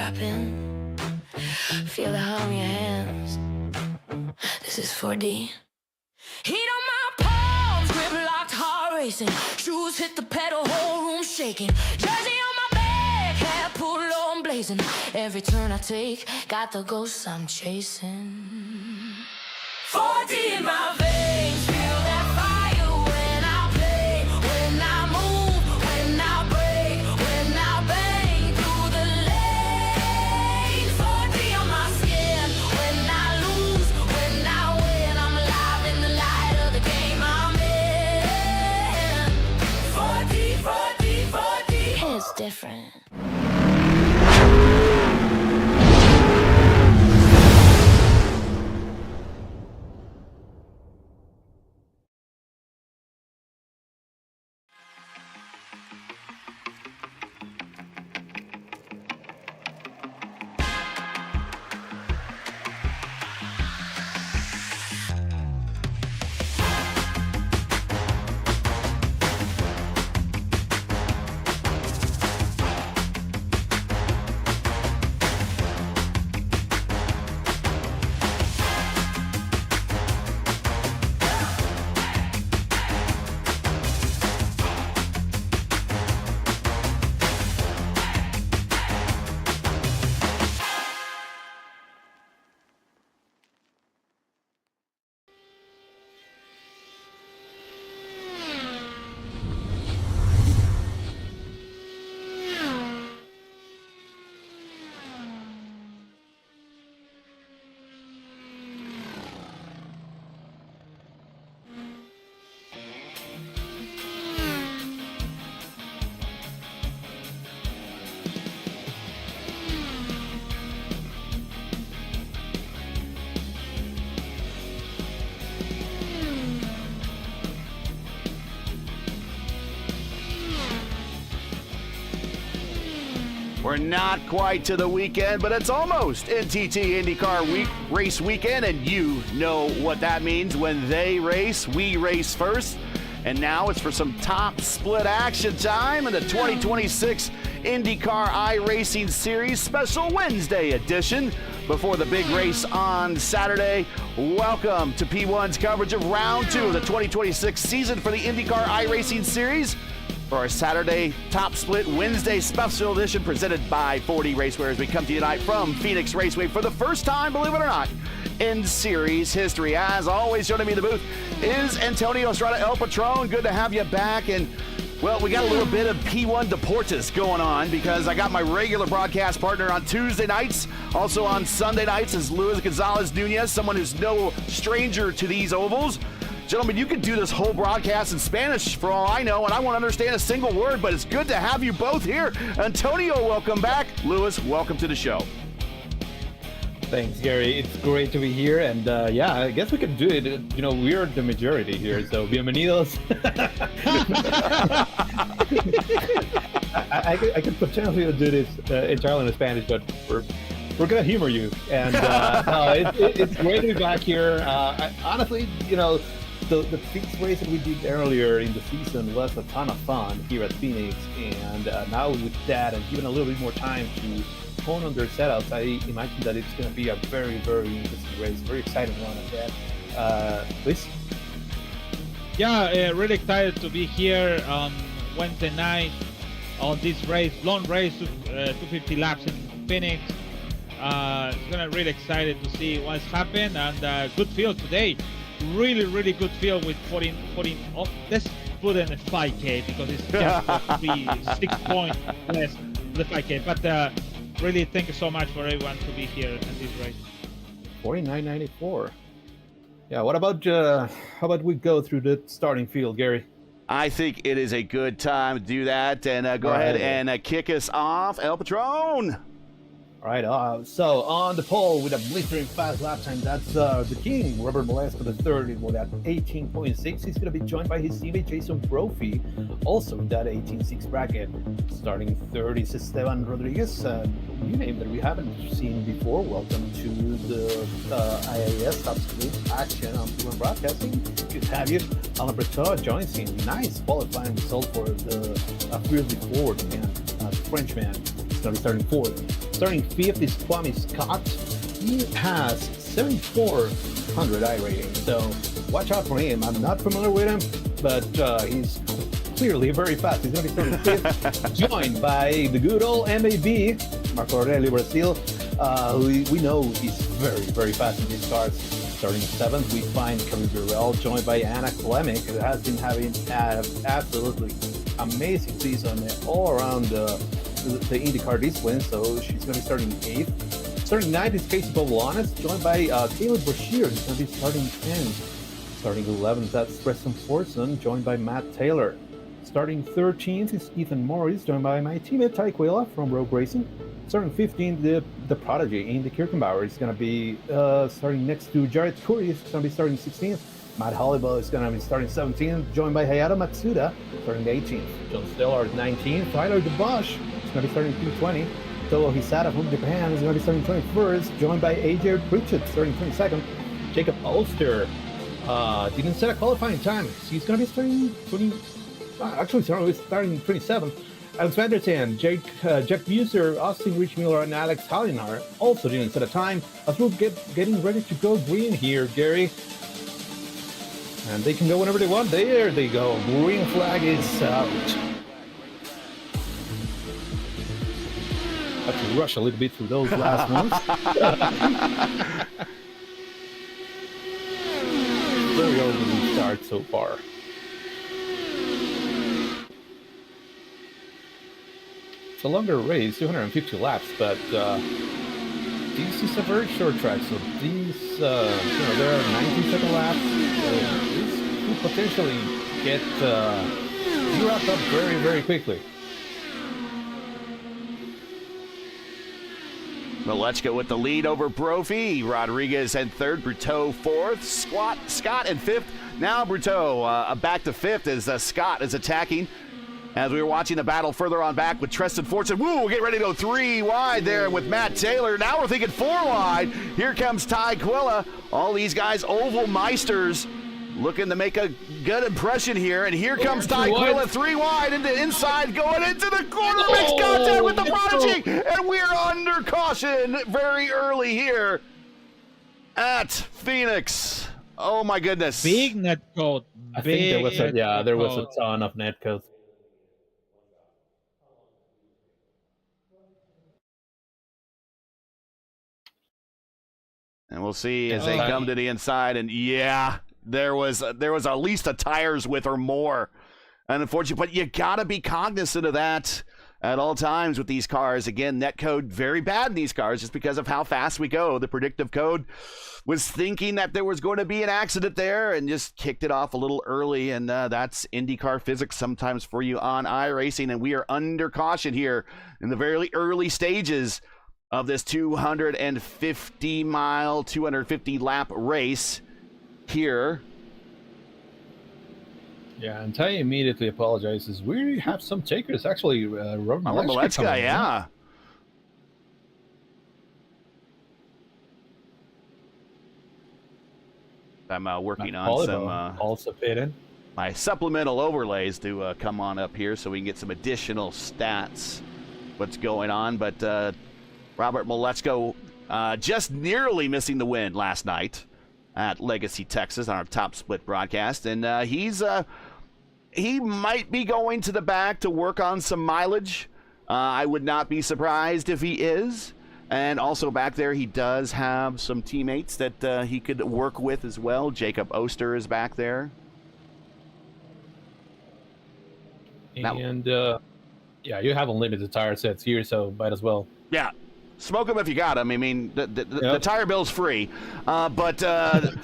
strapping. Feel the hum in your hands. This is 4D. Heat on my palms, grip locked, heart racing. Shoes hit the pedal, whole room shaking. Jersey on my back, hair pulled low and blazing. Every turn I take, got the ghosts I'm chasing. 4D in my veins, feel that fire when I play, when I move, when I break, when I bang through the lane. 4D on my skin, when I lose, when I win, I'm alive in the light of the game I'm in. 4D, 4D, 4D, it's different. We're not quite to the weekend, but it's almost NTT IndyCar race weekend, and you know what that means. When they race, we race first. And now it's for some top split action time in the 2026 IndyCar iRacing Series Special Wednesday edition. Before the big race on Saturday, welcome to P1's coverage of round 2 of the 2026 season for the IndyCar iRacing Series. For our Saturday Top Split Wednesday special edition presented by 4D Racewear as we come to you tonight from Phoenix Raceway for the first time, believe it or not, in series history. As always, joining me in the booth is Antonio Estrada, El Patron. Good to have you back. And, well, we got a little bit of P1 Deportes going on because I got my regular broadcast partner on Tuesday nights. Also on Sunday nights is Luis Gonzalez Nunez, someone who's no stranger to these ovals. Gentlemen, you could do this whole broadcast in Spanish for all I know, and I won't understand a single word, but it's good to have you both here. Antonio, welcome back. Luis, welcome to the show. Thanks, Gary. It's great to be here, and yeah, I guess we can do it. You know, we're the majority here, so bienvenidos. I could potentially do this entirely in Spanish, but we're gonna humor you, and no, it's great to be back here. Honestly, you know, the fixed race that we did earlier in the season was a ton of fun here at Phoenix, and now with that and given a little bit more time to hone on their setups, I imagine that it's going to be a very, very interesting race, very exciting one at that. Please. Yeah, really excited to be here on Wednesday night on this race, long race, 250 laps in Phoenix. It's gonna really excited to see what's happened, and good field today. Really good field with 14 off. Let's put in a 5K because it's just 6 points less the 5K. But really, thank you so much for everyone to be here at this race. 49.94. Yeah. What about how about we go through the starting field, Gary? I think it is a good time to do that, and go ahead and kick us off, El Patron. All right, so on the pole with a blistering fast lap time, that's the king, Robert Molesco III, with that 18.6. He's going to be joined by his teammate Jason Brophy, also in that 18.6 bracket. Starting third is Esteban Rodriguez, a new name that we haven't seen before. Welcome to the IAS Top Split action on P1 Broadcasting. Good to have you. Alain Breton joins in. Nice qualifying result for the previously forward man, Frenchman. He's going to be starting fourth. Starting 5th is Kwame Scott. He has 7,400 iRating, so watch out for him. I'm not familiar with him, but he's clearly very fast. He's going to be starting 5th, joined by the good old MAB, Marco Aurelio Brazil, who we know he's very, very fast in these cars. Starting 7th, we find Camille Burrell, joined by Anna Klemic, who has been having an absolutely amazing season all around the IndyCar discipline, so she's going to be starting 8th. Starting 9th is Casey Bobolanes, joined by Caleb Bashir, who's going to be starting 10th. Starting 11th, that's Preston Forson, joined by Matt Taylor. Starting 13th is Ethan Morris, joined by my teammate Ty Quilla from Rogue Racing. Starting 15th, the prodigy, Indy Kirkenbauer, is going to be starting next to Jared Curry, is going to be starting 16th. Matt Hollible is going to be starting 17th, joined by Hayato Matsuda, starting 18th. John Stellar is 19th. Tyler DeBosch is going to be starting 220. Togo Hisada from Japan is going to be starting 21st, joined by AJ Pritchett, starting 22nd. Jacob Ulster didn't set a qualifying time. He's going to be starting 27th. Alex Vanderton, Jack Buser, Austin Richmiller, and Alex Hallinar also didn't set a time as we're getting ready to go green here, Gary. And they can go whenever they want. There they go. Green flag is out. I have to rush a little bit through those last ones. Very early start so far. It's a longer race, 250 laps, but this is a very short track, so these, there are 19-second laps. This could potentially get wrapped up very, very quickly. Malechka with the lead over Brophy. Rodriguez in 3rd, Bruteau 4th, Scott in 5th. Now Bruteau back to 5th as Scott is attacking. As we were watching the battle further on back with Treston Fortson. Woo, we're getting ready to go 3 wide there with Matt Taylor. Now we're thinking 4 wide. Here comes Ty Quilla. All these guys, Oval Meisters, looking to make a good impression here. And here comes Ty Quilla, 3 wide into inside, going into the corner, makes contact with the prodigy. And we're under caution very early here at Phoenix. Oh my goodness. Big net code. I think there was a ton of net code. And we'll see as they come to the inside. And yeah, there was at least a tires width or more. And unfortunately, but you got to be cognizant of that at all times with these cars. Again, net code very bad in these cars just because of how fast we go. The predictive code was thinking that there was going to be an accident there and just kicked it off a little early. And that's IndyCar physics sometimes for you on iRacing. And we are under caution here in the very early stages of this 250-mile, 250-lap race here. Yeah, and Ty immediately apologizes. We have some takers. Actually, Robert Malechka, yeah. I'm working on some also paid in. My supplemental overlays to come on up here so we can get some additional stats, what's going on. But Robert Malechka just nearly missing the win last night at Legacy, Texas on our Top Split broadcast. And he might be going to the back to work on some mileage. I would not be surprised if he is. And also back there, he does have some teammates that he could work with as well. Jacob Oster is back there. And, yeah, you have unlimited tire sets here, so might as well. Yeah. Smoke them if you got them. I mean, the tire bill's free, but the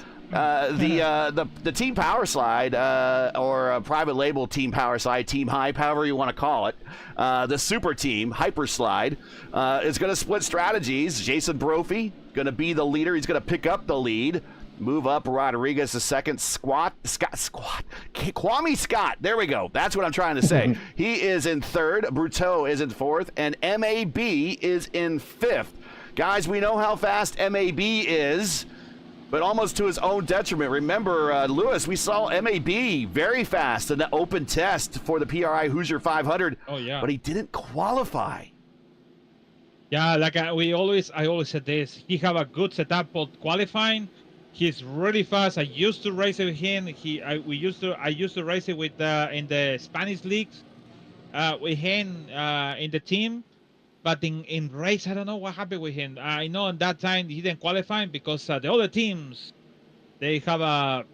Team Power Slide or a private label Team Power Slide, Team Hype, however you want to call it, the Super Team Hyper Slide is going to split strategies. Jason Brophy going to be the leader. He's going to pick up the lead. Move up Rodriguez a second. Kwame Scott. There we go. That's what I'm trying to say. He is in 3rd. Bruteau is in 4th. And MAB is in 5th. Guys, we know how fast MAB is, but almost to his own detriment. Remember, Lewis, we saw MAB very fast in the open test for the PRI Hoosier 500. Oh, yeah. But he didn't qualify. Yeah, like I always said this. He have a good setup for qualifying. He's really fast. I used to race with him. I used to race it with in the Spanish leagues with him in the team. But in race, I don't know what happened with him. I know at that time he didn't qualify because the other teams they have a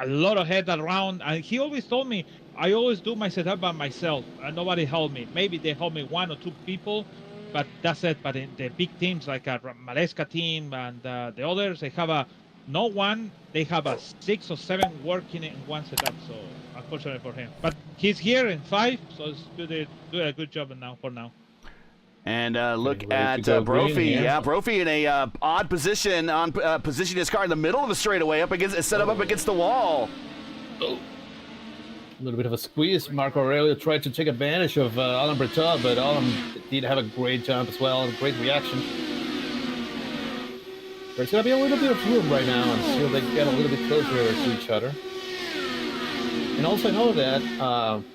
lot of head around. And he always told me I always do my setup by myself, and nobody helped me. Maybe they helped me one or two people, but that's it. But in the big teams like a Maresca team and the others, they have a no one. They have a 6 or 7 working in one setup. So unfortunately for him, but he's here in 5, so it's do a good job now for now. And look Ready at to go green Brophy. here. Yeah, Brophy in a odd position, on positioning his car in the middle of the straightaway, set up against the wall. A little bit of a squeeze. Marco Aurelio tried to take advantage of Alan Bertot, but Alan did have a great jump as well, a great reaction. There's going to be a little bit of room right now until they get a little bit closer to each other. And also know that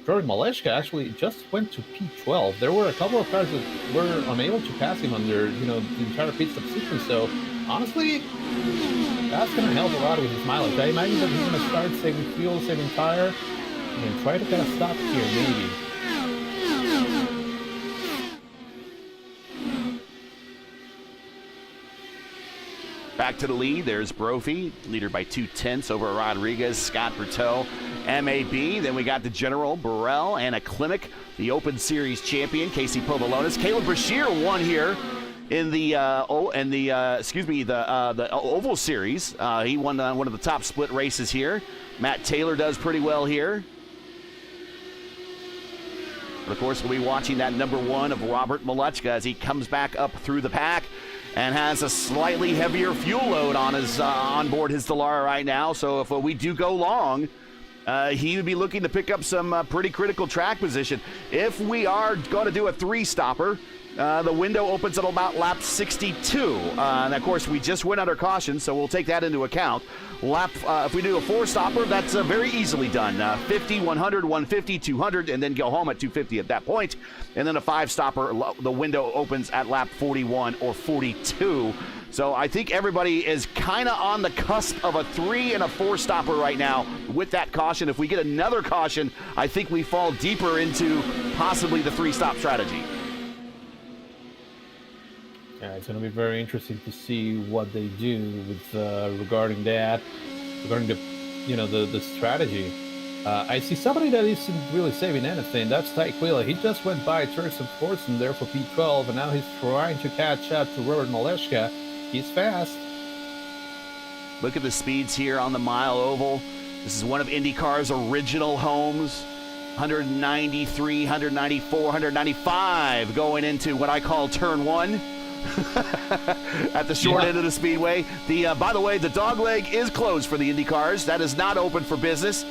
Robert Maleshka actually just went to P12. There were a couple of cars that were unable to pass him under, the entire pit stop sequence. So honestly, that's going to help a lot with his mileage. I imagine that he's going to start saving fuel, saving tire, and try to kind of stop here, maybe. Back to the lead. There's Brophy, leader by 2/10 over Rodriguez, Scott Bertot, MAB. Then we got the General, Burrell, Anna Klimek, the Open Series champion, Casey Povolonis. Caleb Brashear won here in the the Oval Series. He won one of the top split races here. Matt Taylor does pretty well here. But of course, we'll be watching that number 1 of Robert Malechka as he comes back up through the pack and has a slightly heavier fuel load on his on board his Dallara right now. So if we do go long, he would be looking to pick up some pretty critical track position. If we are going to do a 3-stopper, the window opens at about lap 62. And of course, we just went under caution, so we'll take that into account. If we do a 4-stopper, that's very easily done. 50, 100, 150, 200, and then go home at 250 at that point. And then a 5-stopper, the window opens at lap 41 or 42. So I think everybody is kind of on the cusp of a 3 and a 4-stopper right now with that caution. If we get another caution, I think we fall deeper into possibly the 3-stop strategy. Yeah, it's going to be very interesting to see what they do with regarding the strategy. I see somebody that isn't really saving anything. That's Taekwila. He just went by Turks and Fortson there for P12, and now he's trying to catch up to Robert Maleshka. He's fast. Look at the speeds here on the mile oval. This is one of IndyCar's original homes. 193, 194, 195 going into what I call turn 1. At the short end of the speedway. By the way, the dog leg is closed for the Indy cars. That is not open for business,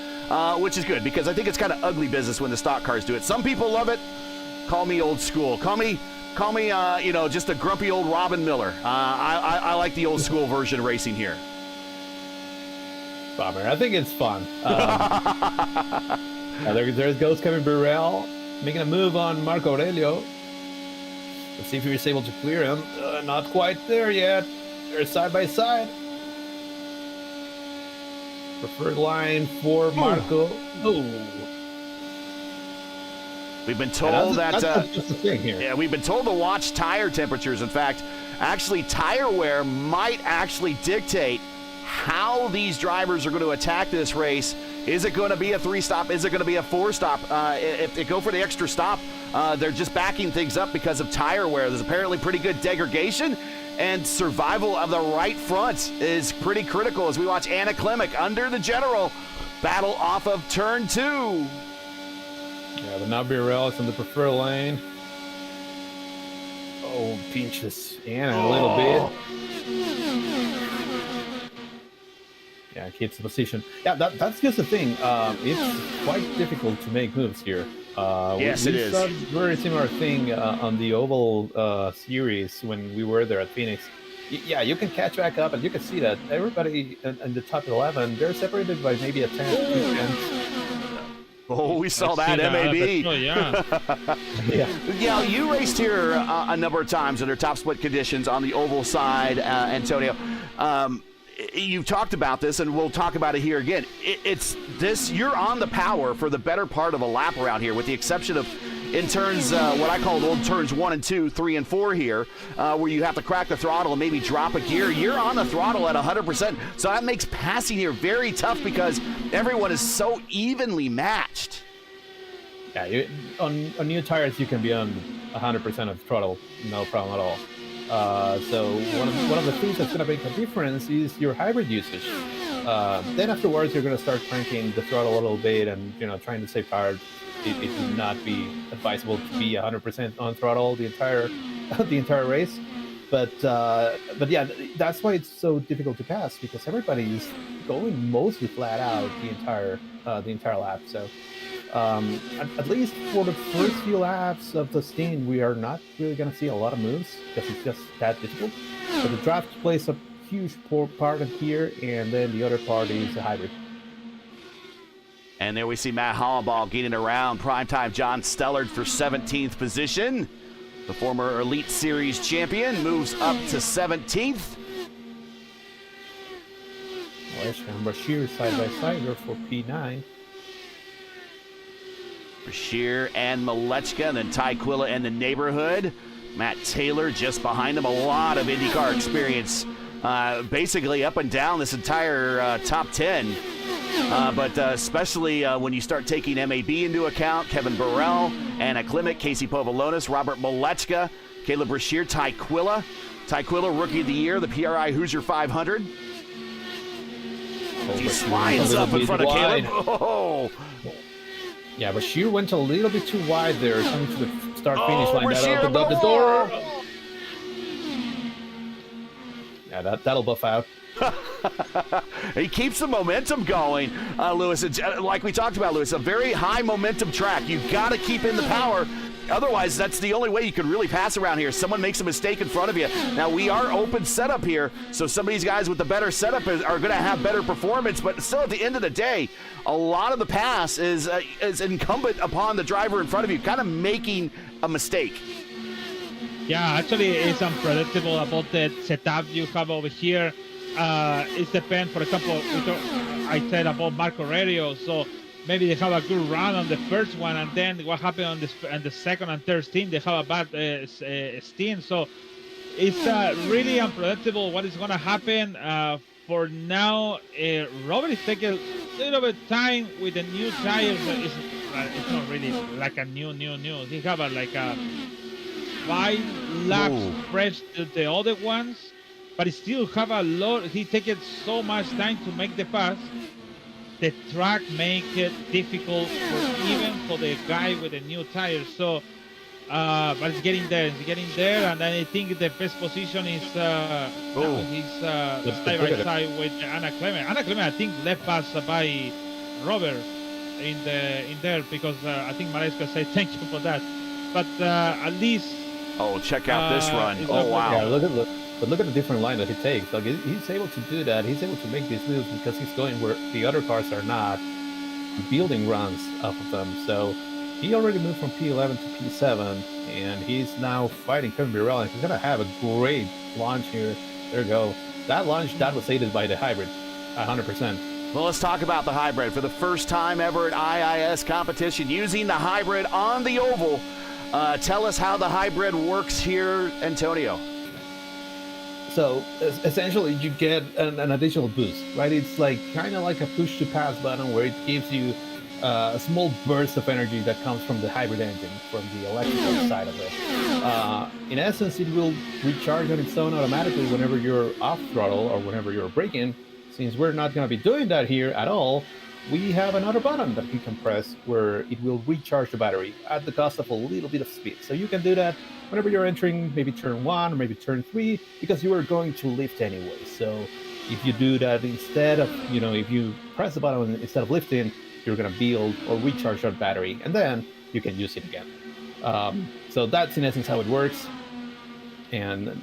which is good because I think it's kind of ugly business when the stock cars do it. Some people love it. Call me old school. Call me, just a grumpy old Robin Miller. I like the old school version of racing here. Bobber, I think it's fun. There goes Kevin Burrell making a move on Marco Aurelio. Let's see if he was able to clear him. Not quite there yet. They're side by side. Preferred line for Marco. Oh. We've been told that's just the thing here. Yeah, we've been told to watch tire temperatures. In fact, actually, tire wear might actually dictate how these drivers are going to attack this race. Is it going to be a 3-stop? Is it going to be a 4-stop? If they go for the extra stop, they're just backing things up because of tire wear. There's apparently pretty good degradation, and survival of the right front is pretty critical as we watch Anna Klimek under the General battle off of turn 2. Yeah, but now Burrell is in the preferred lane. Oh, pinches Anna a little bit. Yeah, keeps the position. Yeah, that's just the thing. It's quite difficult to make moves here. Yes, we it is. saw a very similar thing on the Oval Series when we were there at Phoenix. Yeah, you can catch back up, and you can see that everybody in the top 11, they're separated by maybe a 10, 2 tenths. Oh, Oh, we saw I that, MAB. Oh, yeah. Yeah. Yeah, you raced here a number of times under top split conditions on the oval side, Antonio. You've talked about this, and we'll talk about it here again. It's this, you're on the power for the better part of a lap around here, with the exception of in turns, what I call old turns 1 and 2, 3 and 4 here, where you have to crack the throttle and maybe drop a gear. You're on the throttle at 100%. So that makes passing here very tough because everyone is so evenly matched. Yeah, on new tires, you can be on 100% of throttle, no problem at all. So one of the things that's going to make a difference is your hybrid usage. Then afterwards, you're going to start cranking the throttle a little bit and trying to save power. It would not be advisable to be 100% on throttle the entire race. But yeah, that's why it's so difficult to pass, because everybody is going mostly flat out the entire lap. So at least for the first few laps of the stint, we are not really going to see a lot of moves because it's just that difficult. But the draft plays a huge part of here, and then the other part is the hybrid. And there we see Matt Hollenball getting around primetime John Stellard for 17th position. The former Elite Series champion moves up to 17th. Maleshka and Bashir side by side here for P9. Bashir and Malechka, and then Ty Quilla in the neighborhood. Matt Taylor just behind him. A lot of IndyCar experience, basically up and down this entire top 10. But especially when you start taking MAB into account, Kevin Burrell, Anna Klimek, Casey Povolonis, Robert Malechka, Caleb Bashir, Ty Quilla. Ty Quilla, Rookie of the Year, the PRI Hoosier 500. He slides up in front of Caleb. Oh. Yeah, Bashir went a little bit too wide there, coming to the start-finish line. Bashir That opened up the door. Yeah, that'll buff out. He keeps the momentum going, Lewis. It's, like we talked about, Lewis, a very high momentum track. You've got to keep in the power. Otherwise, that's the only way you can really pass around here. Someone makes a mistake in front of you. Now, we are open setup here, so some of these guys with the better setup are going to have better performance, but still at the end of the day, a lot of the pass is incumbent upon the driver in front of you kind of making a mistake. Yeah, actually, it's unpredictable about the setup you have over here. It depends, for example, I said about Marco Aurelio, so maybe they have a good run on the first one, and then what happened on the second and third stint, they have a bad stint. So it's really unpredictable what is going to happen. For now, Robert is taking a little bit of time with the new tires. It's not really like a new. He have like a 5 laps fresh to the other ones, but he still have a lot. He taking so much time to make the pass. The track make it difficult for the guy with the new tires. So, but it's getting there. And then I think the best position is he's side by side with Anna Klimek. Anna Klimek, I think, left pass by Robert in there because I think Malechka said thank you for that. But at least. Oh, check out this run! Oh wow! Yeah, look at the different line that he takes. Like he's able to do that. He's able to make these moves because he's going where the other cars are not, building runs off of them. So he already moved from P11 to P7, and he's now fighting Kevin Burrell, and he's gonna have a great launch here. There you go. That launch that was aided by the hybrid, 100%. Well, let's talk about the hybrid. For the first time ever at IIS competition, using the hybrid on the oval. Tell us how the hybrid works here, Antonio. So essentially, you get an additional boost, right? It's like kind of like a push-to-pass button where it gives you a small burst of energy that comes from the hybrid engine, from the electrical side of it. In essence, it will recharge on its own automatically whenever you're off throttle or whenever you're braking. Since we're not going to be doing that here at all, we have another button that you can press where it will recharge the battery at the cost of a little bit of speed. So you can do that whenever you're entering maybe turn 1 or maybe turn 3, because you are going to lift anyway. So if you do that instead of, if you press the button instead of lifting, you're going to build or recharge your battery, and then you can use it again. So that's in essence how it works. And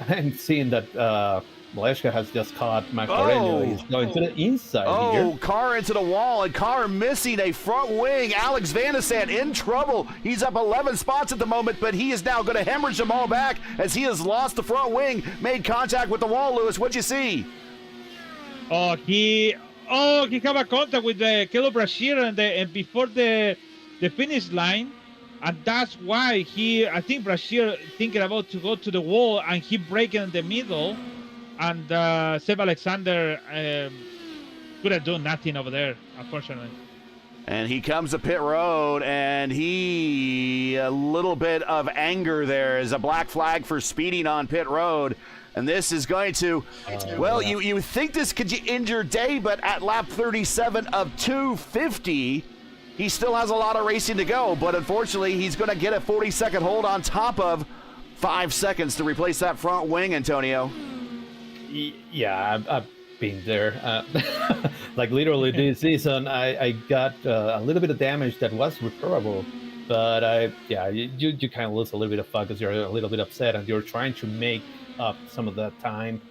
I'm seeing that Maleshka has just caught Macareno. He's going to the inside here. Carr into the wall, and Carr missing a front wing. Alex Van de Sant in trouble. He's up 11 spots at the moment, but he is now going to hemorrhage them all back as he has lost the front wing, made contact with the wall. Lewis, what'd you see? He have a contact with the Kilo Brashear and before the finish line, and that's why I think Brashear thinking about to go to the wall, and he breaking in the middle, and Seb Alexander could have done nothing over there, unfortunately. And he comes to pit road, and a little bit of anger there is a black flag for speeding on pit road. And this is going to, you think this could end your day, but at lap 37 of 250, he still has a lot of racing to go. But unfortunately, he's going to get a 40-second hold on top of 5 seconds to replace that front wing, Antonio. Yeah, I've been there. Like literally this season, I got a little bit of damage that was repairable. But you kind of lose a little bit of focus. You're a little bit upset, and you're trying to make up some of that time,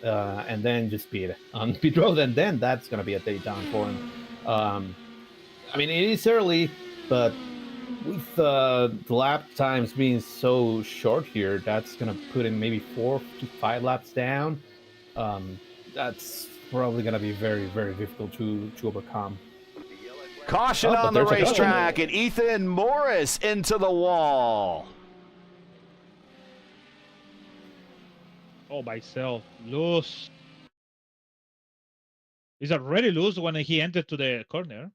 and then just speed on pit road, and then that's going to be a day down for him. I mean, it is early, but with the lap times being so short here, that's going to put him maybe 4 to 5 laps down. That's probably going to be very, very difficult to overcome. Caution on the racetrack, and Ethan Morris into the wall. Oh, myself. Loose. He's already loose when he entered to the corner.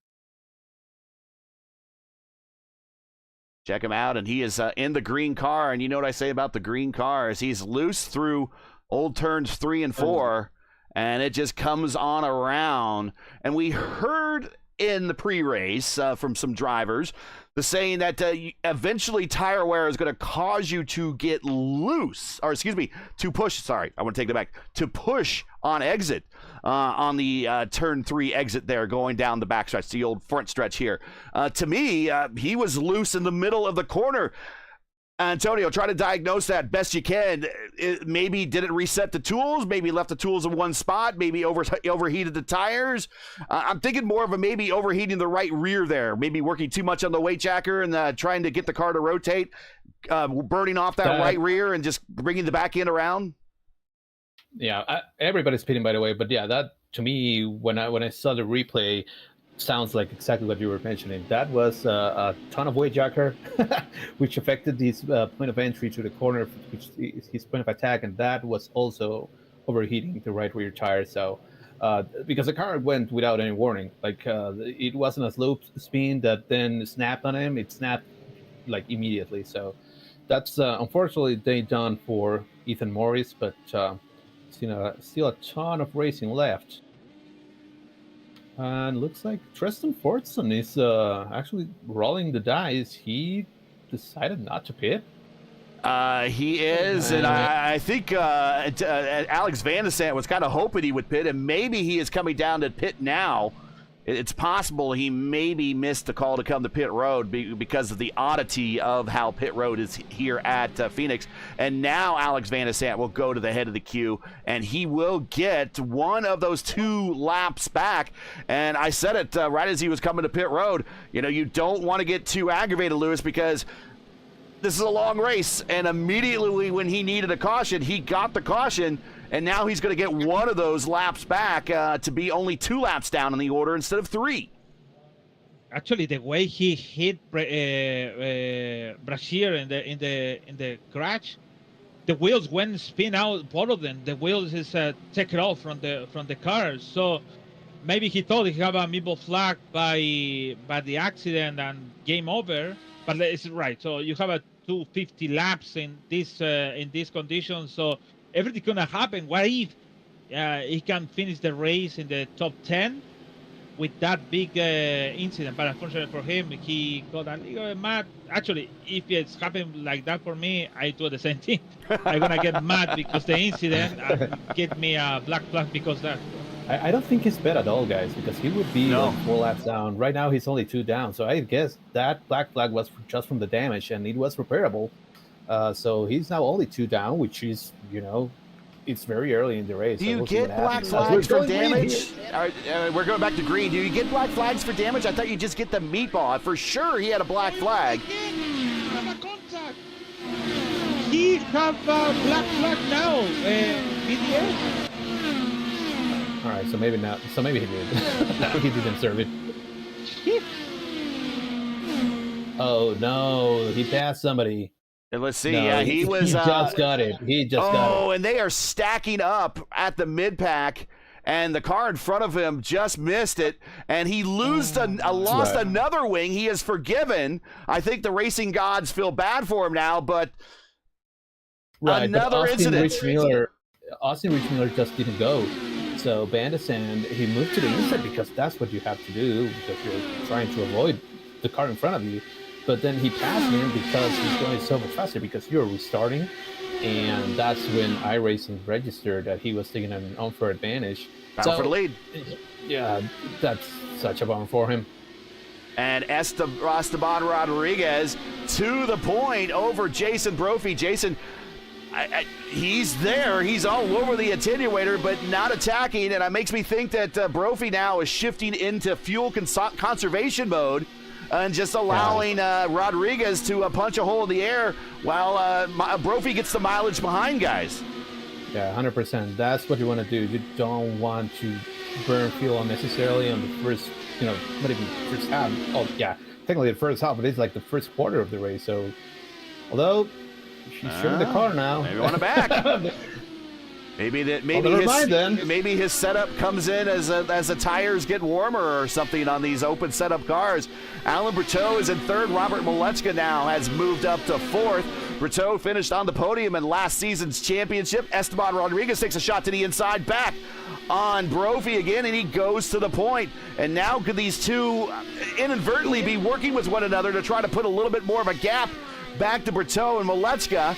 Check him out, and he is in the green car. And you know what I say about the green cars? He's loose through old turns 3 and 4, and it just comes on around. And we heard in the pre-race from some drivers the saying that eventually tire wear is going to cause you to get loose, or excuse me, to push. Sorry, I want to take that back. To push on exit on the turn 3 exit there, going down the back stretch, the old front stretch here. To me, he was loose in the middle of the corner. Antonio, try to diagnose that best you can. Maybe didn't reset the tools, maybe left the tools in one spot, maybe overheated the tires. I'm thinking more of a maybe overheating the right rear there, maybe working too much on the weight jacker and trying to get the car to rotate, burning off that right rear and just bringing the back end around. Yeah, everybody's pitting, by the way, but yeah, that to me, when I saw the replay, sounds like exactly what you were mentioning. That was a ton of weight jacker, which affected his point of entry to the corner, which is his point of attack, and that was also overheating the right rear tire. So, because the car went without any warning, like it wasn't a slow spin that then snapped on him; it snapped like immediately. So, that's unfortunately day done for Ethan Morris, but still a ton of racing left. And looks like Tristan Fortson is actually rolling the dice. He decided not to pit. He is, and I think Alex Van de Sant was kind of hoping he would pit, and maybe he is coming down to pit now. It's possible he maybe missed the call to come to pit road because of the oddity of how pit road is here at Phoenix. And now Alex Van de Sant will go to the head of the queue, and he will get one of those 2 laps back. And I said it right as he was coming to pit road. You know, you don't want to get too aggravated, Lewis, because this is a long race. And immediately when he needed a caution, he got the caution. And now he's going to get one of those laps back to be only 2 laps down in the order instead of 3. Actually, the way he hit Brashear in the crash, the wheels went spin out. Both of them, the wheels is taken off from the car. So maybe he thought he had a meeple flag by the accident and game over. But it's right. So you have a 250 laps in this condition. So everything gonna happen. What if he can finish the race in the top 10 with that big incident? But unfortunately for him, he got a little mad. Actually, if it's happened like that for me, I do the same thing. I'm gonna get mad because the incident and get me a black flag because that. I don't think he's bad at all, guys, because he would be 4 laps down. Right now, he's only 2 down. So I guess that black flag was just from the damage, and it was repairable. So he's now only 2 down, which is, it's very early in the race. Do so you we'll see get what black happens. flags We're for going green damage? We're going back to green. Do you get black flags for damage? I thought you just get the meatball. For sure, he had a black flag. Contact. He have a black flag now, BDS. All right, so maybe not. So maybe he did. He didn't serve it. Oh no, he passed somebody. And let's see. No, Yeah, he was. He just got it. He just got Oh, it. and they are stacking up at the mid-pack, and the car in front of him just missed it, and he lost Right. another wing. He is forgiven. I think the racing gods feel bad for him now, but Right, another but incident. Austin Rich Miller just didn't go. So Bandesand, he moved to the inside because that's what you have to do because you're trying to avoid the car in front of you. But then he passed him because he's going so much faster because you're restarting. And that's when iRacing registered that he was taking an unfair advantage. Battle for the lead. Yeah, that's such a bummer for him. And Esteban Rodriguez to the point over Jason Brophy. Jason, he's there. He's all over the attenuator, but not attacking. And it makes me think that Brophy now is shifting into fuel conservation mode and just allowing Rodriguez to punch a hole in the air while Brophy gets the mileage behind, guys. Yeah, 100%. That's what you want to do. You don't want to burn fuel unnecessarily on the first, not even first half. Oh, yeah, technically the first half, but it's like the first quarter of the race. So, although she's showing the car now. Maybe on the back. Maybe his setup comes in as the tires get warmer or something on these open setup cars. Alan Berteau is in third. Robert Molechka now has moved up to fourth. Berteau finished on the podium in last season's championship. Esteban Rodriguez takes a shot to the inside, back on Brophy again, and he goes to the point. And now could these two inadvertently be working with one another to try to put a little bit more of a gap back to Berteau and Molechka?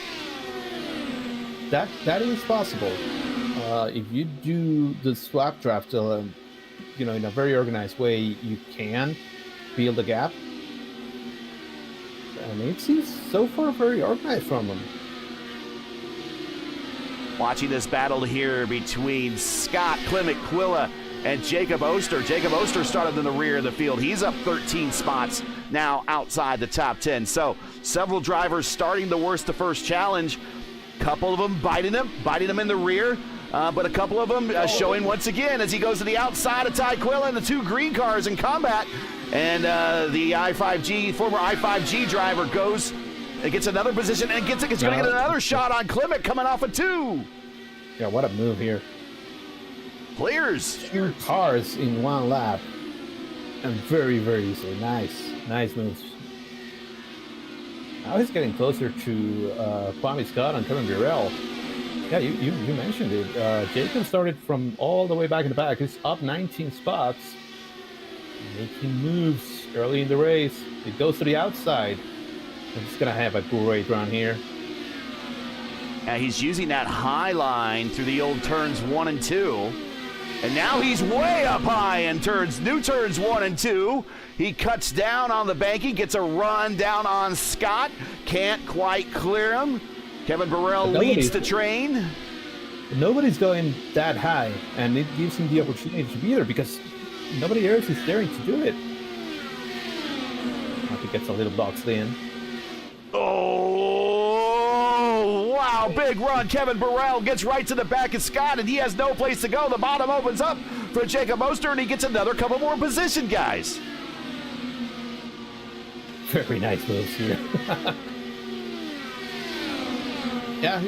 That is possible. If you do the swap draft, in a very organized way, you can build a gap. And it seems so far very organized from them. Watching this battle here between Scott Clement-Quilla and Jacob Oster. Jacob Oster started in the rear of the field. He's up 13 spots now outside the top 10. So several drivers starting the worst to first challenge. Couple of them biting him in the rear, but a couple of them showing once again as he goes to the outside of Ty Quilla and the two green cars in combat. And the former I5G driver goes and gets another position and it's going to get another shot on Clement coming off of two. Yeah, what a move here. Clears. Two cars in one lap and very, very easily. Nice moves. Now he's getting closer to Kwame Scott and Kevin Burrell. Yeah, you mentioned it. Jacob started from all the way back in the back. He's up 19 spots, making moves early in the race. It goes to the outside. He's going to have a great run here. And he's using that high line through the old turns 1 and 2. And now he's way up high in new turns 1 and 2. He cuts down on the banking, gets a run down on Scott. Can't quite clear him. Kevin Burrell leads the train. Nobody's going that high, and it gives him the opportunity to be there because nobody else is daring to do it. I think gets a little boxed in. Oh, wow, big run. Kevin Burrell gets right to the back of Scott, and he has no place to go. The bottom opens up for Jacob Oster, and he gets another couple more position, guys. Very nice moves here. Yeah,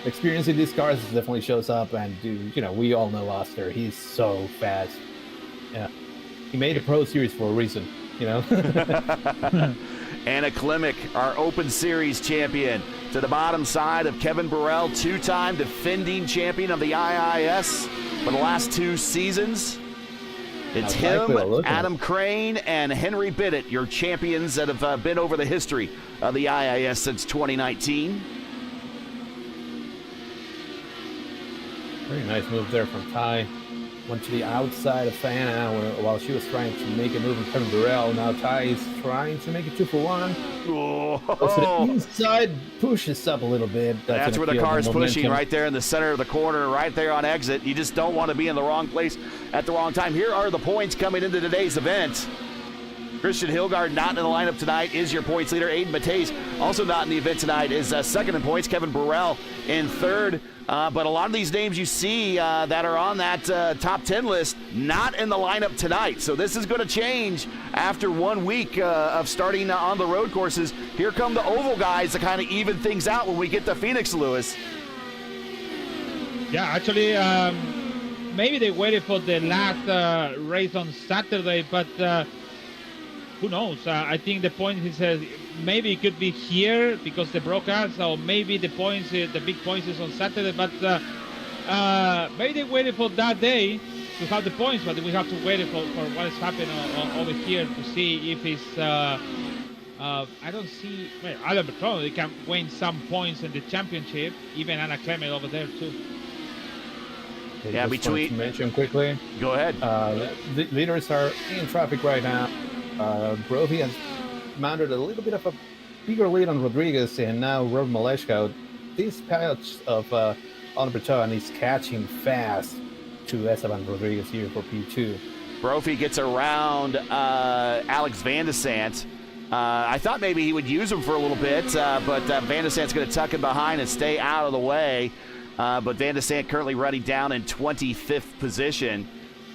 experience in these cars definitely shows up, and we all know Oster. He's so fast. Yeah, he made a Pro Series for a reason, Anna Klimek, our Open Series champion, to the bottom side of Kevin Burrell, two-time defending champion of the IIS for the last 2 seasons. It's him, Adam Crane, and Henry Bidditt, your champions that have been over the history of the IIS since 2019. Very nice move there from Ty. went to the outside of Anna while she was trying to make a move on Kevin Burrell. Now Ty is trying to make it 2-for-1. Goes to the inside, pushes up a little bit. That's where the car is pushing, right there in the center of the corner, right there on exit. You just don't want to be in the wrong place at the wrong time. Here are the points coming into today's event. Christian Hilgard not in the lineup tonight is your points leader. Aiden Mate's also not in the event tonight is second in points. Kevin Burrell in third. But a lot of these names you see that are on that top 10 list not in the lineup tonight. So this is going to change after 1 week of starting on the road courses. Here come the oval guys to kind of even things out when we get to Phoenix, Lewis. Yeah, actually, maybe they waited for the last race on Saturday, but who knows? I think the point is maybe it could be here because the broadcast, or maybe the points, the big points is on Saturday. But maybe they waited for that day to have the points, but we have to wait for what is happening over here to see if it's. I don't see. Well, Alan Bertrand, they can win some points in the championship. Even Anna Clement over there too. Yeah, between mention quickly. Go ahead. The leaders are in traffic right now. Brophy has mounted a little bit of a bigger lead on Rodriguez, and now Robert Maleshka. This patch of Alan Bertrand is catching fast to Esteban Rodriguez here for P2. Brophy gets around Alex Van de Sant. I thought maybe he would use him for a little bit, but Van de Sant's going to tuck him behind and stay out of the way. But Van de Sant currently running down in 25th position.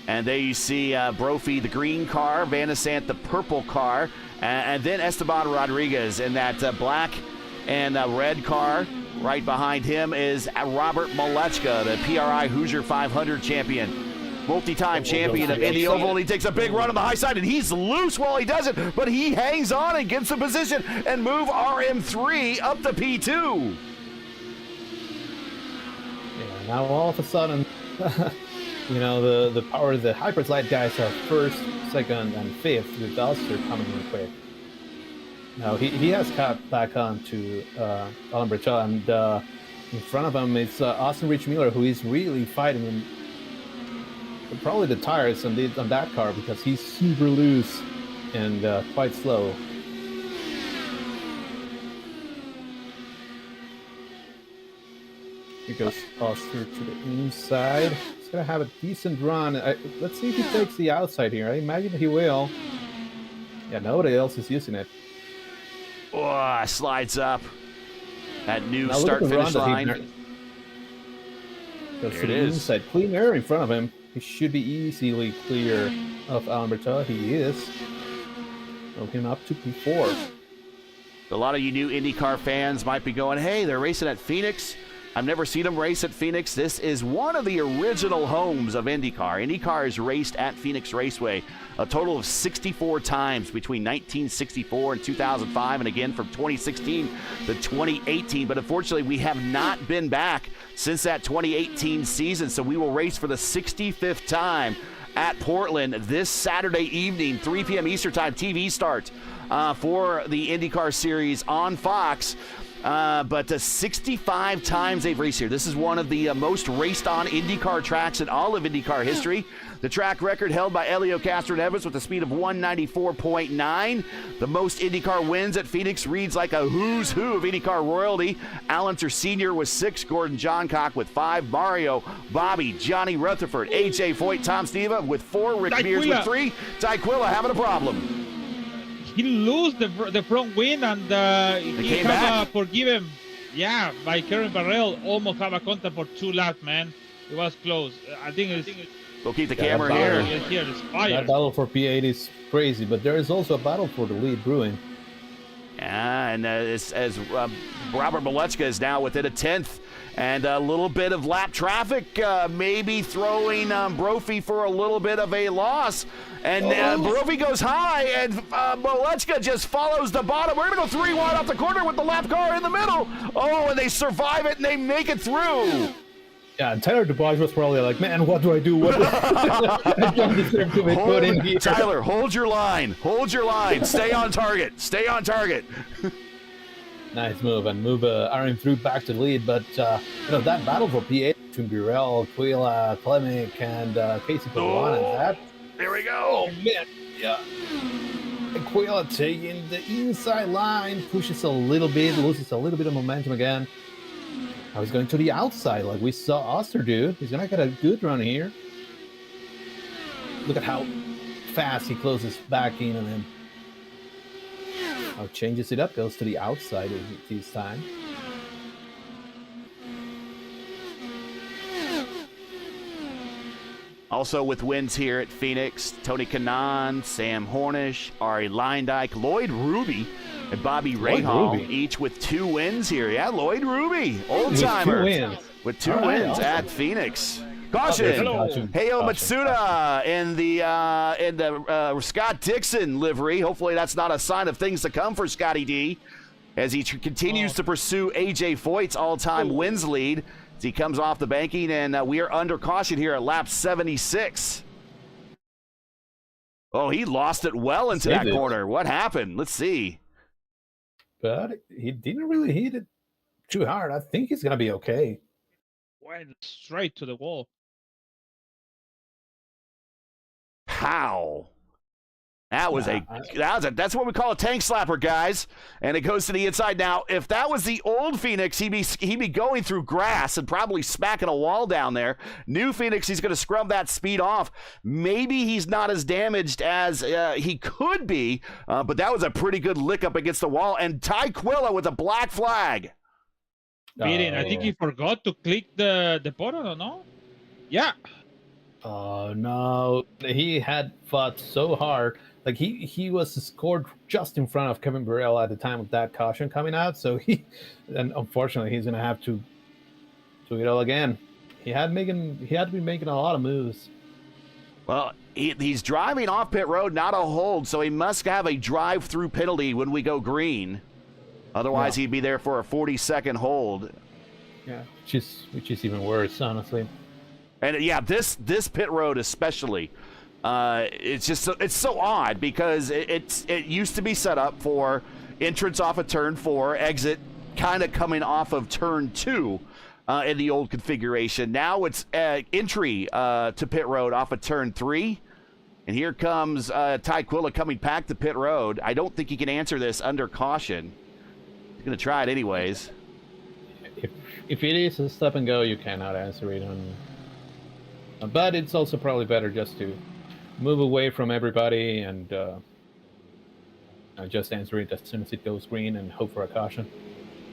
And there you see Brophy, the green car, Van de Sant, the purple car, and then Esteban Rodriguez in that black and red car. Right behind him is Robert Malechka, the PRI Hoosier 500 champion, multi-time champion of Indy Oval. And he takes a big run on the high side, and he's loose while he does it, but he hangs on and gets the position and move RM3 up to P2. Yeah, now all of a sudden... You know, the power, the Hyperslide guys are first, second, and fifth, with Ulster coming in quick. Now, he has caught back on to Alan Bertrand, and in front of him it's Austin Rich Miller, who is really fighting him. Probably the tires on that car, because he's super loose and quite slow. Here goes Oster to the inside. He's going to have a decent run. Let's see if he takes the outside here. I imagine he will. Yeah, nobody else is using it. Oh, slides up. That new start-finish line. Goes to the inside. Clean air in front of him. He should be easily clear of Alan Bertrand. He is. Throw him up to P4. A lot of you new IndyCar fans might be going, hey, they're racing at Phoenix. I've never seen them race at Phoenix. This is one of the original homes of IndyCar. IndyCar has raced at Phoenix Raceway a total of 64 times between 1964 and 2005, and again from 2016 to 2018. But unfortunately, we have not been back since that 2018 season, so we will race for the 65th time at Portland this Saturday evening, 3 p.m. Eastern Time, TV start for the IndyCar Series on Fox. But 65 times they've raced here. This is one of the most raced on IndyCar tracks in all of IndyCar history. The track record held by Elio Castro-Neves with a speed of 194.9. The most IndyCar wins at Phoenix reads like a who's who of IndyCar royalty. Allenser Sr. with 6, Gordon Johncock with 5, Mario, Bobby, Johnny Rutherford, A.J. Foyt, Tom Steva with 4, Rick Mears with 3, Ty Quilla having a problem. He lost the front wing, and he have forgive him. Yeah, by Karen Barrell, almost have a contact for 2 laps, man. It was close. I think it's... We'll keep the camera here. That battle for P8 is crazy, but there is also a battle for the lead brewing. Yeah, and as Robert Malechka is now within a 10th. And a little bit of lap traffic, maybe throwing Brophy for a little bit of a loss. And Brophy goes high, and Malechka just follows the bottom. We're going to go 3 wide off the corner with the lap car in the middle. Oh, and they survive it, and they make it through. Yeah, and Tyler DuBois was probably like, man, what do I do? I don't deserve to be put in here. Tyler, hold your line. Hold your line. Stay on target. Stay on target. Nice move, and move RM through back to the lead. But, that battle for P8 between Burrell, Quila, Clemic, and Casey Paduano. There we go. Oh, man. Yeah. Quila taking the inside line, pushes a little bit, loses a little bit of momentum again. Now he's going to the outside like we saw Oster do. He's going to get a good run here. Look at how fast he closes back in and then changes it up, goes to the outside this time. Also with wins here at Phoenix, Tony Kanaan, Sam Hornish, Ari Leindyke, Lloyd Ruby, and Bobby Rahal, each with 2 wins here. Yeah, Lloyd Ruby, old-timer, with 2 wins awesome. At Phoenix. Caution, Heyo Matsuda in the Scott Dixon livery. Hopefully that's not a sign of things to come for Scotty D as he continues to pursue AJ Foyt's all-time wins lead. As he comes off the banking, and we are under caution here at lap 76. Oh, he lost it well into that corner. What happened? Let's see. But he didn't really hit it too hard. I think he's going to be okay. Went straight to the wall. How? That's what we call a tank slapper, guys. And it goes to the inside. Now, if that was the old Phoenix, he'd be going through grass and probably smacking a wall down there. New Phoenix, he's going to scrub that speed off. Maybe he's not as damaged as he could be, but that was a pretty good lick up against the wall. And Ty Quilla with a black flag. I think he forgot to click the button, or no? Yeah. Oh, no. He had fought so hard. Like, he was scored just in front of Kevin Burrell at the time of that caution coming out. So and unfortunately, he's going to have to do it all again. He had to be making a lot of moves. Well, he's driving off pit road, not a hold, so he must have a drive-through penalty when we go green. Otherwise, he'd be there for a 40-second hold. Yeah, which is even worse, honestly. And yeah, this pit road especially, it's so odd because it used to be set up for entrance off of turn 4, exit kind of coming off of turn 2 in the old configuration. Now it's entry to pit road off of turn 3. And here comes Ty Quilla coming back to pit road. I don't think he can answer this under caution. He's going to try it anyways. If it is a stop and go, you cannot answer it on. But it's also probably better just to move away from everybody and just answer it as soon as it goes green and hope for a caution.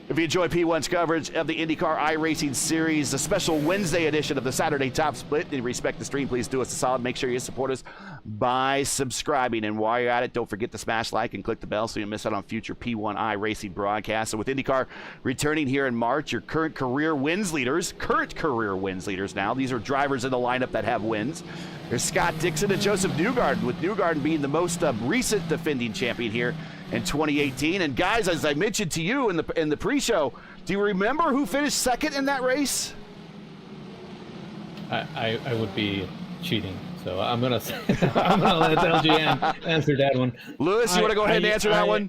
If you enjoy P1's coverage of the IndyCar iRacing Series, a special Wednesday edition of the Saturday Top Split, and respect the stream, please do us a solid. Make sure you support us by subscribing. And while you're at it, don't forget to smash like and click the bell so you don't miss out on future P1 iRacing broadcasts. So with IndyCar returning here in March, your current career wins leaders now. These are drivers in the lineup that have wins. There's Scott Dixon and Joseph Newgarden, with Newgarden being the most recent defending champion here in 2018. And guys, as I mentioned to you in the pre-show, do you remember who finished second in that race? I would be cheating, so I'm gonna let LGN answer that one. Lewis, you want to go ahead and answer that one?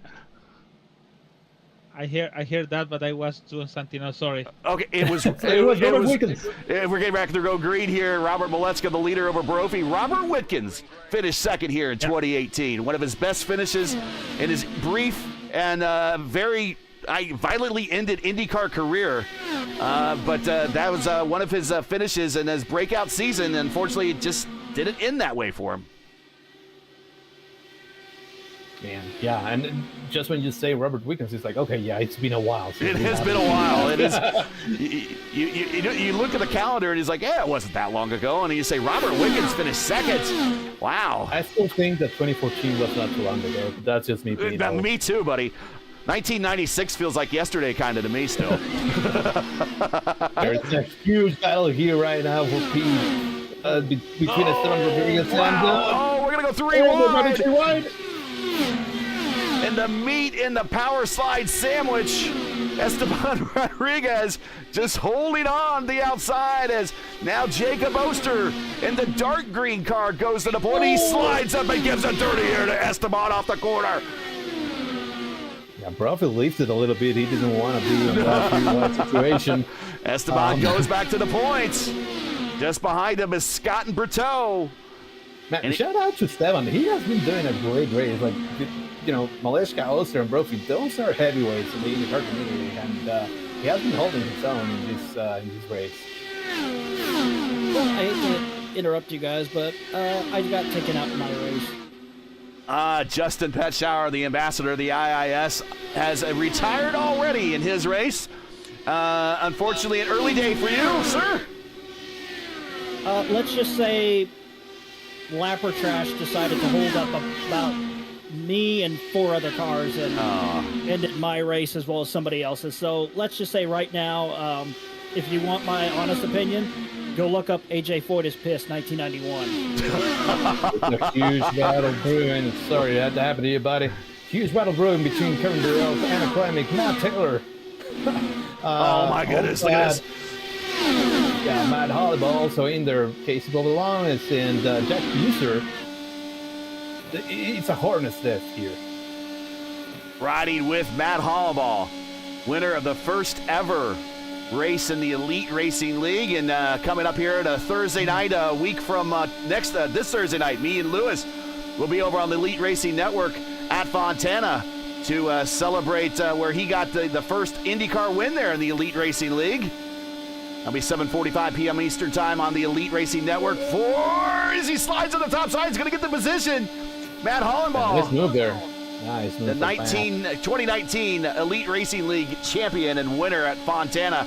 I hear that, but I was too Santino. Sorry. Okay, it was Robert Wickens. We're getting back to go green here. Robert Moletzka, the leader over Brophy. Robert Witkins finished second here in 2018. One of his best finishes in his brief and very violently ended IndyCar career. But that was one of his finishes in his breakout season. Unfortunately, it just didn't end that way for him. Man, yeah, and just when you say Robert Wickens, it's like, okay, yeah, it's been a while. It has been a while. It is. You look at the calendar and he's like, yeah, it wasn't that long ago. And you say Robert Wickens finished second. Wow. I still think that 2014 was not too long ago. But that's just me. Me too, buddy. 1996 feels like yesterday, kind of to me still. There's a huge battle here right now for between Esteban Rodriguez and. We're gonna go three wide. And the meat in the power slide sandwich, Esteban Rodriguez just holding on the outside as now Jacob Oster in the dark green car goes to the point. He slides up and gives a dirty here to Esteban off the corner. Yeah, Brophy leafed it a little bit. He didn't want to be in that situation. Esteban goes back to the points. Just behind him is Scott and Berteau. Man, shout out to Esteban. He has been doing a great race. Like, Maleshka, Oster, and Brophy, those are heavyweights in the IndyCar community, and he has been holding his own in this race. Well, I hate to interrupt you guys, but I got taken out in my race. Justin Petschauer, the ambassador of the IIS, has retired already in his race. Unfortunately, an early day for you, sir. Let's just say Lapper Trash decided to hold up about me and 4 other cars and ended my race as well as somebody else's. So let's just say right now, if you want my honest opinion, go look up AJ Foyt's Piss 1991. It's a huge battle brewing. Sorry that happened to you, buddy. Huge battle brewing between Kevin Durrell, Anna Klemic, Matt Taylor. Oh my goodness, look at this. Yeah, Matt Holliball also in there, Casey Bobalonis and Jack User. It's a hornet's nest here. Riding with Matt Holliball, winner of the first ever race in the Elite Racing League, and coming up here at a Thursday night, a week from this Thursday night, me and Lewis will be over on the Elite Racing Network at Fontana to celebrate where he got the first IndyCar win there in the Elite Racing League. That'll be 7:45 p.m. Eastern Time on the Elite Racing Network. As he slides on the top side, he's going to get the position. Matt Holliball. Nice move there. Nice move. The 2019 Elite Racing League champion and winner at Fontana.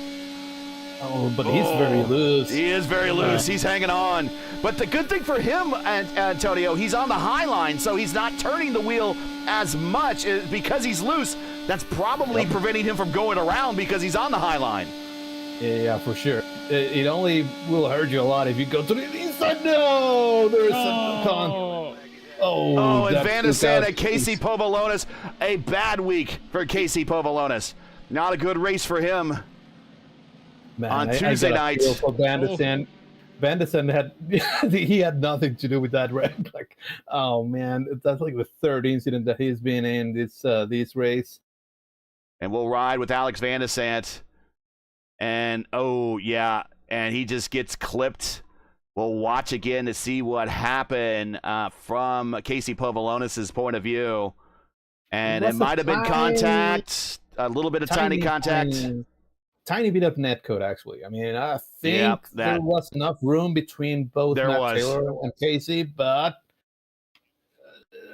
Oh, but he's very loose. He is very loose. He's hanging on. But the good thing for him, Antonio, he's on the high line, so he's not turning the wheel as much. Because he's loose, that's probably preventing him from going around because he's on the high line. Yeah, for sure. It only will hurt you a lot if you go to the inside. No, there's a con. Oh, and Van de Santa, Casey Povolonis. A bad week for Casey Povolonis. Not a good race for him. Man, on Tuesday night. For Van de Santa had he had nothing to do with that wreck. Like, oh man, that's like the third incident that he's been in this race. And we'll ride with Alex Van de Sant. And and he just gets clipped. We'll watch again to see what happened from Casey Povolonis' point of view. And it might have been contact, a little bit of tiny contact. Tiny bit of net code, actually. I mean, I think there was enough room between both Matt Taylor and Casey, but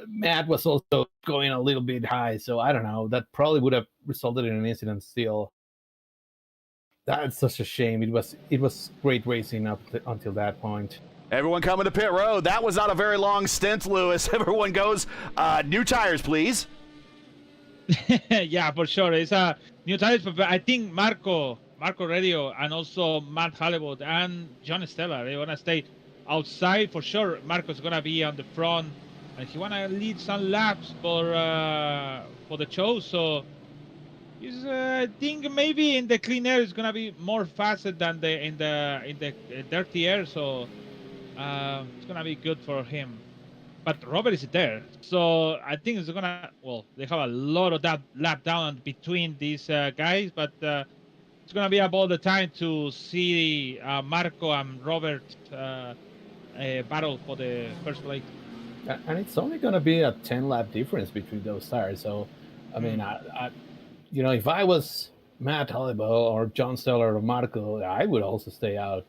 Matt was also going a little bit high, so I don't know. That probably would have resulted in an incident still. That's such a shame. It was great racing up until that point. Everyone coming to pit road. That was not a very long stint, Lewis. Everyone goes, new tires, please. Yeah, for sure. It's new tires, but I think Marco Radio and also Matt Halliburton and John Stella, they want to stay outside for sure. Marco's going to be on the front, and he want to lead some laps for the show, so I think maybe in the clean air it's gonna be more faster than in the dirty air, so it's gonna be good for him. But Robert is there, so I think it's gonna. Well, they have a lot of that lap down between these guys, but it's gonna be about the time to see Marco and Robert battle for the first place. And it's only gonna be a 10-lap difference between those tires, so I mean, if I was Matt Holliball or John Steller or Marco, I would also stay out.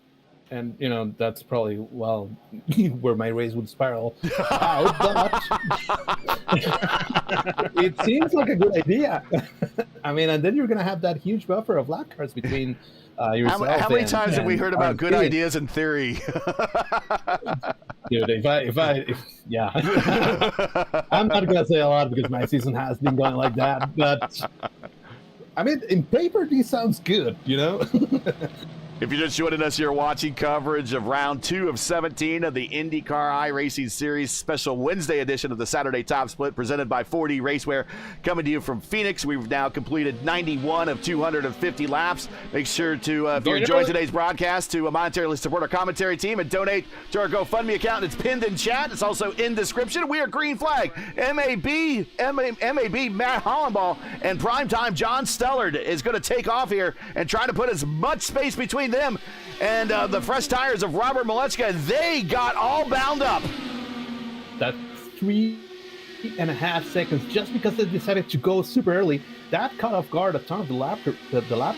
And, that's probably, where my race would spiral out. But it seems like a good idea. I mean, and then you're going to have that huge buffer of lap cars between yourself. How many times have we heard about good ideas in theory? Dude, yeah. I'm not going to say a lot because my season has been going like that. But, I mean, in paper, this sounds good, If you're just joining us, you're watching coverage of round 2 of 17 of the IndyCar iRacing Series special Wednesday edition of the Saturday Top Split presented by 4D Racewear. Coming to you from Phoenix. We've now completed 91 of 250 laps. Make sure to, if you're enjoying today's broadcast, to monetarily support our commentary team and donate to our GoFundMe account. It's pinned in chat. It's also in description. We are Green Flag, MAB, Matt Hollenball, and primetime John Stellard is going to take off here and try to put as much space between them and the fresh tires of Robert Malechka. They got all bound up. That's 3.5 seconds just because they decided to go super early. That caught off guard a ton of the lap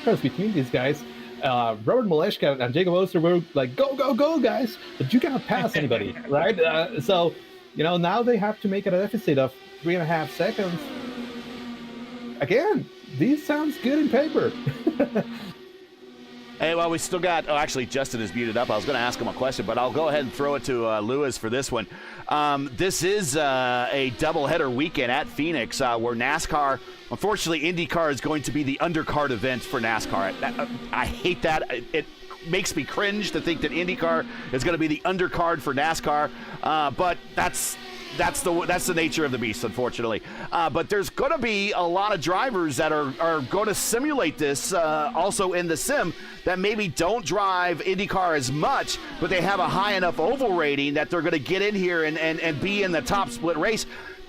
cars between these guys. Robert Malechka and Jacob Oster were like, go, go, go, guys. But you cannot pass anybody, right? So, now they have to make a deficit of 3.5 seconds. Again, these sounds good in paper. Hey, well, we still got, actually, Justin is muted up. I was going to ask him a question, but I'll go ahead and throw it to Lewis for this one. This is a doubleheader weekend at Phoenix where NASCAR, unfortunately, IndyCar is going to be the undercard event for NASCAR. I hate that. It makes me cringe to think that IndyCar is going to be the undercard for NASCAR, but that's the nature of the beast, unfortunately. But there's going to be a lot of drivers that are going to simulate this also in the sim that maybe don't drive IndyCar as much, but they have a high enough oval rating that they're going to get in here and be in the top split race.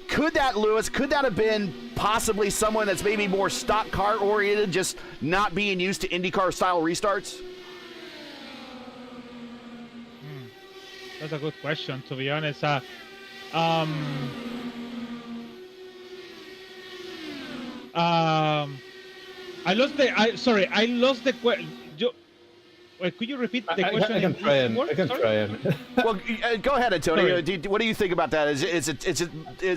Could that, Lewis, have been possibly someone that's maybe more stock car oriented, just not being used to IndyCar style restarts? That's a good question, to be honest. I lost the question. Wait, could you repeat the question? I can try and. Well, go ahead, Antonio. What do you think about that? Is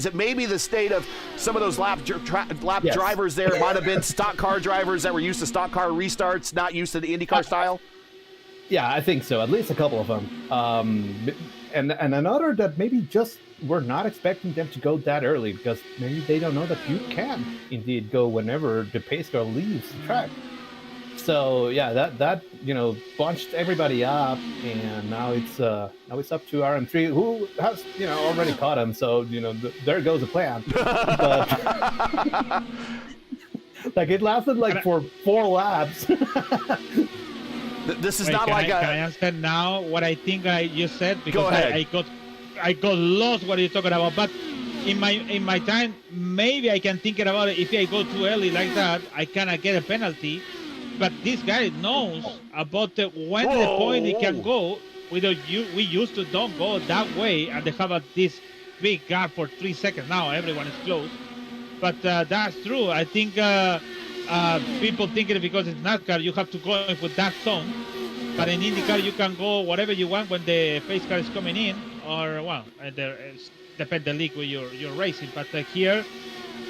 it maybe the state of some of those lap Yes. drivers there might have been stock car drivers that were used to stock car restarts, not used to the IndyCar style? Yeah, I think so. At least a couple of them. And another that maybe just we're not expecting them to go that early because maybe they don't know that you can indeed go whenever the pace car leaves the track. So yeah, that bunched everybody up, and now it's up to RM3, who has already caught him. So there goes the plan. But like it lasted for 4 laps. This is Wait, not like can I answer now what I think I just said? Because Go ahead. I got lost what you're talking about. But in my time, maybe I can think about it. If I go too early like that, I cannot get a penalty. But this guy knows about when the point he can go. We used to don't go that way, and they have this big gap for 3 seconds. Now everyone is close. But that's true. I think people think it because it's NASCAR, you have to go with that zone. But in IndyCar, you can go whatever you want when the pace car is coming in, or depend the league where you're racing. But here,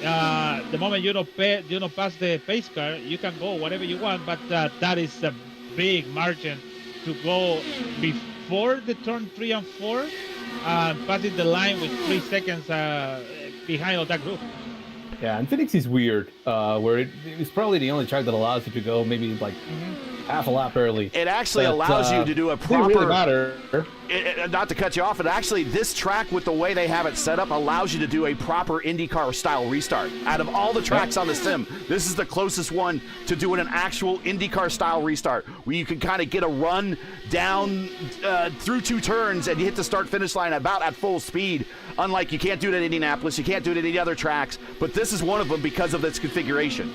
the moment you don't pass the pace car, you can go whatever you want. But that is a big margin to go before the turn 3 and 4, passing the line with 3 seconds behind all that group. Yeah, and Phoenix is weird, where it's probably the only track that allows you to go maybe half a lap early. It actually allows you to do a proper. Really matter. Not to cut you off, but actually this track with the way they have it set up allows you to do a proper IndyCar style restart. Out of all the tracks on the sim, this is the closest one to doing an actual IndyCar style restart, where you can kind of get a run down through 2 turns and you hit the start finish line about at full speed. Unlike you can't do it at Indianapolis, you can't do it at any other tracks, but this is one of them because of its configuration.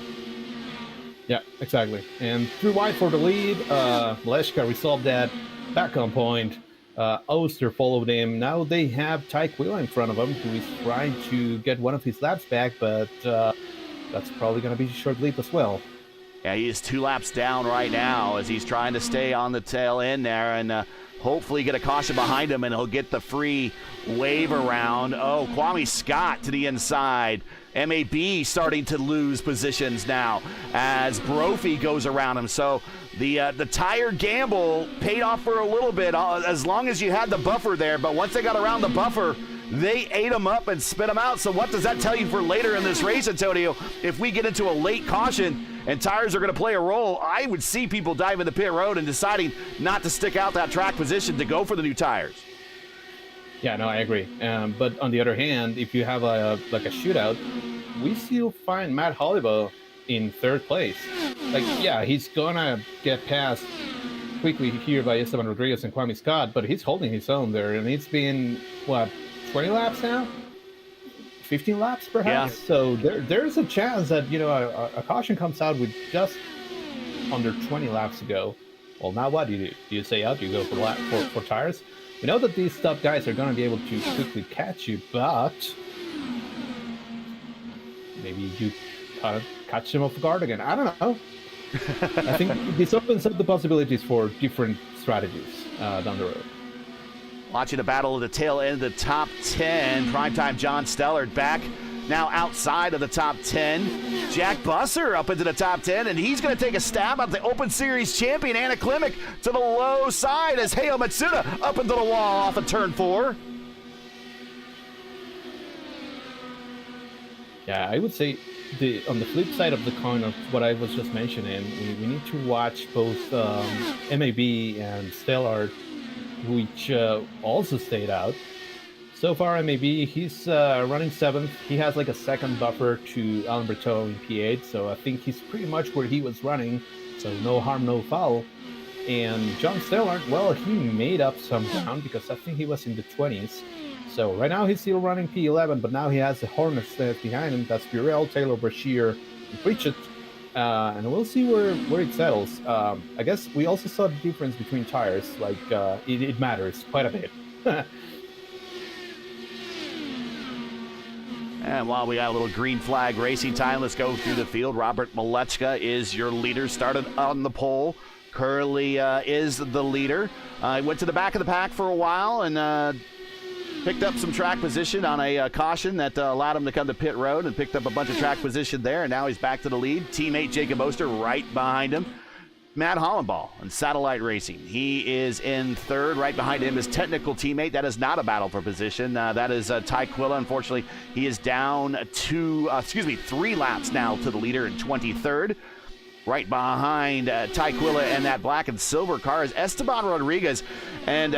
Yeah, exactly. And through wide for the lead, Malechka resolved that back on point. Oster followed him. Now they have Ty Quilla in front of him, who is trying to get one of his laps back, but that's probably going to be short-lived as well. Yeah, he is 2 laps down right now as he's trying to stay on the tail end there and hopefully get a caution behind him and he'll get the free wave around. Oh, Kwame Scott to the inside. MAB starting to lose positions now as Brophy goes around him. So the tire gamble paid off for a little bit as long as you had the buffer there. But once they got around the buffer, they ate them up and spit them out. So what does that tell you for later in this race, Antonio? If we get into a late caution and tires are going to play a role, I would see people dive in the pit road and deciding not to stick out that track position to go for the new tires. Yeah, no, I agree. But on the other hand, if you have a shootout, we still find Matt Hollibaugh in third place. Like, yeah, he's gonna get passed quickly here by Esteban Rodriguez and Kwame Scott, but he's holding his own there, and it's been, what, 20 laps now? 15 laps, perhaps? Yeah. So there's a chance that, a caution comes out with just under 20 laps to go. Well, now what do you do? Do you stay out? Do you go for tires? We know that these top guys are going to be able to quickly catch you, but maybe you catch them off guard again. I don't know. I think this opens up the possibilities for different strategies down the road. Watching a battle of the tail end of the top 10. Primetime John Stellard back now outside of the top 10. Jack Busser up into the top 10, and he's going to take a stab at the Open Series champion, Anna Klimek, to the low side as Heyo Matsuda up into the wall off of turn 4. Yeah, I would say on the flip side of the coin of what I was just mentioning, we need to watch both MAB and Stellard, which also stayed out. So far, MAB, he's running 7th. He has like a second buffer to Alan Berteau in P8, so I think he's pretty much where he was running, so no harm, no foul. And John Stellard, well, he made up some ground because I think he was in the 20s. So right now he's still running P11, but now he has the Hornets behind him. That's Burrell, Taylor, Brashear, and Pritchett. And we'll see where it settles. I guess we also saw the difference between tires. Like, it matters quite a bit. And while we got a little green flag racing time, let's go through the field. Robert Malechka is your leader, started on the pole. Curley is the leader. Went to the back of the pack for a while and picked up some track position on a caution that allowed him to come to pit road and picked up a bunch of track position there, and now he's back to the lead. Teammate Jacob Oster right behind him. Matt Hollenball in Satellite Racing. He is in third. Right behind him is technical teammate. That is not a battle for position. That is Ty Quilla. Unfortunately, he is down 3 laps now to the leader in 23rd. Right behind Ty Quilla and that black and silver car is Esteban Rodriguez. And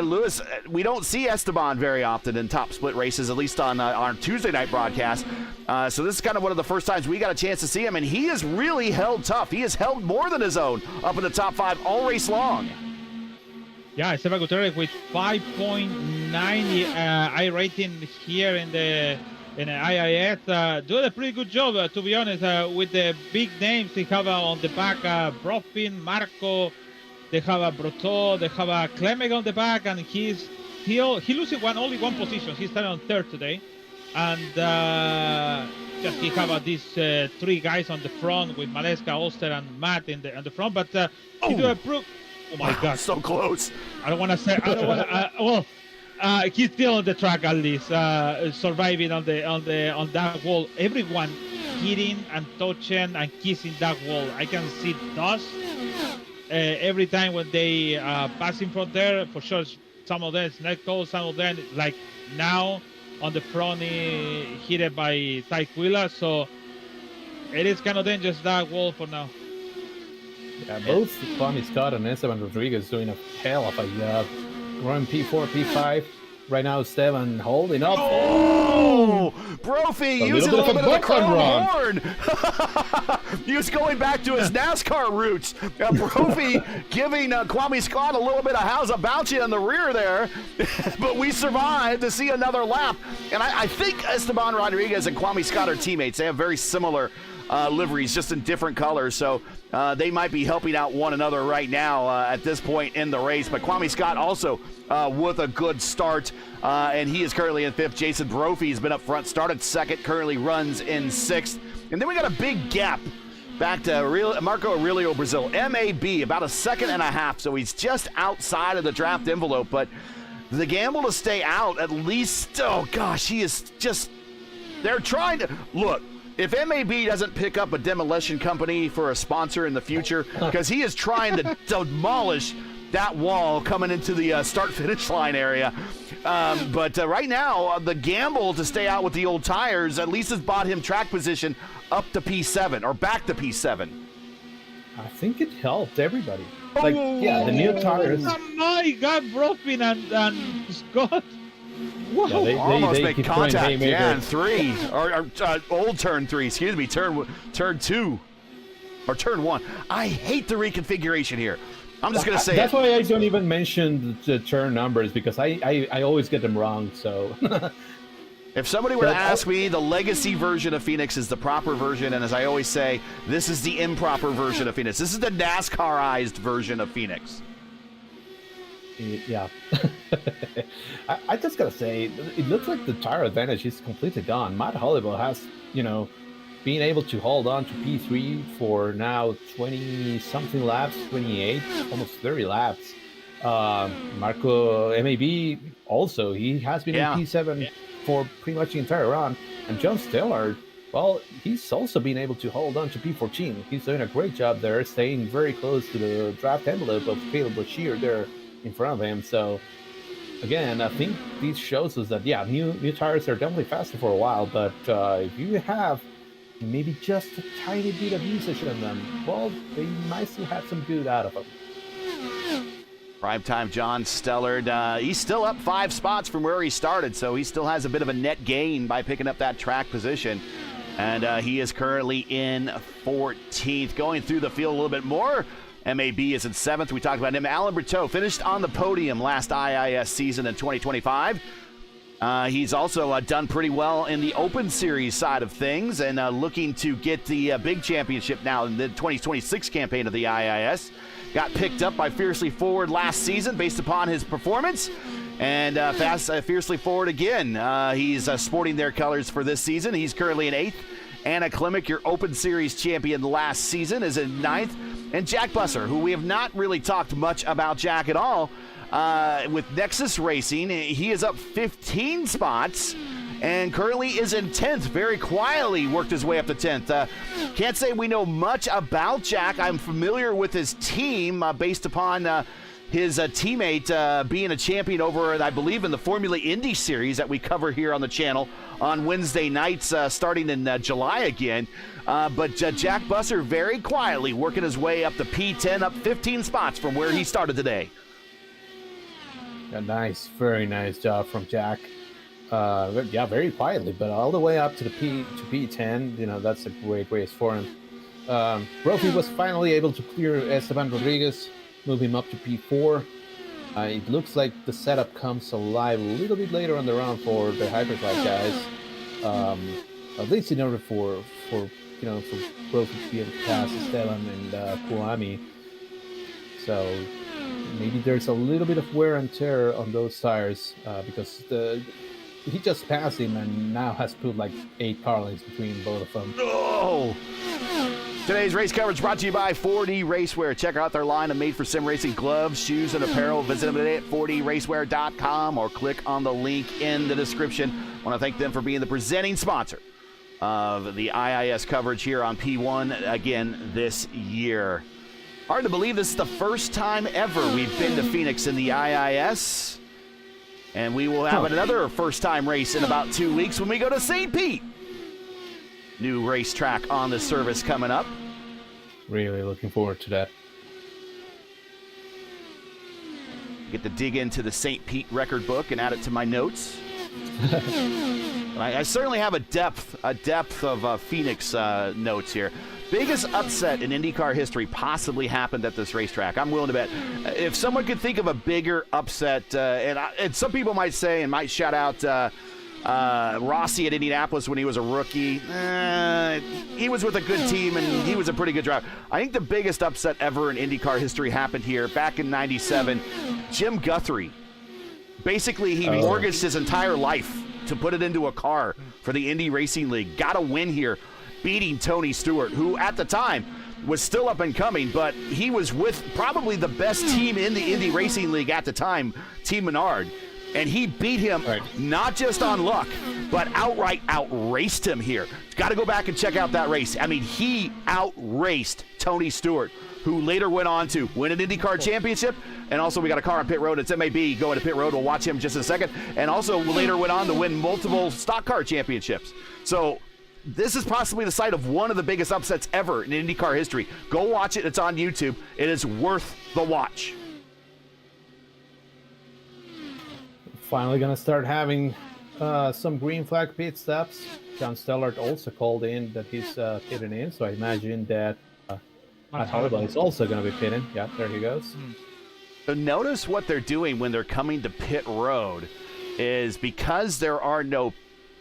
Lewis, we don't see Esteban very often in top split races, at least on our Tuesday night broadcast. So this is kind of one of the first times we got a chance to see him, and he has really held tough. He has held more than his own up in the top 5 all race long. Yeah, Esteban Gutierrez with 5.9 iRating here in the IIS, doing a pretty good job, to be honest, with the big names they have on the back, Brofin, Marco, they have Broto, they have Klimek on the back, and he loses only one position. He's starting on 3rd today, and just he have these 3 guys on the front with Maleska, Oster, and Matt on the front, but he do a oh my God, so close. I don't want to say. I don't want to. Well. He's still on the track at least, surviving on that wall. Everyone hitting and touching and kissing that wall. I can see dust every time when they passing from there. For sure, some of them is Necto, some of them like now on the front hit by Ty Quilla. So it is kind of dangerous, that wall for now. Yeah, both Kwame Scott and Esteban Rodriguez doing a hell of a job. Run P4, P5. Right now, Esteban holding up. Oh! Brophy using a little bit of the chrome horn. He was going back to his NASCAR roots. Brophy giving Kwame Scott a little bit of how's about you in the rear there. But we survived to see another lap. And I think Esteban Rodriguez and Kwame Scott are teammates. They have very similar liveries, just in different colors. So they might be helping out one another right now at this point in the race. But Kwame Scott also with a good start, and he is currently in 5th. Jason Brophy has been up front, started 2nd, currently runs in 6th. And then we got a big gap back to Marco Aurelio Brazil. MAB, about a 1.5 seconds, so he's just outside of the draft envelope. But the gamble to stay out, at least, oh gosh, he is just, they're trying to, look, if MAB doesn't pick up a demolition company for a sponsor in the future, because he is trying to demolish that wall coming into the start-finish line area. But right now, the gamble to stay out with the old tires at least has bought him track position up to P7 or back to P7. I think it helped everybody. Like, yeah, the new tires. Oh my God, Brofin and Scott. Whoa. Yeah, they Almost make keep throwing contact. haymakers. Yeah, in 3 or old turn 3. Excuse me, turn 2 or turn 1. I hate the reconfiguration here. I'm just gonna say that's why I don't even mention the turn numbers, because I always get them wrong. So if somebody were to ask me, the legacy version of Phoenix is the proper version, and as I always say, this is the improper version of Phoenix. This is the NASCARized version of Phoenix. yeah, I just gotta say, it looks like the tire advantage is completely gone. Matt Holliwell has, been able to hold on to P3 for now 20-something laps, 28, almost 30 laps. Marco MAB also, he has been in P7 for pretty much the entire run. And John Stillard, well, he's also been able to hold on to P14. He's doing a great job there, staying very close to the draft envelope of Caleb Bashir there in front of him. So, again, I think this shows us that, new tires are definitely faster for a while, but if you have maybe just a tiny bit of usage on them, well, they might still have some good out of them. Primetime John Stellard, he's still up 5 spots from where he started, so he still has a bit of a net gain by picking up that track position. And he is currently in 14th. Going through the field a little bit more, MAB is in 7th. We talked about him. Alan Berteau finished on the podium last IIS season in 2025. He's also done pretty well in the Open Series side of things, and looking to get the big championship now in the 2026 campaign of the IIS. Got picked up by Fiercely Forward last season based upon his performance, and Fiercely Forward again. He's sporting their colors for this season. He's currently in 8th. Anna Klimek, your Open Series champion last season, is in 9th. And Jack Busser, who we have not really talked much about Jack at all, with Nexus Racing, he is up 15 spots and currently is in 10th. Very quietly worked his way up to 10th. Can't say we know much about Jack. I'm familiar with his team based upon his teammate being a champion over, I believe, in the Formula Indy Series that we cover here on the channel on Wednesday nights starting in July again. But Jack Busser very quietly working his way up to P10, up 15 spots from where he started today. A nice, very nice job from Jack. Very quietly, but all the way up to the P10. That's a great race for him. Brophy was finally able to clear Esteban Rodriguez, move him up to P4. It looks like the setup comes alive a little bit later on the round for the Hyperclad guys. At least in order for Brophy to be able to pass Esteban and Kuami. So maybe there's a little bit of wear and tear on those tires because he just passed him and now has put like 8 car lengths between both of them. Oh! Today's race coverage brought to you by 4D Racewear. Check out their line of made-for-sim racing gloves, shoes, and apparel. Visit them today at 4dracewear.com or click on the link in the description. I want to thank them for being the presenting sponsor of the IIS coverage here on P1 again this year. Hard to believe this is the first time ever we've been to Phoenix in the IIS. And we will have another first-time race in about 2 weeks when we go to St. Pete. New racetrack on the service coming up. Really looking forward to that. Get to dig into the St. Pete record book and add it to my notes. I certainly have a depth of Phoenix notes here. Biggest upset in IndyCar history possibly happened at this racetrack. I'm willing to bet. If someone could think of a bigger upset, and some people might say and might shout out Rossi at Indianapolis when he was a rookie. He was with a good team and he was a pretty good driver. I think the biggest upset ever in IndyCar history happened here back in '97. Jim Guthrie. Basically, he mortgaged his entire life to put it into a car for the Indy Racing League. Got a win here, beating Tony Stewart, who at the time was still up and coming, but he was with probably the best team in the Indy Racing League at the time, Team Menard. And he beat him not just on luck, but outright outraced him here. Got to go back and check out that race. I mean, he outraced Tony Stewart, who later went on to win an IndyCar championship. And also, we got a car on pit road. It's MAB going to pit road. We'll watch him just in a second. And also later went on to win multiple stock car championships. So this is possibly the site of one of the biggest upsets ever in IndyCar history. Go watch it. It's on YouTube. It is worth the watch. Finally going to start having some green flag pit stops. John Stellard also called in that he's pitting in, so I imagine that Matt Harbaugh is also going to be pitting. Yeah, there he goes. So notice what they're doing when they're coming to pit road is because there are no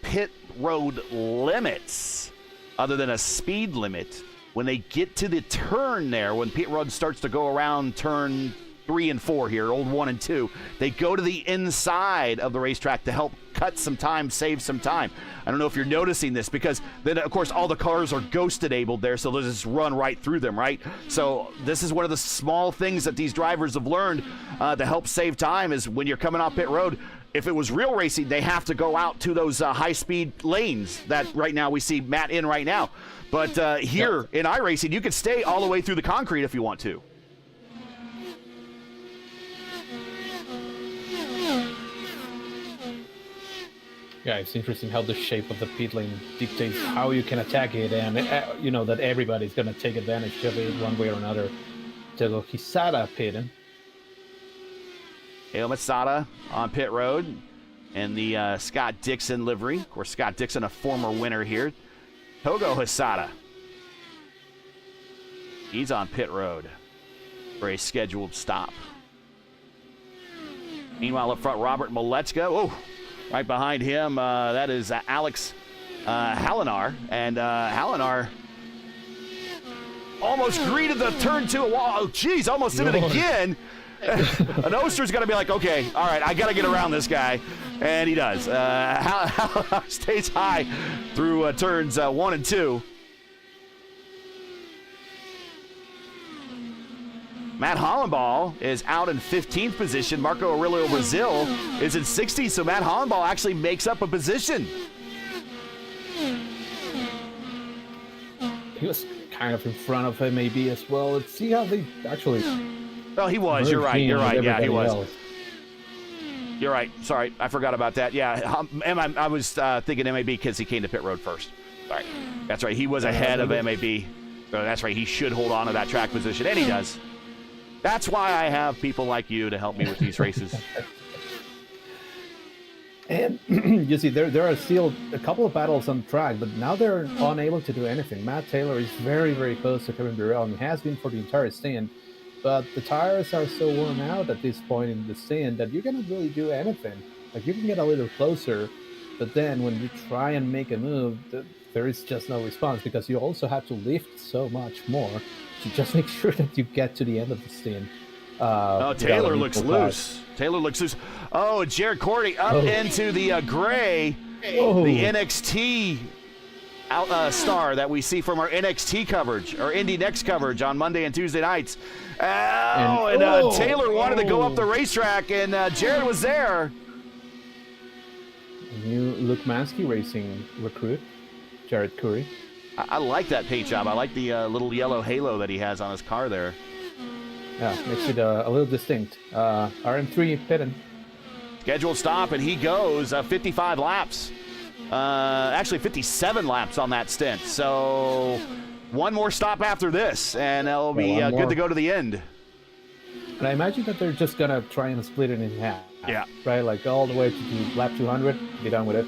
pit road limits other than a speed limit. When they get to the turn there, when pit road starts to go around turn 3 and 4 here, old 1 and 2, they go to the inside of the racetrack to help cut some time, save some time. I don't know if you're noticing this because then, of course, all the cars are ghost enabled there, so they'll just run right through them, right? So this is one of the small things that these drivers have learned to help save time is when you're coming off pit road. If it was real racing, they have to go out to those high-speed lanes that right now we see Matt in right now. But here in iRacing, you can stay all the way through the concrete if you want to. Yeah, it's interesting how the shape of the pit lane dictates how you can attack it, and you know that everybody's going to take advantage of it one way or another. Tego Hisada pitting. Hale Masada on pit road in the Scott Dixon livery. Of course, Scott Dixon, a former winner here. Togo Hisada. He's on pit road for a scheduled stop. Meanwhile, up front, Robert Malechka. Oh, right behind him, that is Alex Hallinar. And Hallinar almost greeted the turn 2 wall. Oh, geez, almost did it again. An Oster's going to be like, okay, all right, I got to get around this guy. And he does. Hallinar stays high through turns 1 and 2. Matt Hollenball is out in 15th position. Marco Aurelio Brazil is in 60th, so Matt Hollenball actually makes up a position. He was kind of in front of him maybe as well. Let's see how they actually... Well, he was. You're right. Yeah, he was. Else. You're right. Sorry, I forgot about that. Yeah, I was thinking MAB because he came to pit road first. Sorry. That's right. He was ahead of MAB. So that's right. He should hold on to that track position, and he does. That's why I have people like you to help me with these races. And you see, there are still a couple of battles on track, but now they're unable to do anything. Matt Taylor is very, very close to Kevin Burrell and has been for the entire stint. But the tires are so worn out at this point in the stint that you cannot really do anything. Like, you can get a little closer, but then when you try and make a move, there is just no response because you also have to lift so much more to just make sure that you get to the end of the stint. Taylor looks loose. Taylor looks loose. Oh, Jared Cordy up into the gray. The NXT star that we see from our NXT coverage, or Indy Next coverage on Monday and Tuesday nights. Taylor wanted to go up the racetrack, and Jared was there. New Luke Mansky Racing recruit, Jared Curry. I like that paint job. I like the little yellow halo that he has on his car there. Yeah, makes it a little distinct. RM3 pitting. Scheduled stop, and he goes 55 laps. Actually, 57 laps on that stint. So one more stop after this, and it'll be good to go to the end. And I imagine that they're just going to try and split it in half. Yeah. Right? Like all the way to lap 200, be done with it.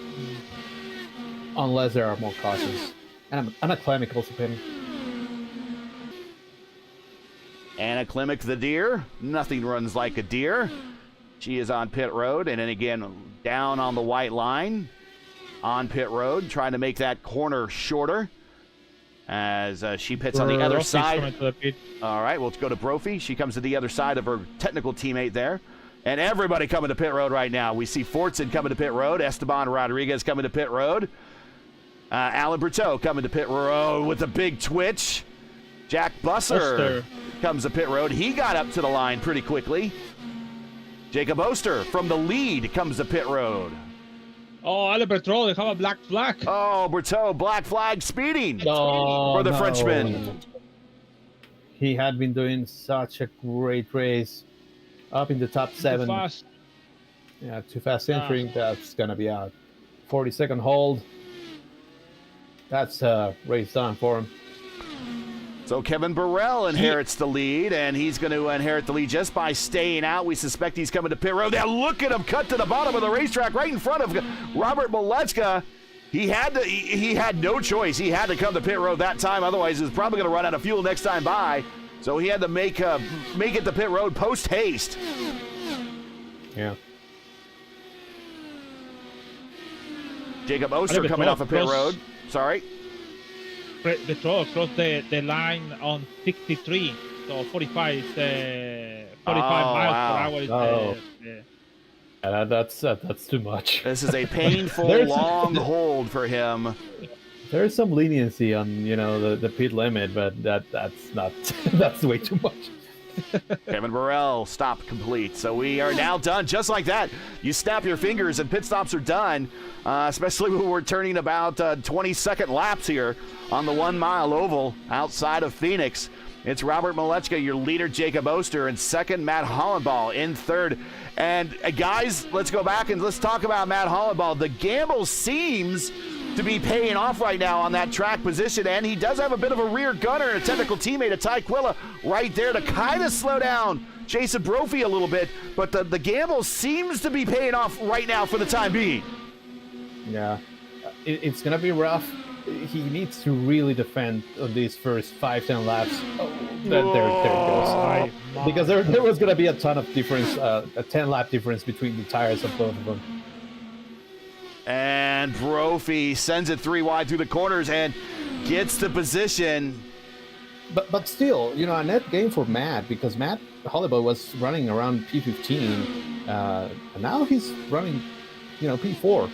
Unless there are more cautions. And Anna Klemic also pitting. Anna Klemic, the deer. Nothing runs like a deer. She is on pit road, and then again down on the white line on pit road, trying to make that corner shorter as she pits on the other side. All right, we'll go to Brophy. She comes to the other side of her technical teammate there. And everybody coming to pit road right now. We see Fortson coming to pit road. Esteban Rodriguez coming to pit road. Alan Berteau coming to pit road with a big twitch. Jack Busser comes to pit road. He got up to the line pretty quickly. Jacob Oster from the lead comes to pit road. Oh, Ale Bertrand, they have a black flag. Oh, Berto, black flag speeding No, for the no. Frenchman. He had been doing such a great race, up in the top 7. Too fast. Yeah, too fast entering. That's gonna be out. 40-second hold. That's race done for him. So Kevin Burrell inherits the lead, and he's going to inherit the lead just by staying out. We suspect he's coming to pit road. Now look at him cut to the bottom of the racetrack right in front of Robert Malechka. He had no choice. He had to come to pit road that time. Otherwise, he was probably going to run out of fuel next time by. So he had to make it to pit road post haste. Yeah. Jacob Oster coming off of pit road. Sorry. Bertrand across the line on 63. So 45 is 45 miles per hour. Yeah, that's too much. This is a painful long hold for him. There is some leniency on the pit limit, but that's not that's way too much. Kevin Burrell, stop complete. So we are now done. Just like that, you snap your fingers and pit stops are done, especially when we're turning about 20-second laps here on the 1 mile oval outside of Phoenix. It's Robert Malechka, your leader, Jacob Oster, in second, Matt Hollenball in third. And guys, let's go back and let's talk about Matt Hollenball. The gamble seems to be paying off right now on that track position, and he does have a bit of a rear gunner and a technical teammate, Ty Quilla, right there to kind of slow down Jason Brophy a little bit, but the gamble seems to be paying off right now for the time being. Yeah, it's going to be rough. He needs to really defend on these first 5-10 laps. There it goes. Because there was going to be a ton of difference, a 10-lap difference between the tires of both of them. And Brophy sends it 3 wide through the corners and gets the position. But still, a net gain for Matt, because Matt Hollenball was running around P15, and now he's running, P4,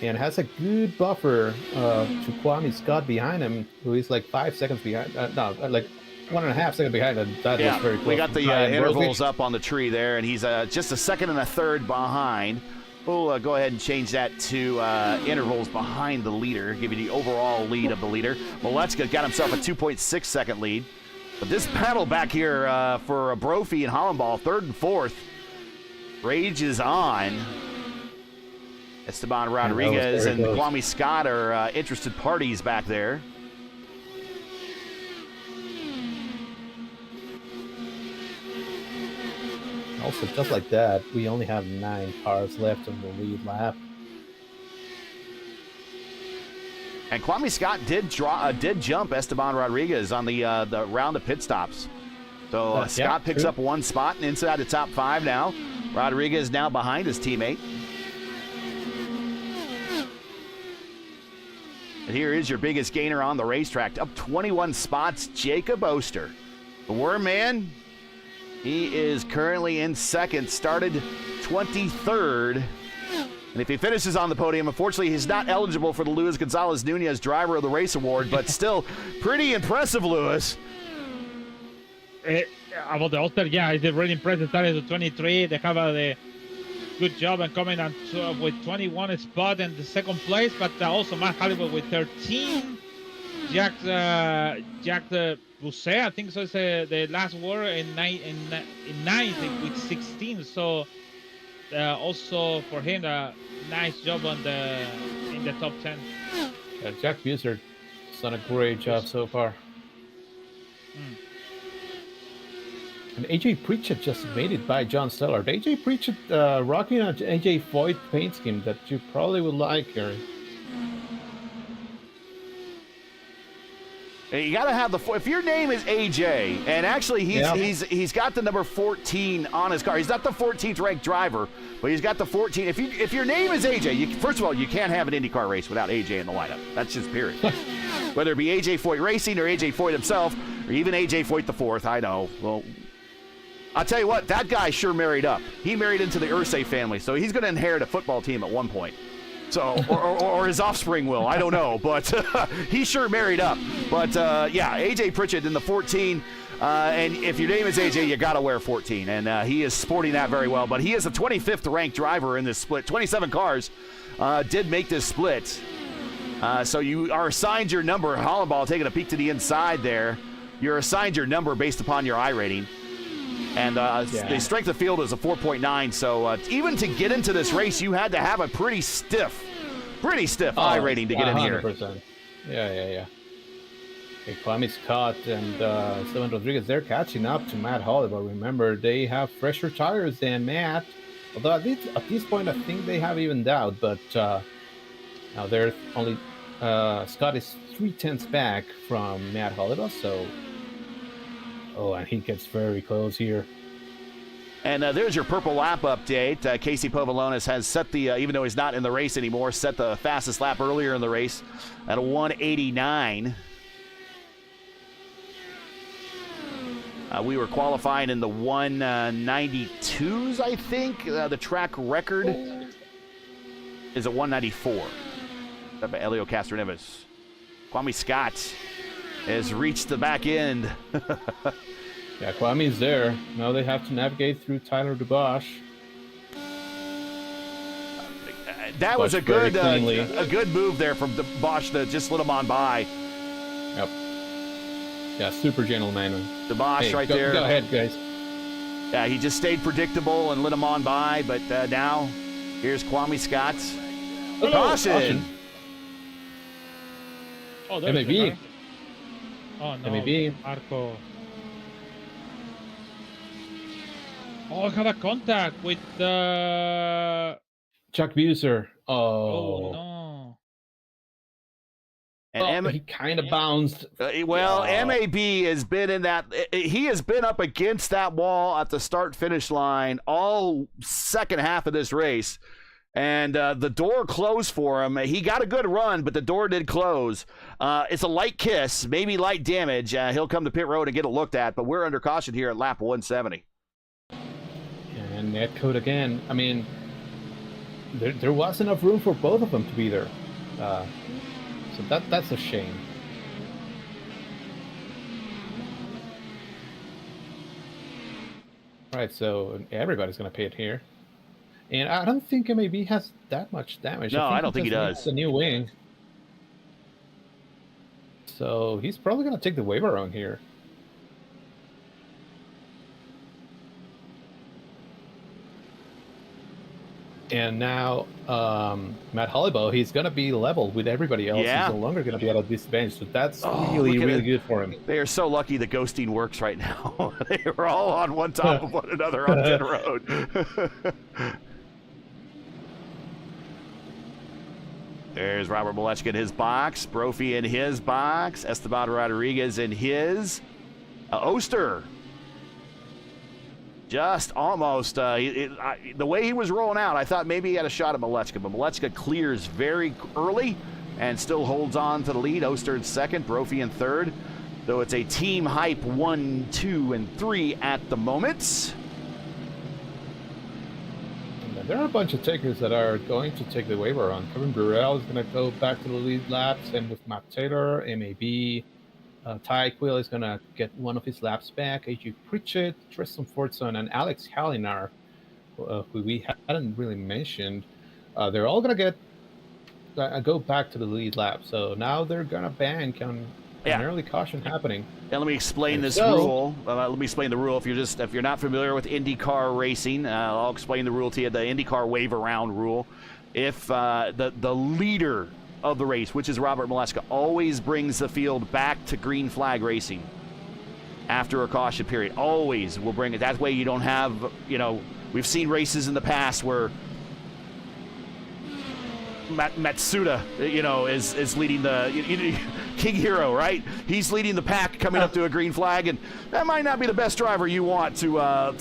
and has a good buffer to Kwame Scott behind him, who is like 5 seconds behind. Like 1.5 seconds behind, and that was very close. We got the intervals up on the tree there, and he's just a second and a third behind. We'll go ahead and change that to intervals behind the leader, give you the overall lead of the leader. Malechka got himself a 2.6 second lead. But this battle back here for Brophy and Hollenball, third and fourth, rages on. Esteban Rodriguez and Kwame Scott are interested parties back there. Also, just like that, we only have 9 cars left on the lead lap. And Kwame Scott did jump Esteban Rodriguez on the round of pit stops. So Scott picks up 1 spot and inside the top 5 now. Rodriguez now behind his teammate. And here is your biggest gainer on the racetrack, up 21 spots, Jacob Oster. The Worm Man, he is currently in second, started 23rd. And if he finishes on the podium, unfortunately, he's not eligible for the Luis Gonzalez Nunez Driver of the Race Award, but still pretty impressive, Luis. About the Oster, yeah, it's really impressive. Started to 23. They have a good job and coming on with 21 spot in the second place, but also Matt Hollenball with 13. Jack Rousset, I think so, is the last word in ninth with 16. So also for him, a nice job in the top 10. Jack Buser has done a great job so far. And AJ Pritchett just made it by John Stellard. AJ Pritchett rocking an AJ Foyt paint scheme that you probably would like, Gary. You got to have if your name is AJ, and actually he's got the number 14 on his car. He's not the 14th ranked driver, but he's got the 14. If your name is AJ, first of all, you can't have an IndyCar race without AJ in the lineup. That's just period. Whether it be AJ Foyt Racing or AJ Foyt himself, or even AJ Foyt the fourth, I know. Well, I'll tell you what, that guy sure married up. He married into the Irsay family, so he's going to inherit a football team at one point. So, or his offspring will. I don't know, but he sure married up. But yeah, AJ Pritchett in the 14. And if your name is AJ, you got to wear 14. And he is sporting that very well. But he is a 25th ranked driver in this split. 27 cars did make this split. So you are assigned your number. Hollenball taking a peek to the inside there. You're assigned your number based upon your iRating. And the strength of field is a 4.9. So even to get into this race, you had to have a pretty stiff iRating to get in here. 100%. Yeah. Okay, Kwame Scott and Steven Rodriguez, they're catching up to Matt Holliday. Remember, they have fresher tires than Matt. Although at this point, I think they have evened out. But now they're only Scott is 0.3 back from Matt Holliday. So, and he gets very close here. And there's your purple lap update. Casey Povolonis has set the, even though he's not in the race anymore, set the fastest lap earlier in the race at a 1:89. We were qualifying in the 1:92s, I think. The track record is a 1:94. By Elio Castroneves. Kwame Scott has reached the back end. Yeah, Kwame's there. Now they have to navigate through Tyler DeBosch. That was a good move there from DeBosch to just let him on by. Yep. Yeah, super gentleman. DeBosch right there. Go ahead, guys. Yeah, he just stayed predictable and let him on by, but now here's Kwame Scott. Caution! Oh, there's MAB. the car. Oh, no. MAB. Marco. Oh, I have a contact with Chuck Buser. Oh, no. And he kind of bounced. MAB has been in that. He has been up against that wall at the start-finish line all second half of this race. And the door closed for him. He got a good run, but the door did close. It's a light kiss, maybe light damage. He'll come to pit road and get it looked at, but we're under caution here at lap 170. And net code again. I mean, there was enough room for both of them to be there. So that's a shame. Right, so everybody's going to pay it here. And I don't think MAB has that much damage. No, I don't think he does. It's a new wing. So he's probably going to take the wave around here. And now Matt Holliday, he's going to be level with everybody else. Yeah. He's no longer going to be at a disadvantage. So that's really good for him. They are so lucky the ghosting works right now. They were all on one top of one another on pit road. There's Robert Malechka in his box. Brophy in his box. Esteban Rodriguez in his. Oster. Just almost. The way he was rolling out, I thought maybe he had a shot at Malechka, but Malechka clears very early and still holds on to the lead. Oster in second, Brophy in third. Though it's a team hype 1, 2, and 3 at the moment. There are a bunch of takers that are going to take the waiver on. Kevin Burrell is going to go back to the lead laps, and with Matt Taylor, MAB. Ty Quill is going to get one of his laps back. AJ Pritchett, Tristan Fortson, and Alex Hallinar, who we hadn't really mentioned. They're all going to go back to the lead lap. So now they're going to bank on an early caution happening. And let me explain this rule. Let me explain the rule. If you're not familiar with IndyCar racing, I'll explain the rule to you. The IndyCar wave around rule. If the leader of the race, which is Robert Malechka, always brings the field back to green flag racing after a caution period. Always will bring it. That way you don't have, we've seen races in the past where Matsuda, is leading the King Hero, right? He's leading the pack coming up to a green flag, and that might not be the best driver you want to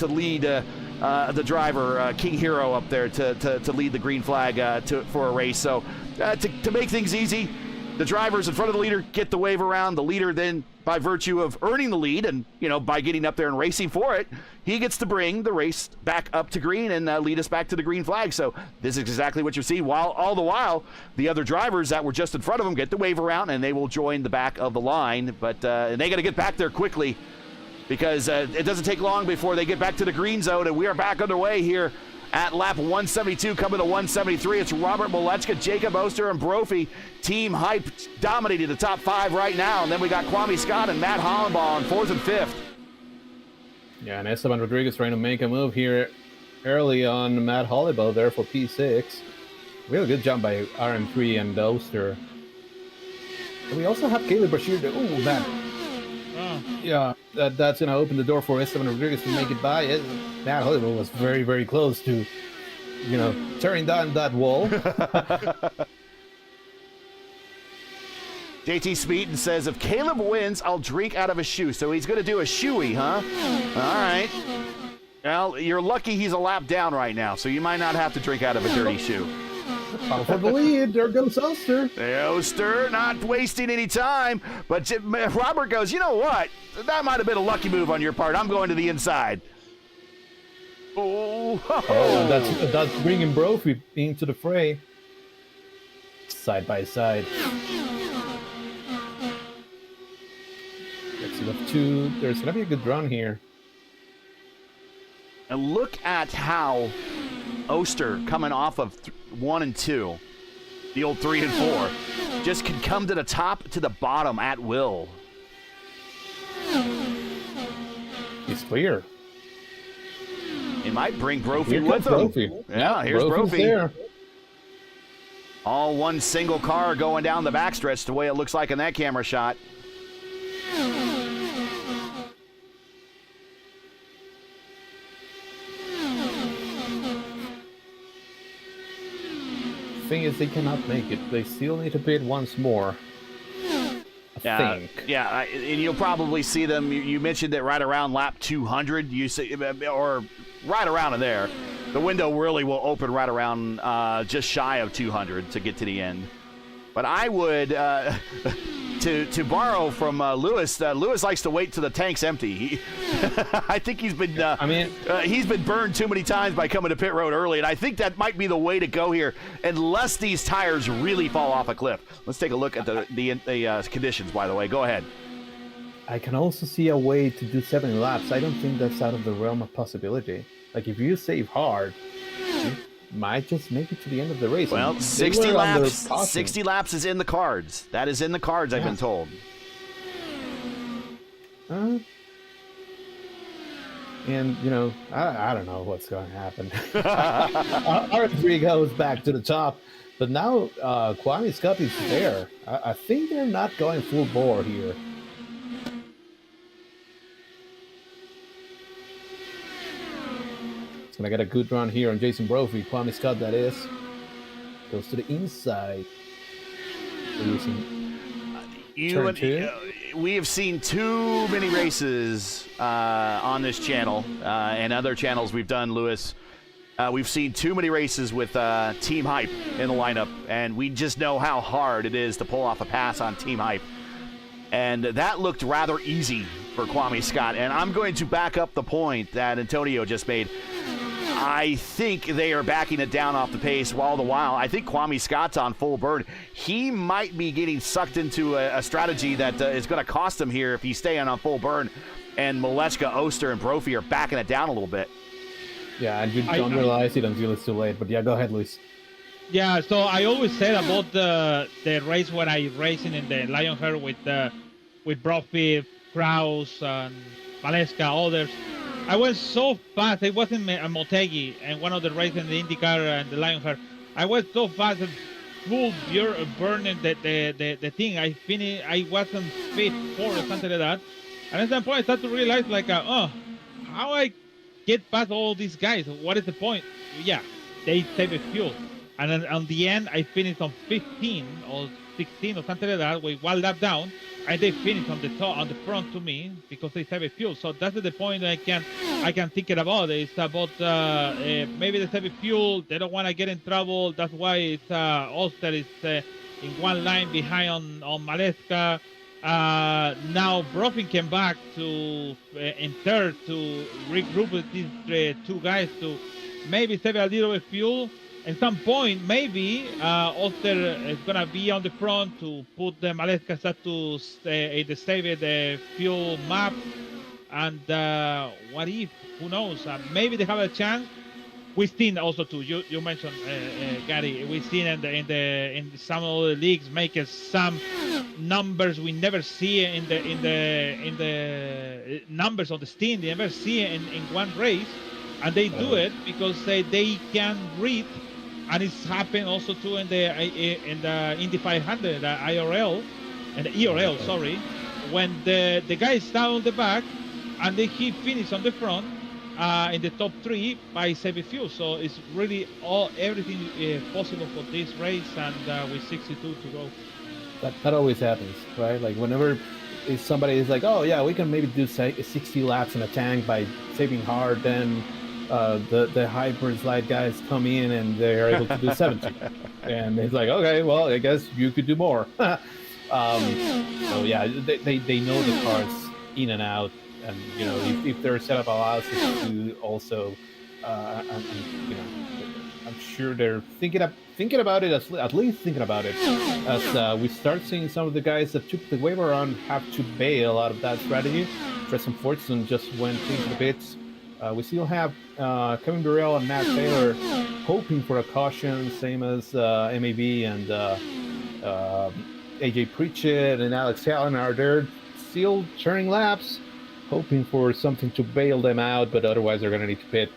lead the driver, King Hero, up there to lead the green flag for a race. So to make things easy, the drivers in front of the leader get the wave around. The leader then, by virtue of earning the lead and, by getting up there and racing for it, he gets to bring the race back up to green and lead us back to the green flag. So this is exactly what you see. While all the while, the other drivers that were just in front of them get the wave around and they will join the back of the line. But and they got to get back there quickly because it doesn't take long before they get back to the green zone. And we are back underway here at lap 172, coming to 173. It's Robert Molechka, Jacob Oster, and Brophy. Team Hype dominating the top 5 right now. And then we got Kwame Scott and Matt Hollenbaugh in 4th and 5th. Yeah, and Esteban Rodriguez trying to make a move here early on Matt Hollenbaugh there for P6. Really good jump by RM3 and Oster. And we also have Caleb Bashir. Oh, man. Yeah, that's going to open the door for Esteban Rodriguez to make it by. Matt Hollenbaugh was very, very close to, tearing down that wall. JT Smeaton says, if Caleb wins, I'll drink out of a shoe. So he's going to do a shoey, huh? All right. Well, you're lucky he's a lap down right now, so you might not have to drink out of a dirty shoe. For the lead, there goes Oster. Oster not wasting any time, but Robert goes, you know what? That might have been a lucky move on your part. I'm going to the inside. Oh, that's bringing Brophy into the fray. Side by side. Exit of 2. There's going to be a good run here. And look at how Oster, coming off of 1 and 2, the old 3 and 4, just can come to the top to the bottom at will. He's clear. He might bring Brophy Here with comes him. Brophy. Yeah, here's Brophy's Brophy. there. All one single car going down the backstretch the way it looks like in that camera shot. Thing is, they cannot make it. They still need to pit once more. I think. Yeah, and you'll probably see them. You mentioned that right around lap 200, you see, or right around in there. The window really will open right around just shy of 200 to get to the end. But I would, to borrow from Lewis, Lewis likes to wait till the tank's empty. I think he's been, he's been burned too many times by coming to pit road early, and I think that might be the way to go here, unless these tires really fall off a cliff. Let's take a look at the conditions, by the way. Go ahead. I can also see a way to do 7 laps. I don't think that's out of the realm of possibility. Like, if you save hard, you might just make it to the end of the race. Well, 60 laps. 60 laps is in the cards. That is in the cards, I've been told. And, I don't know what's going to happen. R3 goes back to the top, but now Kwame Scott is there. I think they're not going full bore here. Gonna get a good run here on Jason Brophy. Kwame Scott, that is. Goes to the inside. We have seen too many races on this channel and other channels we've done, Lewis. We've seen too many races with Team Hype in the lineup, and we just know how hard it is to pull off a pass on Team Hype. And that looked rather easy for Kwame Scott. And I'm going to back up the point that Antonio just made. I think they are backing it down off the pace all the while. I think Kwame Scott's on full burn. He might be getting sucked into a strategy that is going to cost him here if he's staying on full burn. And Molechka, Oster, and Brophy are backing it down a little bit. Yeah, and you don't realize it until it's too late. But yeah, go ahead, Luis. Yeah, so I always said about the race when I racing in the Lionheart with Brophy, Kraus, and Molechka, others. I went so fast. It wasn't a Motegi and one of the races in the IndyCar and the Lionheart. I went so fast and full burning the thing. I finished. I wasn't fit for or something like that. And at that point, I started to realize, how I get past all these guys? What is the point? Yeah, they save the fuel. And then on the end, I finished on 15 or 16 or something like that, with 1 lap down. And they finished on the top, on the front to me because they save fuel. So that's the point I can think about. It's about maybe they save fuel. They don't want to get in trouble. That's why it's Oster is in one line behind on Maleska. Now Brophy came back to in third to regroup with these two guys to maybe save a little bit fuel. At some point, maybe Oster is gonna be on the front to put the Maleska start to save the fuel map. And what if? Who knows? Maybe they have a chance. We've seen also too. You mentioned Gary. We've seen in some of the leagues making some numbers we never see in the numbers on the steam. They never see it in one race, and they do it because they can read. And it's happened also too in the Indy 500, the IRL, and the ERL. Sorry, when the guy is down on the back, and then he finished on the front. In the top 3 by saving fuel, so it's really everything possible for this race, and with 62 to go. That always happens, right? Like whenever if somebody is like, oh yeah, we can maybe do 60 laps in a tank by saving hard, then the hyper slide guys come in and they're able to do 70, and it's like, okay, well, I guess you could do more. So yeah, they know the cars in and out. And you know, if their setup allows us to also, I'm sure they're thinking about it, at least thinking about it. As we start seeing some of the guys that took the waiver run have to bail out of that strategy. Tristan Fortson just went into the pits. We still have Kevin Burrell and Matt Taylor hoping for a caution, same as MAV and AJ Pritchett and Alex Allen are there, still turning laps, hoping for something to bail them out, but otherwise they're going to need to pit.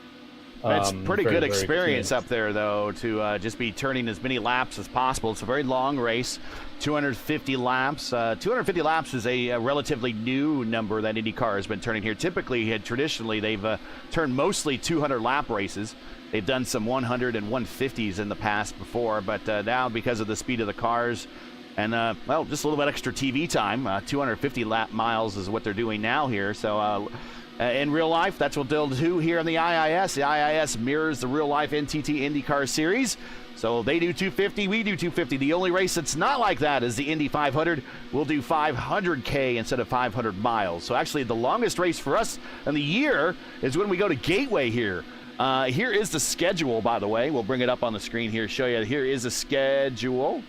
It's pretty very, good very experience experienced up there, though, to just be turning as many laps as possible. It's a very long race, 250 laps. 250 laps is a relatively new number that IndyCar has been turning here. Typically, traditionally, they've turned mostly 200-lap races. They've done some 100 and 150s in the past before, but now because of the speed of the cars, and, well, just a little bit extra TV time. 250 lap miles is what they're doing now here. So in real life, that's what they'll do here in the IIS. The IIS mirrors the real-life NTT IndyCar Series. So they do 250, we do 250. The only race that's not like that is the Indy 500. We'll do 500K instead of 500 miles. So actually, the longest race for us in the year is when we go to Gateway here. Here is the schedule, by the way. We'll bring it up on the screen here, show you. Here is the schedule.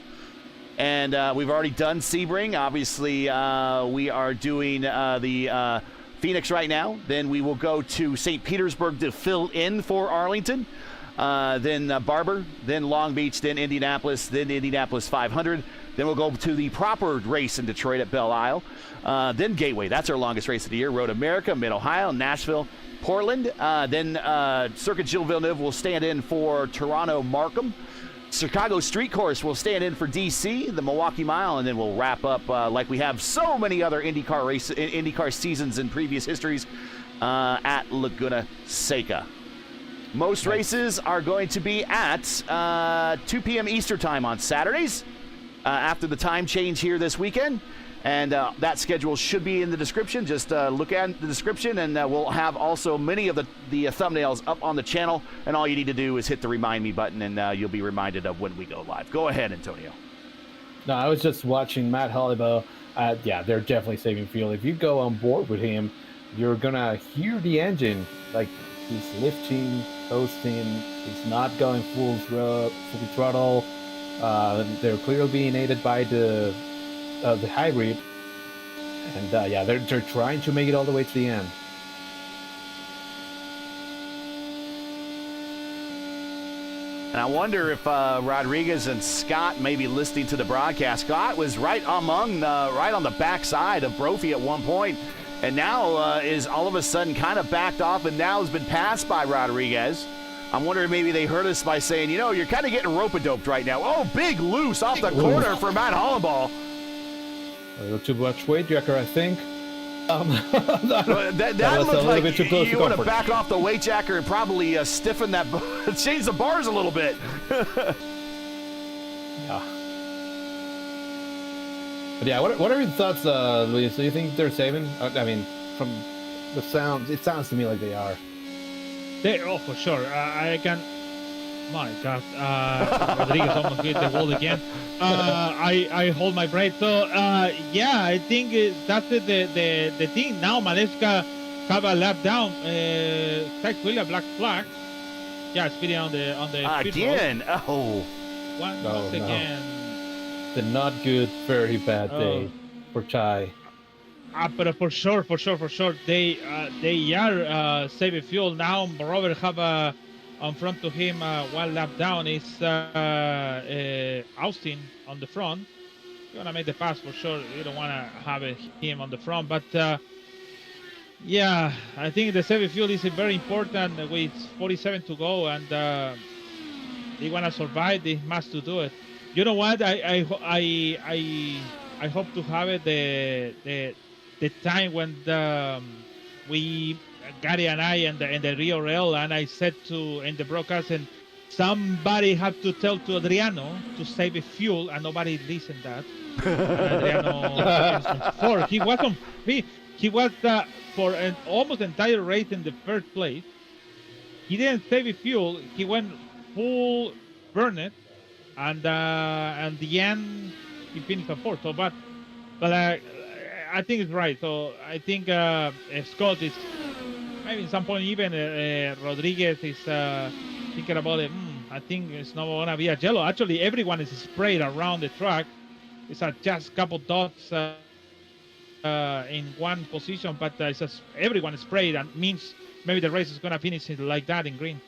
And we've already done Sebring. Obviously, we are doing the Phoenix right now. Then we will go to St. Petersburg to fill in for Arlington. Then Barber, then Long Beach, then Indianapolis 500. Then we'll go to the proper race in Detroit at Belle Isle. Then Gateway. That's our longest race of the year. Road America, Mid-Ohio, Nashville, Portland. Then Circuit Gilles Villeneuve will stand in for Toronto Markham. Chicago Street Course will stand in for DC, the Milwaukee Mile, and then we'll wrap up like we have so many other IndyCar seasons in previous histories at Laguna Seca. Most races are going to be at 2 p.m. Eastern time on Saturdays after the time change here this weekend. And that schedule should be in the description. Just look at the description, and we'll have also many of the thumbnails up on the channel. And all you need to do is hit the Remind Me button, and you'll be reminded of when we go live. Go ahead, Antonio. No, I was just watching Matt Hollibaugh. Yeah, they're definitely saving fuel. If you go on board with him, you're going to hear the engine. Like, he's lifting, coasting. He's not going full throttle. They're clearly being aided by the hybrid, and yeah, they're trying to make it all the way to the end. And I wonder if Rodriguez and Scott may be listening to the broadcast. Scott was right on the backside of Brophy at one point, and now is all of a sudden kind of backed off, and now has been passed by Rodriguez. I'm wondering maybe they heard us by saying, you know, you're kind of getting rope-a-doped right now. Oh, big loose off the corner for Matt Hollibaugh. A little too much weight, Jacker, I think. That looks like you want to back off the weight jacker and probably stiffen that, change the bars a little bit. Yeah. But yeah, what are your thoughts, Luis? Do you think they're saving? I mean, from the sounds, it sounds to me like they are. Oh, for sure. I can My God, Rodriguez almost hit the wall again. I hold my breath. So yeah, I think that's the thing. Now Maleska have a lap down. Thankfully a black flag. Yeah, speeding on the pit road. Again. Oh. Once again. The not good, very bad day for Chai. But for sure, they are saving fuel now. Robert have on front to him, one lap down is Austin on the front. Gonna make the pass for sure. You don't want to have him on the front, but yeah, I think the saving fuel is very important with 47 to go, and they want to survive. They must to do it. You know what? I hope to have it the time when Gary and I and the Rio Real, and I said in the broadcast, and somebody had to tell to Adriano to save the fuel, and nobody listened that. Adriano, he was on. He was for an almost entire race in the first place. He didn't save the fuel. He went full burn it, and the end he finished on fourth. So, but I think it's right. So I think Scott is maybe at some point even Rodriguez is thinking about it. I think it's not gonna be a yellow. Actually, everyone is sprayed around the track. It's just a couple dots in one position, but it's just everyone is sprayed, and means maybe the race is gonna finish like that in green.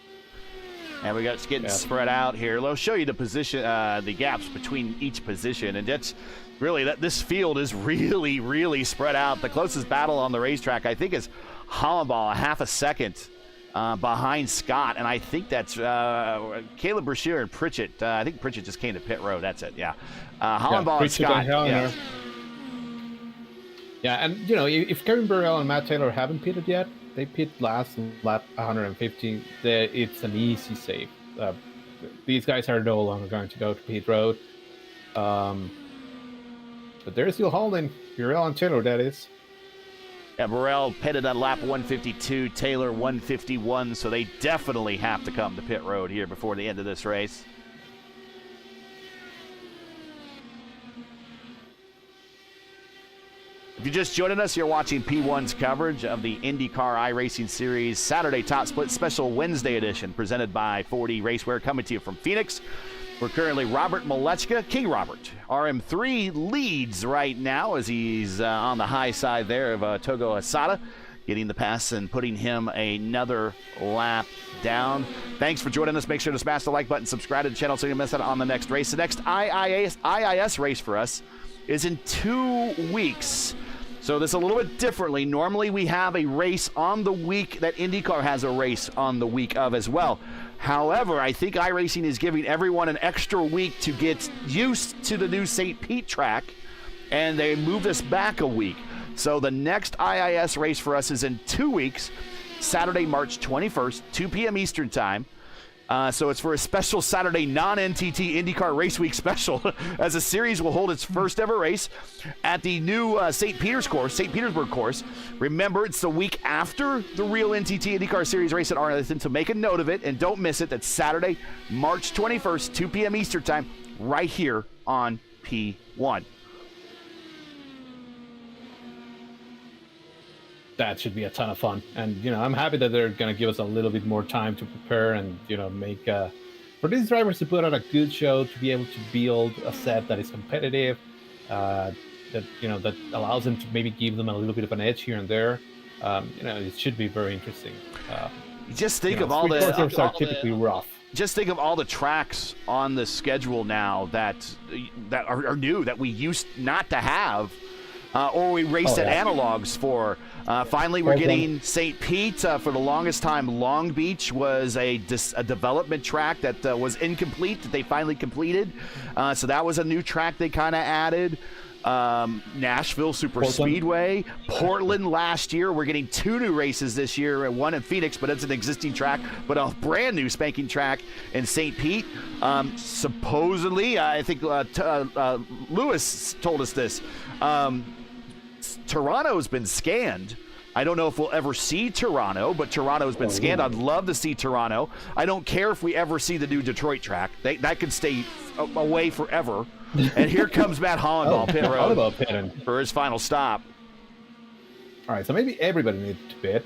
And we got it's getting spread out here. I'll show you the position, the gaps between each position, and that's really this field is really spread out. The closest battle on the racetrack, I think, is Hollenbaugh, a half a second behind Scott, and I think that's Caleb Brashear and Pritchett. I think Pritchett just came to pit road. That's it. Yeah, Hollenbaugh and Scott. Yeah, and you know, if Kevin Burrell and Matt Taylor haven't pitted yet, they pit last lap 150. It's an easy save. These guys are no longer going to go to pit road. But they're still holding Burrell and Taylor, that is. Yeah, Burrell pitted on lap 152, Taylor 151, so they definitely have to come to pit road here before the end of this race. If you're just joining us, you're watching P1's coverage of the IndyCar iRacing Series Saturday Top Split Special Wednesday Edition, presented by 4D Racewear, coming to you from Phoenix. We're currently Robert Malechka, King Robert. RM3 leads right now as he's on the high side there of Togo Asada, getting the pass and putting him another lap down. Thanks for joining us. Make sure to smash the like button, subscribe to the channel so you don't miss out on the next race. The next IIS race for us is in 2 weeks. So this is a little bit differently. Normally we have a race on the week that IndyCar has a race on the week of as well. However, I think iRacing is giving everyone an extra week to get used to the new St. Pete track, and they moved us back a week. So the next IIS race for us is in 2 weeks, Saturday, March 21st, 2 p.m. Eastern Time. So it's for a special Saturday non-NTT IndyCar Race Week special, as the series will hold its first ever race at the new St. Petersburg course. Remember, it's the week after the real NTT IndyCar Series race at Arlington, so make a note of it and don't miss it. That's Saturday, March 21st, 2 p.m. Eastern Time, right here on P1. That should be a ton of fun, and you know, I'm happy that they're going to give us a little bit more time to prepare and, you know, make for these drivers to put on a good show, to be able to build a set that is competitive, that, you know, that allows them to maybe give them a little bit of an edge here and there. You know, it should be very interesting. Just think of all typically rough. Just think of all the tracks on the schedule now that are new, that we used not to have, or we raced at analogs for. Finally, we're getting St. Pete. For the longest time, Long Beach was a development track that was incomplete, that they finally completed. So that was a new track they kind of added. Nashville Superspeedway, Portland last year. We're getting 2 new races this year, one in Phoenix, but it's an existing track, but a brand new spanking track in St. Pete. Supposedly, I think Lewis told us this, Toronto's been scanned I don't know if we'll ever see Toronto, but Toronto's been scanned. I'd love to see Toronto. I don't care if we ever see the new Detroit track. That could stay away forever. And here comes Matt Hollendahl, pit road for his final stop. All right, so maybe everybody needs to pit.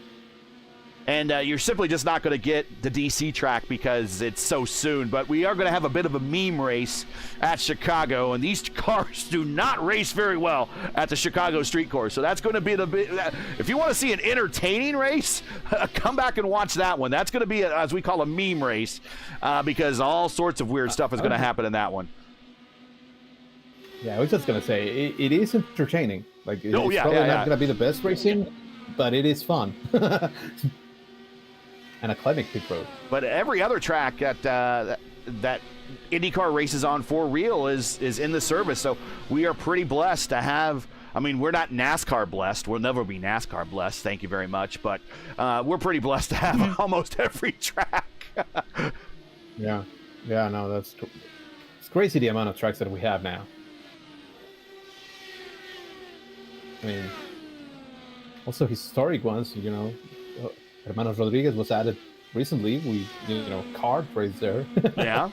And you're simply just not going to get the DC track because it's so soon. But we are going to have a bit of a meme race at Chicago. And these cars do not race very well at the Chicago street course. So that's going to be if you want to see an entertaining race, come back and watch that one. That's going to be, as we call, a meme race because all sorts of weird stuff is going to happen in that one. Yeah, I was just going to say, it is entertaining. Like, it's probably not going to be the best racing, but it is fun. And a clinic pit road. But every other track that IndyCar races on for real is in the service. So we are pretty blessed to have. I mean, we're not NASCAR blessed. We'll never be NASCAR blessed. Thank you very much. But we're pretty blessed to have almost every track. Yeah. No, it's crazy the amount of tracks that we have now. I mean, also historic ones. You know. Hermanos Rodriguez was added recently. We, card race there. Yeah.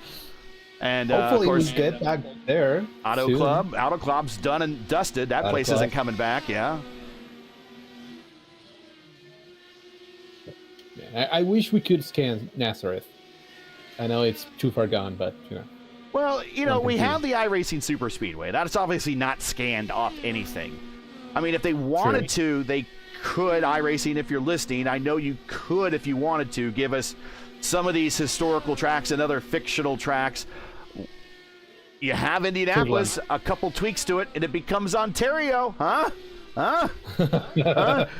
And hopefully of course, we get back there. Auto Club's done and dusted. That place isn't coming back. Yeah. I wish we could scan Nazareth. I know it's too far gone, but Well, we have the iRacing Super Speedway. That's obviously not scanned off anything. I mean, if they wanted to, they could, iRacing, if you're listening, I know you could, if you wanted to, give us some of these historical tracks and other fictional tracks. You have Indianapolis, a couple tweaks to it, and it becomes Ontario, huh?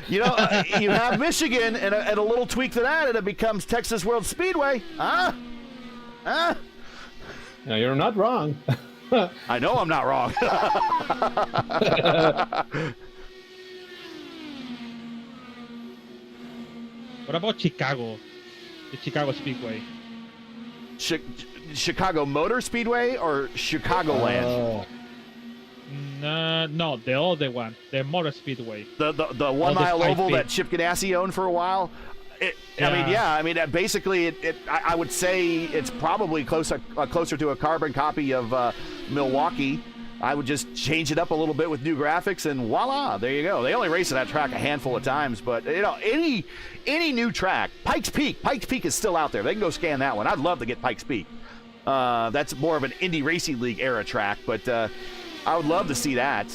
You have Michigan and a little tweak to that, and it becomes Texas World Speedway, huh? No, you're not wrong. I know I'm not wrong. What about Chicago? The Chicago Speedway. Chicago Motor Speedway or Chicagoland? No, the other one, the Motor Speedway. The 1 mile oval that Chip Ganassi owned for a while. Basically, I would say it's probably closer to a carbon copy of Milwaukee. I would just change it up a little bit with new graphics, and voila, there you go. They only race that track a handful of times, but any new track, Pikes Peak is still out there. They can go scan that one. I'd love to get Pikes Peak. That's more of an Indy Racing League era track, but I would love to see that.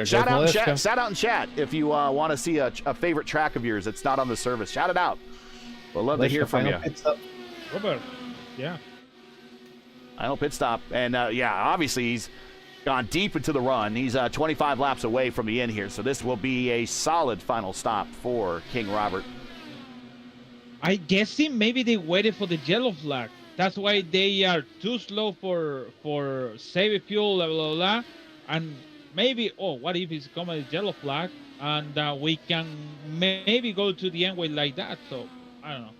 Shout out in chat if you want to see a favorite track of yours that's not on the service. Shout it out. We'd love to hear from you. Robert, yeah. Final pit stop. And, obviously he's gone deep into the run. He's 25 laps away from the end here, so this will be a solid final stop for King Robert. I guess maybe they waited for the yellow flag. That's why they are too slow for save fuel, blah, blah, blah. And maybe, what if it's coming a yellow flag and we can maybe go to the end way like that. So, I don't know.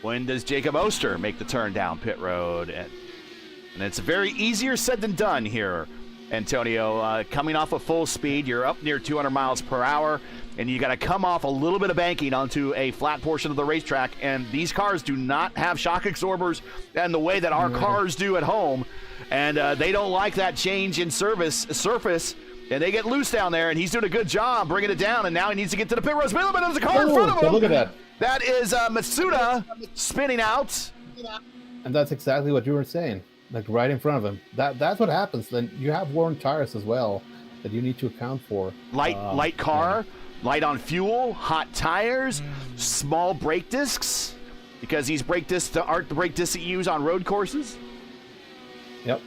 When does Jacob Oster make the turn down pit road? And it's very easier said than done here, Antonio. Coming off of full speed, you're up near 200 miles per hour, and you got to come off a little bit of banking onto a flat portion of the racetrack. And these cars do not have shock absorbers and the way that our cars do at home. And they don't like that change in surface. And they get loose down there, and he's doing a good job bringing it down. And now he needs to get to the pit road. But there's a car in front of him. Look at that. That is Matsuda spinning out. And that's exactly what you were saying, like right in front of him. That's what happens. Then you have worn tires as well that you need to account for. Light car, light on fuel, hot tires, small brake discs, because these brake discs aren't the brake discs that you use on road courses. Yep.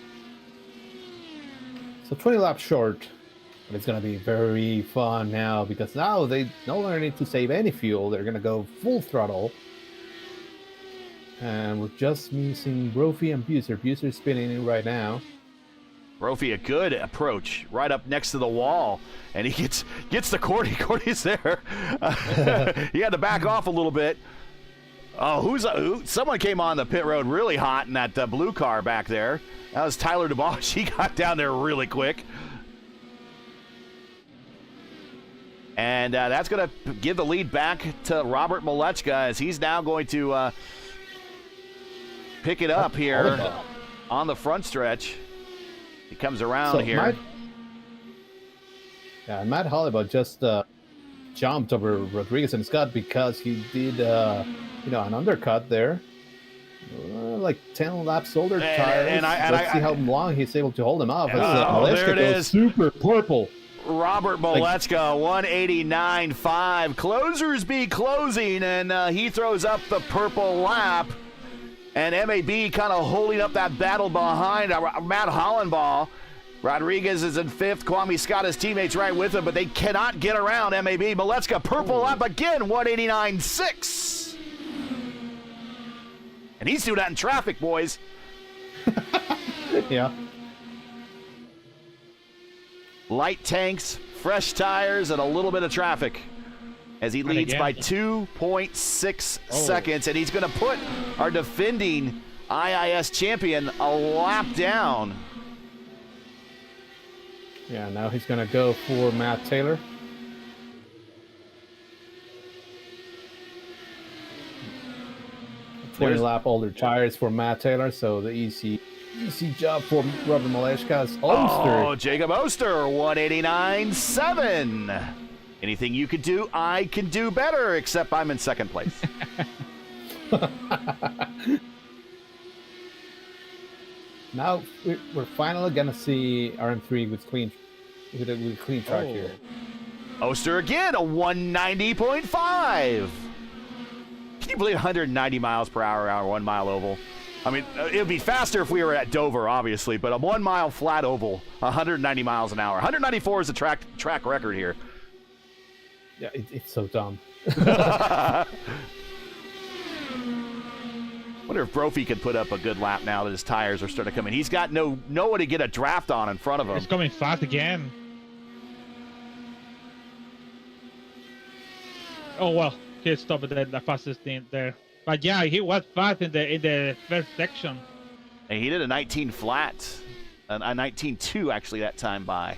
So 20 laps short. But it's going to be very fun now because now they no longer need to save any fuel. They're going to go full throttle. And we're just missing Brophy and Buser. Buser's spinning in right now. Brophy, a good approach right up next to the wall. And he gets the Cordy. Cordy's there. He had to back off a little bit. Oh, someone came on the pit road really hot in that blue car back there. That was Tyler DeBosch. He got down there really quick. And that's going to give the lead back to Robert Malechka as he's now going to pick it up here on the front stretch. He comes around here. Matt Hollibaugh just jumped over Rodriguez and Scott because he did, an undercut there. Like 10 laps older tires. Let's see how long he's able to hold him off. There it is. Super purple. Robert Malechka, 189.5. Closers be closing, and he throws up the purple lap. And MAB kind of holding up that battle behind Matt Hollenbaugh. Rodriguez is in fifth. Kwame Scott, his teammates, right with him, but they cannot get around MAB. Malechka, purple lap again, 189.6. And he's doing that in traffic, boys. Yeah. Light tanks, fresh tires, and a little bit of traffic as he leads by 2.6 seconds. And he's going to put our defending IIS champion a lap down. Yeah, now he's going to go for Matt Taylor. There's 20 lap older tires for Matt Taylor, so the easy job for Robert Malechka's Oster. Oh, Jacob Oster, 189.7. Anything you could do, I can do better, except I'm in second place. Now we're finally gonna see RM3 with clean track here. Oster again, a 190.5. Can you believe 190 miles per hour on a 1 mile oval? I mean, it would be faster if we were at Dover, obviously, but a 1 mile flat oval, 190 miles an hour. 194 is a track record here. Yeah, it's so dumb. Wonder if Brophy could put up a good lap now that his tires are starting to come in. He's got no one to get a draft on in front of him. It's coming fast again. Oh well, he stopped at the fastest thing there. But yeah, he was fast in the first section. And he did a 19 flat, a 19.2 actually that time by.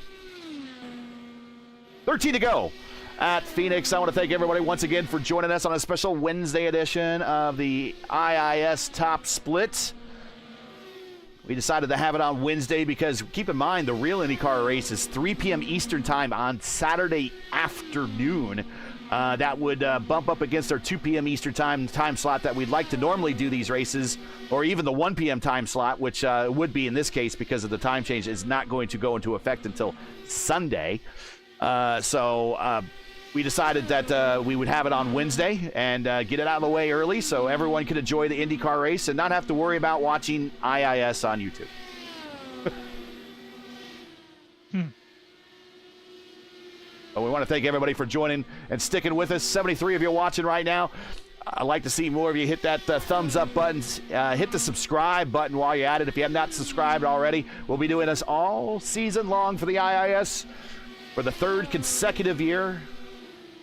13 to go at Phoenix. I want to thank everybody once again for joining us on a special Wednesday edition of the IIS Top Split. We decided to have it on Wednesday because, keep in mind, the real IndyCar race is 3 p.m. Eastern Time on Saturday afternoon. That would bump up against our 2 p.m. Eastern time slot that we'd like to normally do these races, or even the 1 p.m. time slot, which would be in this case because of the time change is not going to go into effect until Sunday. So we decided that we would have it on Wednesday and get it out of the way early so everyone could enjoy the IndyCar race and not have to worry about watching IIS on YouTube. But we want to thank everybody for joining and sticking with us. 73 of you watching right now. I'd like to see more of you hit that thumbs up button. Hit the subscribe button while you're at it. If you have not subscribed already, we'll be doing this all season long for the IIS for the third consecutive year,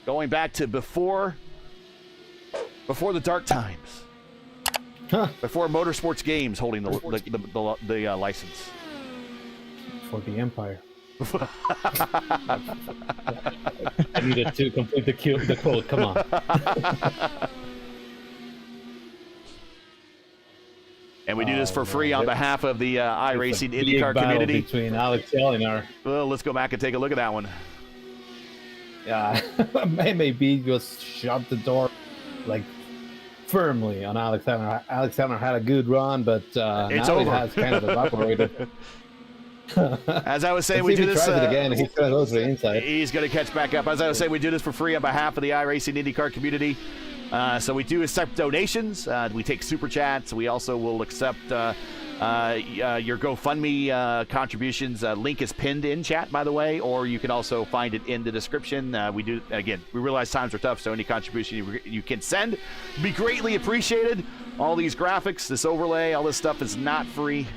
going back to before the dark times, before Motorsports Games holding the license. For the Empire. I needed to complete the quote. Come on. And we do this for free on behalf of the iRacing IndyCar community. Between Alex Ellinar. Well, let's go back and take a look at that one. Yeah, MAB just shut the door like firmly on Alex Ellinar. Alex Ellinar had a good run, but now it has kind of evaporated. As I was saying, we do this again. He's going to go to the inside. He's going to catch back up. As I was saying, we do this for free on behalf of the iRacing IndyCar community. So we do accept donations. We take super chats. We also will accept your GoFundMe contributions. Link is pinned in chat, by the way, or you can also find it in the description. We realize times are tough, so any contribution you can send be greatly appreciated. All these graphics, this overlay, all this stuff is not free.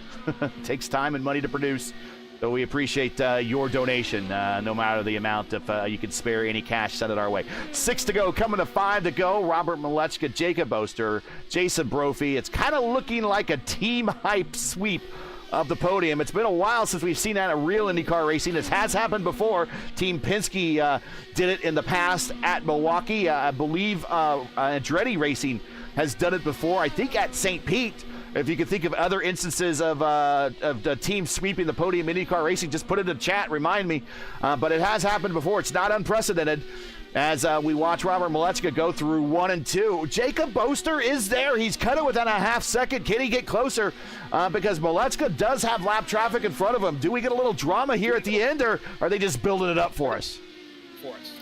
It takes time and money to produce. So we appreciate your donation, no matter the amount. If you can spare any cash, send it our way. 6 to go, coming to 5 to go. Robert Malechka, Jacob Oster, Jason Brophy. It's kind of looking like a team hype sweep of the podium. It's been a while since we've seen that in real IndyCar racing. This has happened before. Team Penske did it in the past at Milwaukee. I believe Andretti Racing has done it before, I think at St. Pete. If you could think of other instances of the team sweeping the podium in IndyCar racing, just put it in the chat, remind me. But it has happened before. It's not unprecedented as we watch Robert Malechka go through 1 and 2. Jacob Oster is there. He's cut it within a half second. Can he get closer? Because Malechka does have lap traffic in front of him. Do we get a little drama here at the end, or are they just building it up for us?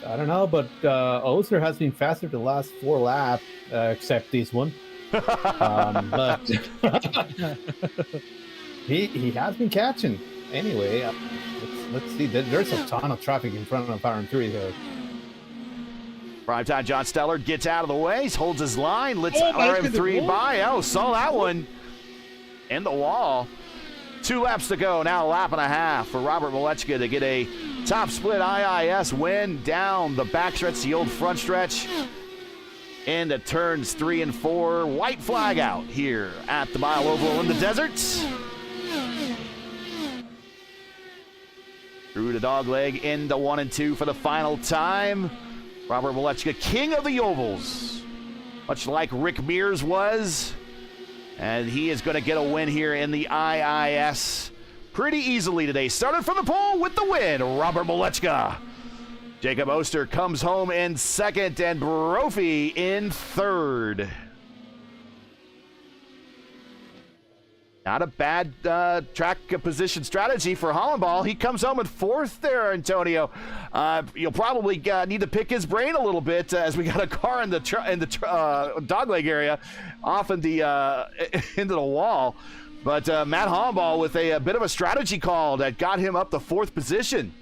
I don't know, but Oster has been faster the last 4 laps, except this one. But he has been catching. Anyway, let's see. There's a ton of traffic in front of RM3 here. Primetime John Stellard gets out of the way, holds his line, lets RM3 by. Oh, saw that one in the wall. 2 laps to go, now a lap and a half for Robert Malechka to get a top split IIS win down the backstretch, the old front stretch, into turns 3 and 4. White flag out here at the Mile Oval in the desert. Through the dog leg into 1 and 2 for the final time. Robert Malechka, king of the ovals, much like Rick Mears was. And he is going to get a win here in the IIS pretty easily today. Started from the pole with the win, Robert Malechka. Jacob Oster comes home in second, and Brophy in third. Not a bad track position strategy for Hollenball. He comes home in fourth there, Antonio. You'll probably need to pick his brain a little bit as we got a car in the dogleg area off in the into the wall. But Matt Hollenball with a bit of a strategy call that got him up to fourth position.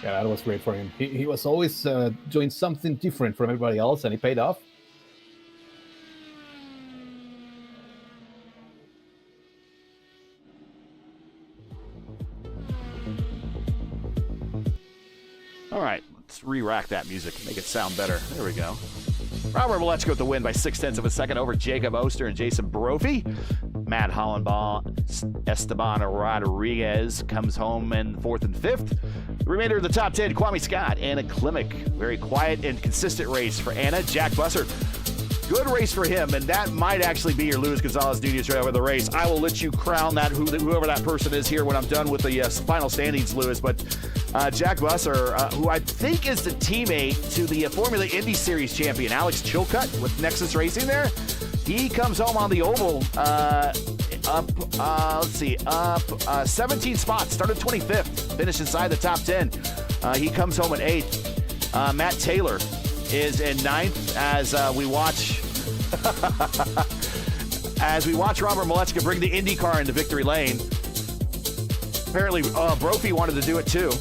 Yeah, that was great for him. He was always doing something different from everybody else, and it paid off. All right, let's re-rack that music, make it sound better. There we go. Robert Malechka with the win by 0.6 of a second over Jacob Oster and Jason Brophy. Matt Hollenball, Esteban Rodriguez comes home in 4th and 5th. The remainder of the top 10, Kwame Scott, Anna Klimek. Very quiet and consistent race for Anna. Jack Busser, good race for him, and that might actually be your Luis Gonzalez Nunez driver of the race. I will let you crown that whoever that person is here when I'm done with the final standings, Luis. But Jack Busser, who I think is the teammate to the Formula Indy Series champion, Alex Chilcutt with Nexus Racing there. He comes home on the oval up 17 spots, started 25th, finished inside the top 10. He comes home in 8th. Matt Taylor is in 9th as we watch Robert Malechka bring the IndyCar into victory lane. Apparently, Brophy wanted to do it too.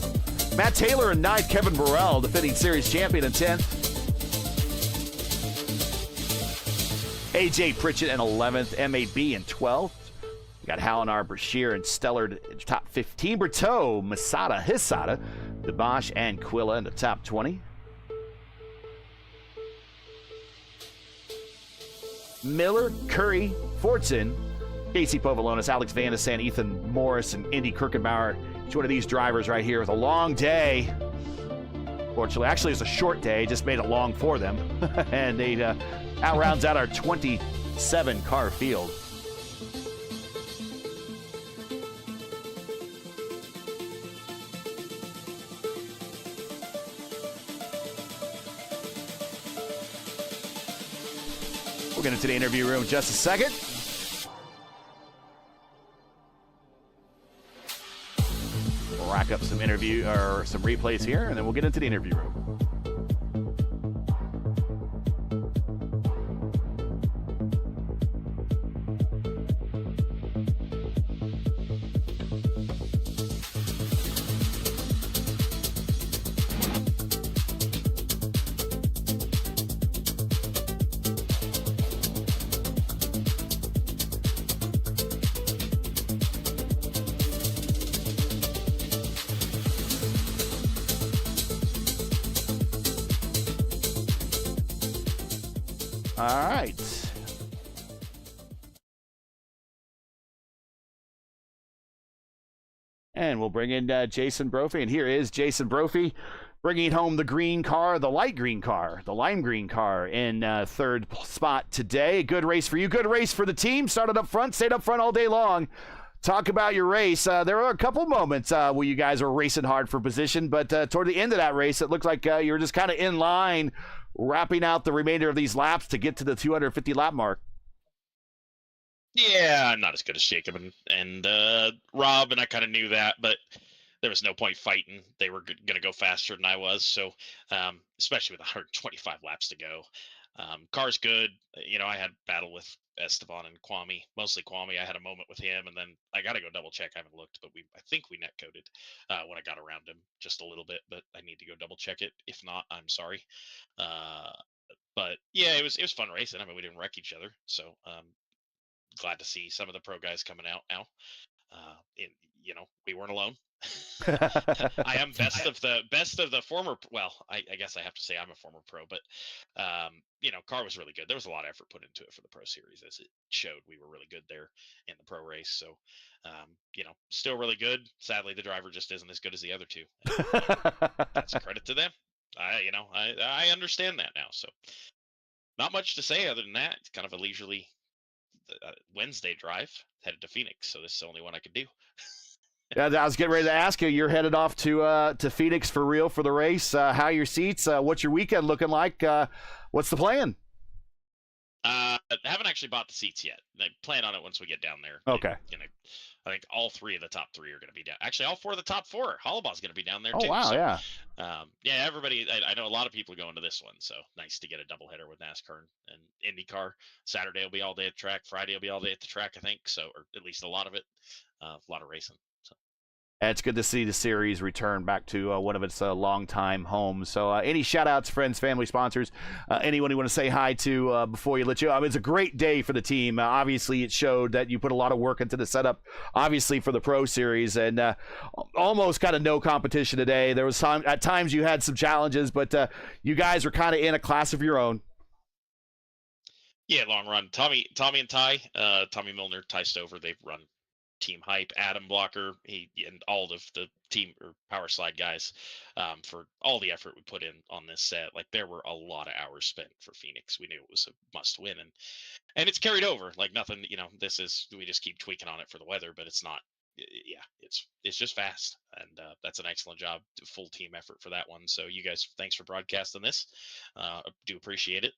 Matt Taylor in 9th, Kevin Burrell, defending series champion, in 10th. AJ Pritchett in 11th, MAB in 12th. We got Hallinar, Brashear, and Stellard in the top 15. Berteau, Masada, Hisada, DeBosch, and Quilla in the top 20. Miller, Curry, Fortson, Casey Povolonis, Alex Van de Sant, Ethan Morris, and Indy Kirkenbauer. Each one of these drivers right here with a long day. Fortunately, actually, it's a short day, just made it long for them. And they rounds out our 27 car field. We'll get into the interview room in just a second. We'll rack up some replays here, and then we'll get into the interview room. All right. And we'll bring in Jason Brophy. And here is Jason Brophy bringing home the green car, the light green car, the lime green car in third spot today. Good race for you. Good race for the team. Started up front, stayed up front all day long. Talk about your race. There were a couple moments where you guys were racing hard for position, but toward the end of that race, it looked like you were just kind of in line, wrapping out the remainder of these laps to get to the 250 lap mark. Yeah, I'm not as good as Jacob and Rob, and I kind of knew that, but there was no point fighting. They were going to go faster than I was, so especially with 125 laps to go. Car's good. I had battle with Esteban and Kwame, mostly Kwame. I had a moment with him, and then I got to go double check. I haven't looked, but I think we net coded when I got around him just a little bit, but I need to go double check it. If not, I'm sorry. But yeah, it was fun racing. I mean, we didn't wreck each other, so glad to see some of the pro guys coming out now. We weren't alone. I am best of the former. Well, I guess I have to say I'm a former pro, but car was really good. There was a lot of effort put into it for the pro series, as it showed. We were really good there in the pro race. So, still really good. Sadly, the driver just isn't as good as the other two. That's a credit to them. I understand that now. So, not much to say other than that. It's kind of a leisurely Wednesday drive headed to Phoenix, so this is the only one I could do. Yeah, I was getting ready to ask you. You're headed off to Phoenix for real for the race. How are your seats? What's your weekend looking like? What's the plan? I haven't actually bought the seats yet. I plan on it once we get down there. Okay. I think all three of the top three are going to be down. Actually, all four of the top four. Hollabaw's going to be down there too. Oh wow, so, yeah. Yeah, everybody. I know a lot of people going to this one, so nice to get a doubleheader with NASCAR and IndyCar. Saturday will be all day at the track. Friday will be all day at the track, I think. So, or at least a lot of it. A lot of racing. So. It's good to see the series return back to one of its longtime homes. So any shout-outs, friends, family, sponsors, anyone you want to say hi to before you let you? I mean, it's a great day for the team. Obviously, it showed that you put a lot of work into the setup, obviously, for the Pro Series, and almost kind of no competition today. There was at times you had some challenges, but you guys were kind of in a class of your own. Yeah, long run. Tommy and Ty, Tommy Milner, Ty Stover, they've run Team Hype, Adam Blocker, and all of the team or Power Slide guys for all the effort we put in on this set. Like, there were a lot of hours spent for Phoenix. We knew it was a must win, and it's carried over. Like, nothing, we just keep tweaking on it for the weather, but it's not. Yeah, it's just fast, and that's an excellent job, full team effort for that one. So you guys, thanks for broadcasting this. Do appreciate it.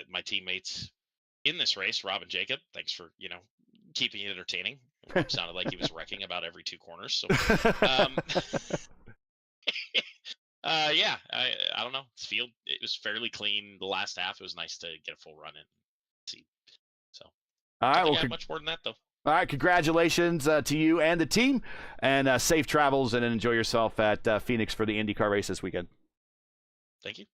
My teammates in this race, Rob and Jacob, thanks for keeping it entertaining. It sounded like he was wrecking about every two corners. So, yeah, I don't know. This field, it was fairly clean. The last half, it was nice to get a full run in. See, so all right, I think much more than that though. All right, congratulations to you and the team, and safe travels, and enjoy yourself at Phoenix for the IndyCar race this weekend. Thank you.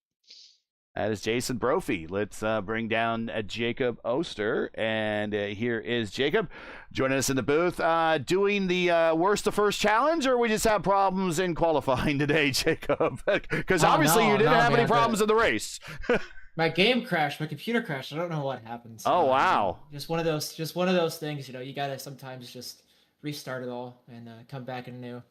That is Jason Brophy. Let's bring down Jacob Oster. And here is Jacob joining us in the booth. Doing the worst to first challenge, or we just have problems in qualifying today, Jacob? Because obviously you didn't have any problems in the race. My game crashed. My computer crashed. I don't know what happened. Oh, wow. Just one of those things, you got to sometimes just restart it all and come back anew.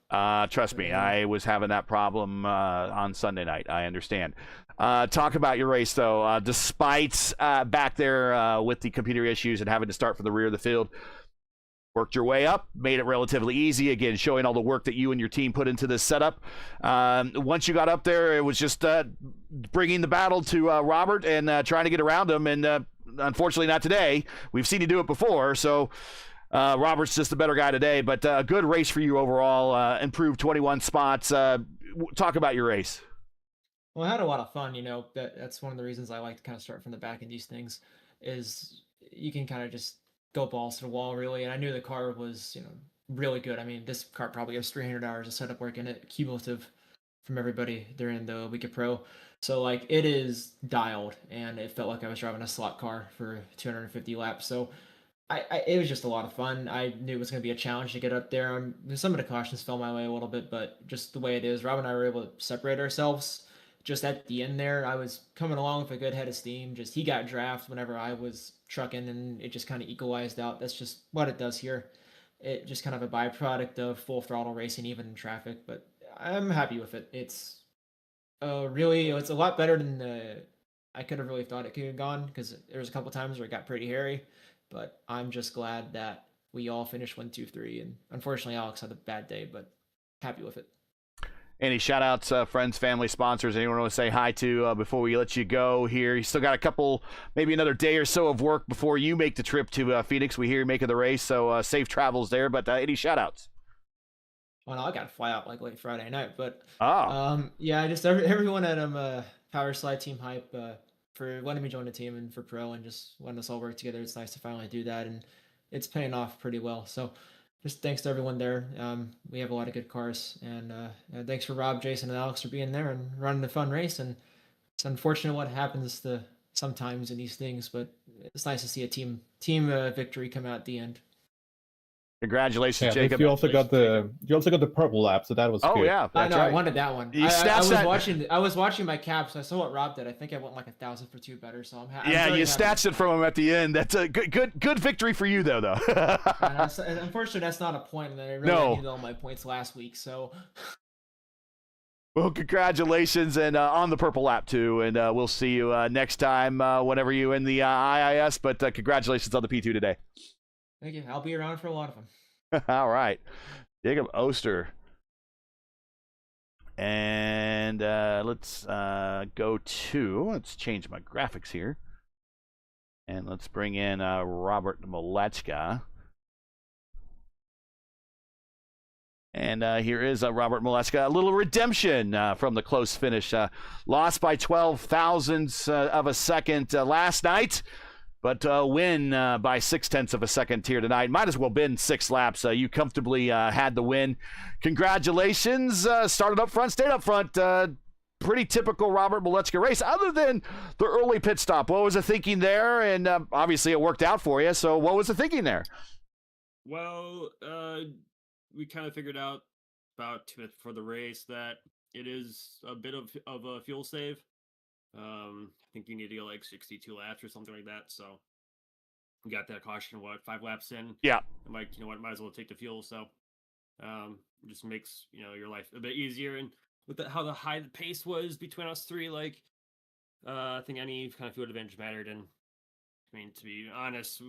Trust me, I was having that problem on Sunday night. I understand. Talk about your race, though. Despite back there with the computer issues and having to start from the rear of the field, worked your way up, made it relatively easy. Again, showing all the work that you and your team put into this setup. Once you got up there, it was just bringing the battle to Robert and trying to get around him. And unfortunately, not today. We've seen you do it before, so... Robert's just a better guy today, but a good race for you overall. Improved 21 spots. Talk about your race. Well, I had a lot of fun. That's one of the reasons I like to kind of start from the back in these things. Is you can kind of just go balls to the wall, really. And I knew the car was, really good. I mean, this car probably has 300 hours of setup work in it, cumulative from everybody during the week of pro. So like it is dialed, and it felt like I was driving a slot car for 250 laps. So. It was just a lot of fun. I knew it was going to be a challenge to get up there. Some of the cautions fell my way a little bit, but just the way it is, Rob and I were able to separate ourselves. Just at the end there, I was coming along with a good head of steam. Just he got draft whenever I was trucking, and it just kind of equalized out. That's just what it does here. it just kind of a byproduct of full throttle racing, even in traffic. But I'm happy with it. It's a lot better than I could have really thought it could have gone, because there was a couple times where it got pretty hairy. But I'm just glad that we all finished 1, 2, 3, and unfortunately Alex had a bad day, but happy with it. Any shout outs, friends, family, sponsors, anyone want to say hi to before we let you go here? You still got a couple, maybe another day or so of work before you make the trip to Phoenix. We hear you making the race, so safe travels there. But any shout outs? Well, no, I got to fly out like late Friday night, but Oh, yeah, just everyone at Power Slide Team Hype for letting me join the team and for Pro and just letting us all work together. It's nice to finally do that, and it's paying off pretty well. So just thanks to everyone there. We have a lot of good cars, and thanks for Rob, Jason, and Alex for being there and running the fun race. And it's unfortunate what happens to sometimes in these things, but it's nice to see a team victory come out at the end. congratulations, Yeah, I think Jacob. you also got the purple lap, so that was Oh good. yeah, I that's know, right. I wanted that one. You I snatched that. was watching my caps. I saw what Rob did. I think I went like 1,000 for 2 better. So I'm happy. Yeah, you snatched it from him at the end. That's a good victory for you, though. Unfortunately, that's not a point, and I really needed all my points last week. So, Well, congratulations, and on the purple lap too. And we'll see you next time whenever you in the IIS. But congratulations on the P2 today. thank you. I'll be around for a lot of them. All right, Jacob Oster. And let's let's change my graphics here. And let's bring in Robert Molechka. And here is Robert Molechka. A little redemption from the close finish. Lost by 12 thousandths of a second last night, but win by 0.6 of a second here tonight. Might as well been 6 laps. You comfortably had the win. Congratulations. Started up front, stayed up front. Pretty typical Robert Molechka race, other than the early pit stop. What was the thinking there? And obviously it worked out for you. So what was the thinking there? Well, we kind of figured out about 2 minutes before the race that it is a bit of a fuel save. I think you need to go like 62 laps or something like that. So we got that caution, 5 laps in. Yeah. I'm like, you know what, might as well take the fuel. So it just makes, your life a bit easier. And with how the high the pace was between us 3, like I think any kind of fuel advantage mattered. And I mean, to be honest,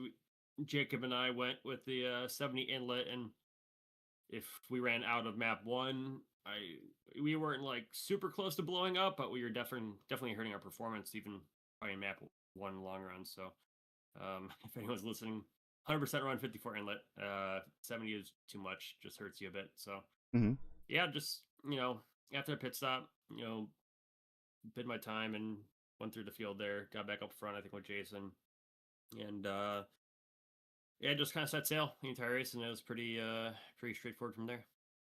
Jacob and I went with the 70 inlet, and if we ran out of map 1, we weren't like super close to blowing up, but we were definitely hurting our performance even probably in map 1 long run. So if anyone's listening, 100% run 54 inlet. 70 is too much, just hurts you a bit. So yeah, just after a pit stop, bid my time and went through the field there, got back up front, I think with Jason, and yeah, just kind of set sail the entire race, and it was pretty straightforward from there.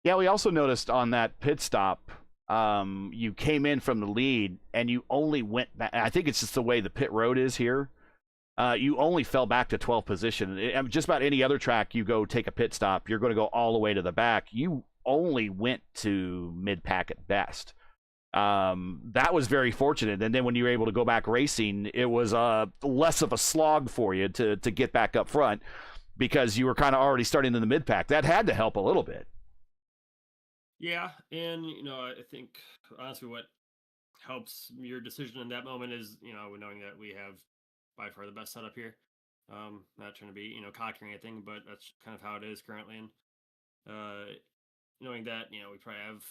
Yeah, we also noticed on that pit stop, you came in from the lead and you only went back. I think it's just the way the pit road is here. You only fell back to 12th position. Just about any other track you go take a pit stop, you're going to go all the way to the back. You only went to mid-pack at best. That was very fortunate. And then when you were able to go back racing, it was less of a slog for you to get back up front because you were kind of already starting in the mid-pack. That had to help a little bit. Yeah, and I think honestly what helps your decision in that moment is knowing that we have by far the best setup here. Not trying to be cocky or anything, but that's kind of how it is currently. And knowing that we probably have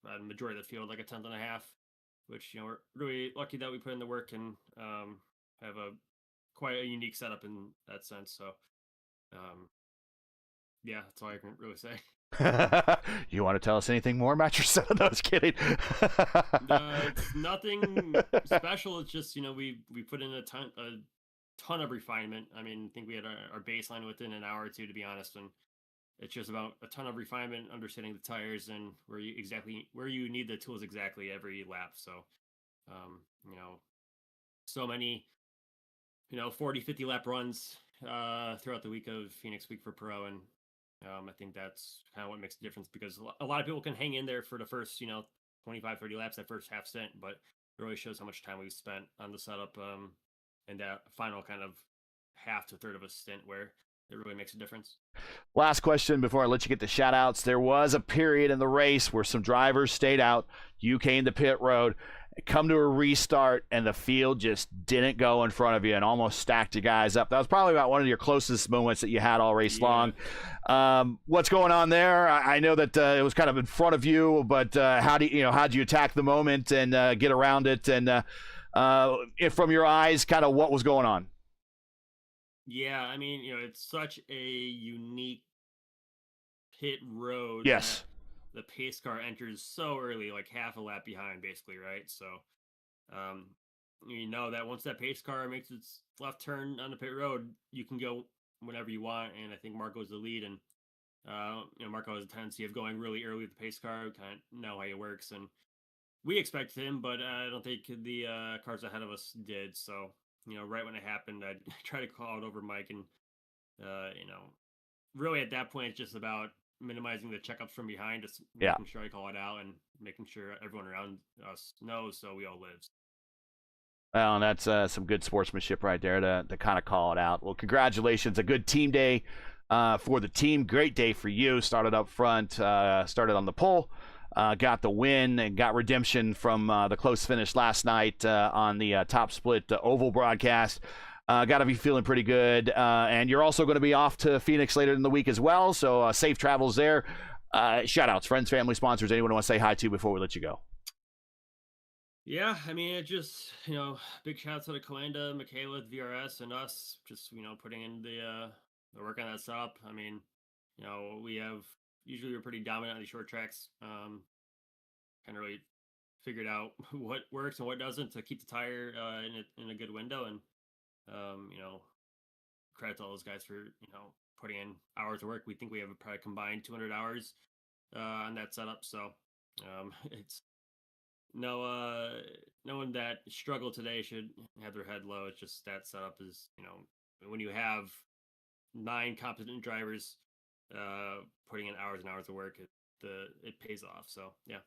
the majority of the field like a 10th and a half, which we're really lucky that we put in the work and have quite a unique setup in that sense. So yeah, that's all I can really say. You want to tell us anything more about yourself? No, I was kidding. It's nothing special. It's just we put in a ton of refinement. I mean, I think we had our baseline within an hour or two, to be honest, and it's just about a ton of refinement, understanding the tires and where you need the tools exactly every lap. So so many 40, 50 lap runs throughout the week of Phoenix Week for Pro, and I think that's kind of what makes the difference, because a lot of people can hang in there for the first 25, 30 laps, that first half stint, but it really shows how much time we've spent on the setup and that final kind of half to third of a stint where it really makes a difference. Last question before I let you get the shout outs. There was a period in the race where some drivers stayed out. You came to pit road, come to a restart, and the field just didn't go in front of you and almost stacked you guys up. That was probably about one of your closest moments that you had all race long. What's going on there? I know that it was kind of in front of you, but how did you attack the moment and get around it? And from your eyes, kind of what was going on? Yeah, I mean, it's such a unique pit road. Yes. The pace car enters so early, like half a lap behind, basically, right? So, that once that pace car makes its left turn on the pit road, you can go whenever you want. And I think Marco's the lead, and Marco has a tendency of going really early with the pace car. We kind of know how it works, and we expected him, but I don't think the cars ahead of us did. So, right when it happened, I tried to call it over Mike, and really at that point, it's just about minimizing the checkups from behind, just making sure I call it out and making sure everyone around us knows, so we all live. Well, that's some good sportsmanship right there to kind of call it out. Well, congratulations. A good team day for the team. Great day for you. Started up front, started on the pole, got the win, and got redemption from the close finish last night on the top split oval broadcast. Got to be feeling pretty good. And you're also going to be off to Phoenix later in the week as well, so safe travels there. Shout-outs, friends, family, sponsors, anyone want to say hi to before we let you go? Yeah, I mean, it just, big shout-outs to Kalanda, Michaela, VRS, and us, just, putting in the work on that setup. I mean, usually we're pretty dominant on these short tracks. Kind of really figured out what works and what doesn't to keep the tire in a good window. And credit to all those guys for putting in hours of work. We think we have probably combined 200 hours on that setup. So it's no one that struggled today should have their head low. It's just that setup is when you have 9 competent drivers putting in hours and hours of work, it pays off. So yeah.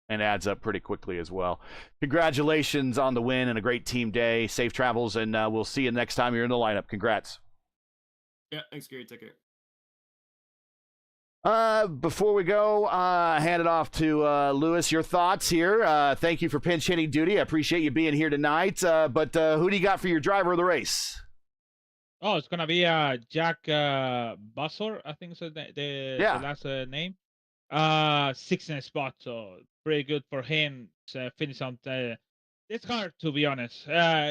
And adds up pretty quickly as well. Congratulations on the win and a great team day. Safe travels, and we'll see you next time you're in the lineup. Congrats. Yeah, thanks, Gary. Take care. Before we go, hand it off to Lewis. Your thoughts here. Thank you for pinch hitting duty. I appreciate you being here tonight. But who do you got for your driver of the race? Oh, it's gonna be Jack Bussor, I think so. The last name. 16th spot, so pretty good for him. Finish on it's hard, to be honest.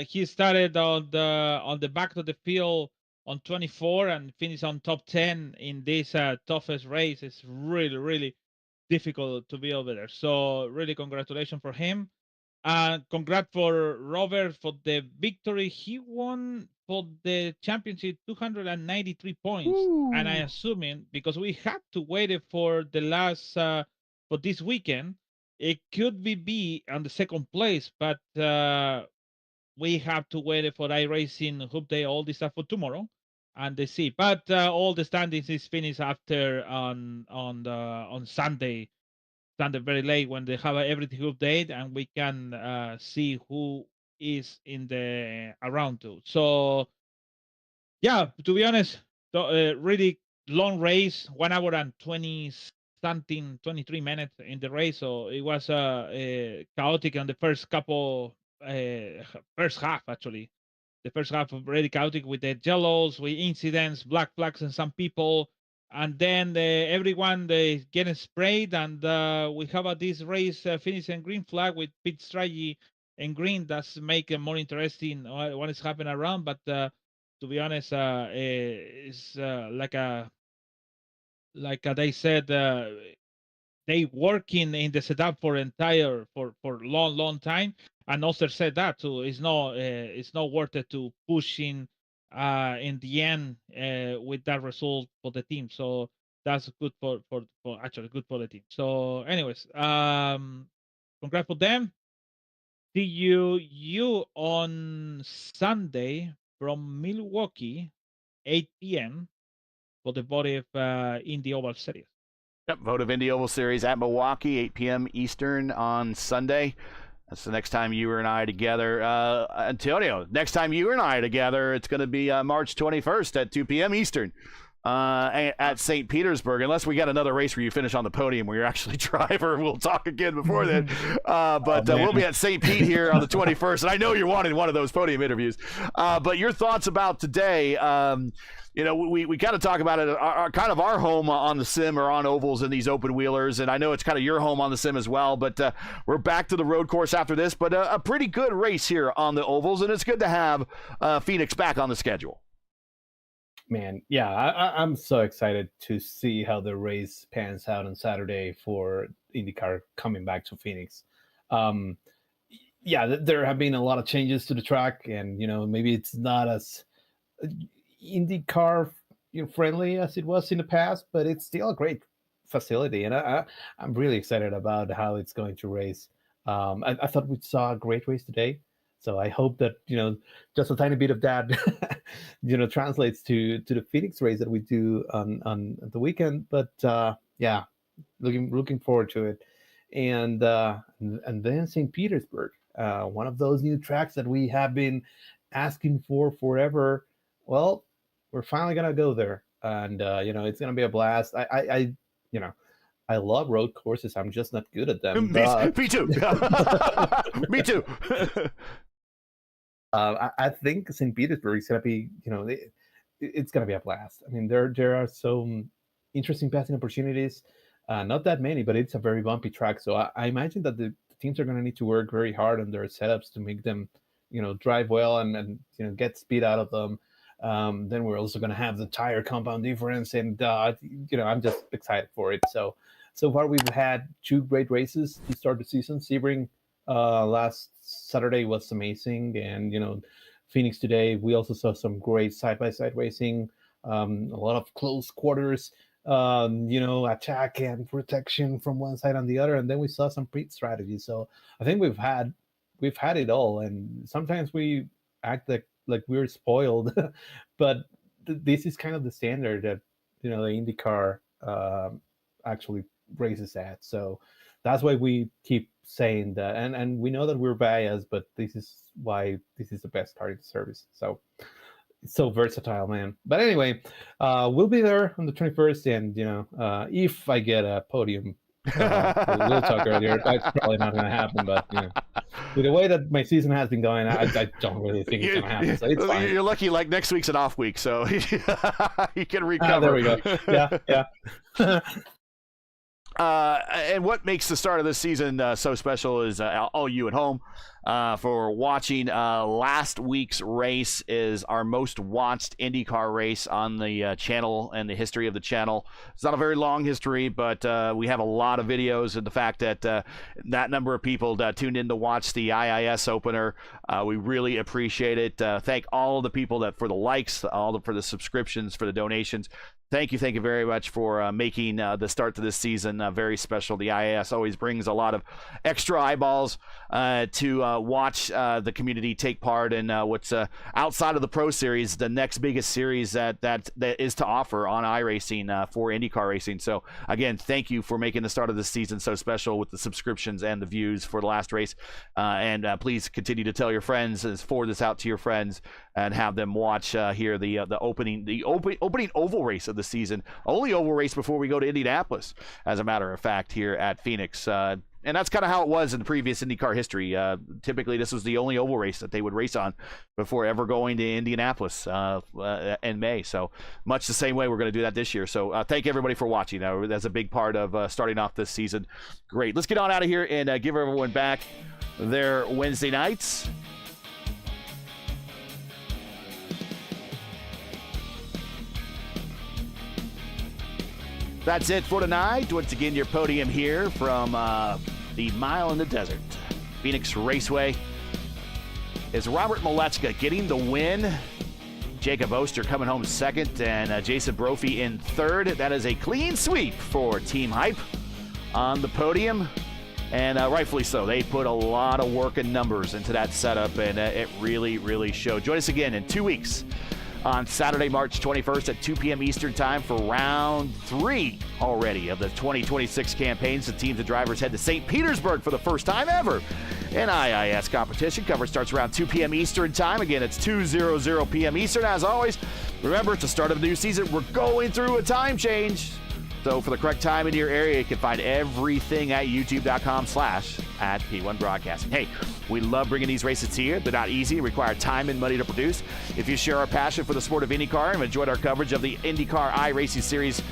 He started on the back of the field on 24 and finished on top 10 in this toughest race. It's really, really difficult to be over there. So really congratulations for him. Congrats for Robert for the victory. He won for the championship 293 points. Ooh. And I assuming because we had to wait for the last for this weekend, it could be on the second place, but we have to wait for iRacing update all this stuff for tomorrow and they see. But all the standings is finished after on Sunday very late when they have everything update and we can see who is in the around to. So yeah, to be honest, really long race, 1 hour and 23 minutes in the race. So it was chaotic on the first half actually. The first half of really chaotic with the yellows, with incidents, black flags, and some people. And then everyone getting sprayed, and we have this race finishing green flag with pit strategy and green. That's make it more interesting what is happening around. But to be honest, it's like they said, they working in the setup for long time. And also said that too. It's not worth it to pushing in the end with that result for the team. So that's good for actually good for the team. So anyways, congrats for them. See you on Sunday from Milwaukee, 8 p.m. for the vote of Indy Oval Series. Yep, vote of Indy Oval Series at Milwaukee, 8 p.m. Eastern on Sunday. That's the next time you and I are together. Antonio, next time you and I are together, it's going to be March 21st at 2 p.m. Eastern at St. Petersburg, unless we got another race where you finish on the podium where you're actually driver. We'll talk again before then. But we'll be at St. Pete here on the 21st, and I know you're wanting one of those podium interviews. But your thoughts about today, we kind of talk about it, kind of our home on the sim or on ovals in these open wheelers, and I know it's kind of your home on the sim as well, but we're back to the road course after this, but a pretty good race here on the ovals, and it's good to have Phoenix back on the schedule. Man, yeah, I'm so excited to see how the race pans out on Saturday for IndyCar coming back to Phoenix. There have been a lot of changes to the track, and maybe it's not as IndyCar friendly as it was in the past, but it's still a great facility, and I'm really excited about how it's going to race. I thought we saw a great race today, so I hope that just a tiny bit of that translates to the Phoenix race that we do on the weekend. But looking forward to it, and then St. Petersburg, one of those new tracks that we have been asking for forever. Well, we're finally gonna go there, and it's gonna be a blast. I love road courses. I'm just not good at them. Me too. Me too. I think St. Petersburg is gonna be, it's gonna be a blast. I mean, there are some interesting passing opportunities. Not that many, but it's a very bumpy track. So I imagine that the teams are gonna need to work very hard on their setups to make them, drive well and get speed out of them. Then we're also going to have the tire compound difference, and I'm just excited for it. So far we've had 2 great races to start the season. Sebring last Saturday was amazing, and Phoenix today we also saw some great side-by-side racing, a lot of close quarters, attack and protection from one side and the other, and then we saw some pit strategy. So I think we've had it all, and sometimes we act like we're spoiled, but this is kind of the standard that the IndyCar actually races at. So that's why we keep saying that, and we know that we're biased, but this is why this is the best car in the service. So it's so versatile, man. But anyway, we'll be there on the 21st, and if I get a podium, we'll talk earlier. That's probably not going to happen, but with the way that my season has been going, I don't really think it's going to happen. So it's fine. You're lucky. Like next week's an off week, so you can recover. There we go. Yeah. And what makes the start of this season so special is all you at home for watching. Last week's race is our most watched IndyCar race on the channel and the history of the channel. It's not a very long history, but we have a lot of videos, and the fact that that number of people tuned in to watch the IIS opener, we really appreciate it. Thank all the people for the likes, for the subscriptions, for the donations. Thank you very much for making the start to this season very special. The IAS always brings a lot of extra eyeballs to watch the community take part in what's outside of the Pro Series, the next biggest series that is to offer on iRacing for IndyCar racing. So again, thank you for making the start of this season so special with the subscriptions and the views for the last race. And please continue to tell your friends, forward this out to your friends, and have them watch here the opening oval race of the season. Only oval race before we go to Indianapolis, as a matter of fact, here at Phoenix. And that's kind of how it was in the previous IndyCar history. Typically, this was the only oval race that they would race on before ever going to Indianapolis in May. So much the same way we're going to do that this year. So thank everybody for watching. That's a big part of starting off this season. Great. Let's get on out of here and give everyone back their Wednesday nights. That's it for tonight. Once again, your podium here from the Mile in the Desert, Phoenix Raceway, is Robert Malechka getting the win. Jacob Oster coming home second, and Jason Brophy in third. That is a clean sweep for Team Hype on the podium, and rightfully so. They put a lot of work and numbers into that setup, and it really, really showed. Join us again in 2 weeks on Saturday, March 21st at 2 p.m. Eastern Time for round 3 already of the 2026 campaigns. The teams and drivers head to St. Petersburg for the first time ever and IIS competition. Coverage starts around 2 p.m. Eastern time. Again, it's 2:00 p.m. Eastern. As always, remember, it's the start of a new season. We're going through a time change. So for the correct time in your area, you can find everything at youtube.com/@P1 Broadcasting. Hey, we love bringing these races to you. They're not easy, require time and money to produce. If you share our passion for the sport of IndyCar and enjoyed our coverage of the IndyCar iRacing Series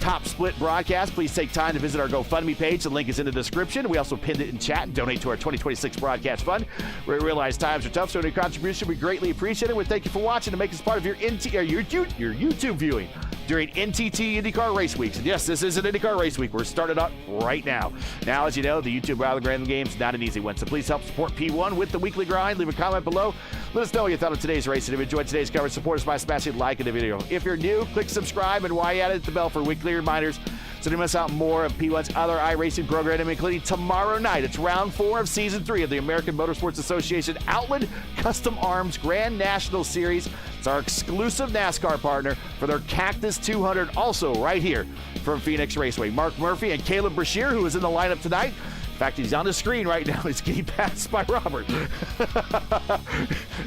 Top Split broadcast, please take time to visit our GoFundMe page. The link is in the description. We also pinned it in chat and donate to our 2026 broadcast fund. We realize times are tough, so any contribution we greatly appreciate it. We thank you for watching and make us part of your YouTube viewing during NTT IndyCar Race Weeks. And yes, this is an IndyCar Race Week. We're started up right now. Now, as you know, the YouTube Battleground game is not an easy one, so please help support P1 with the weekly grind. Leave a comment below. Let us know what you thought of today's race. And if you enjoyed today's coverage, support us by smashing like in the video. If you're new, click subscribe, and while you're at it, hit the bell for weekly reminders so you don't miss out more of P1's other iRacing programming, including tomorrow night. It's round 4 of season 3 of the American Motorsports Association Outland Custom Arms Grand National Series. It's our exclusive NASCAR partner for their Cactus 200, also right here from Phoenix Raceway. Mark Murphy and Caleb Brashear, who is in the lineup tonight. In fact, he's on the screen right now. He's getting passed by Robert.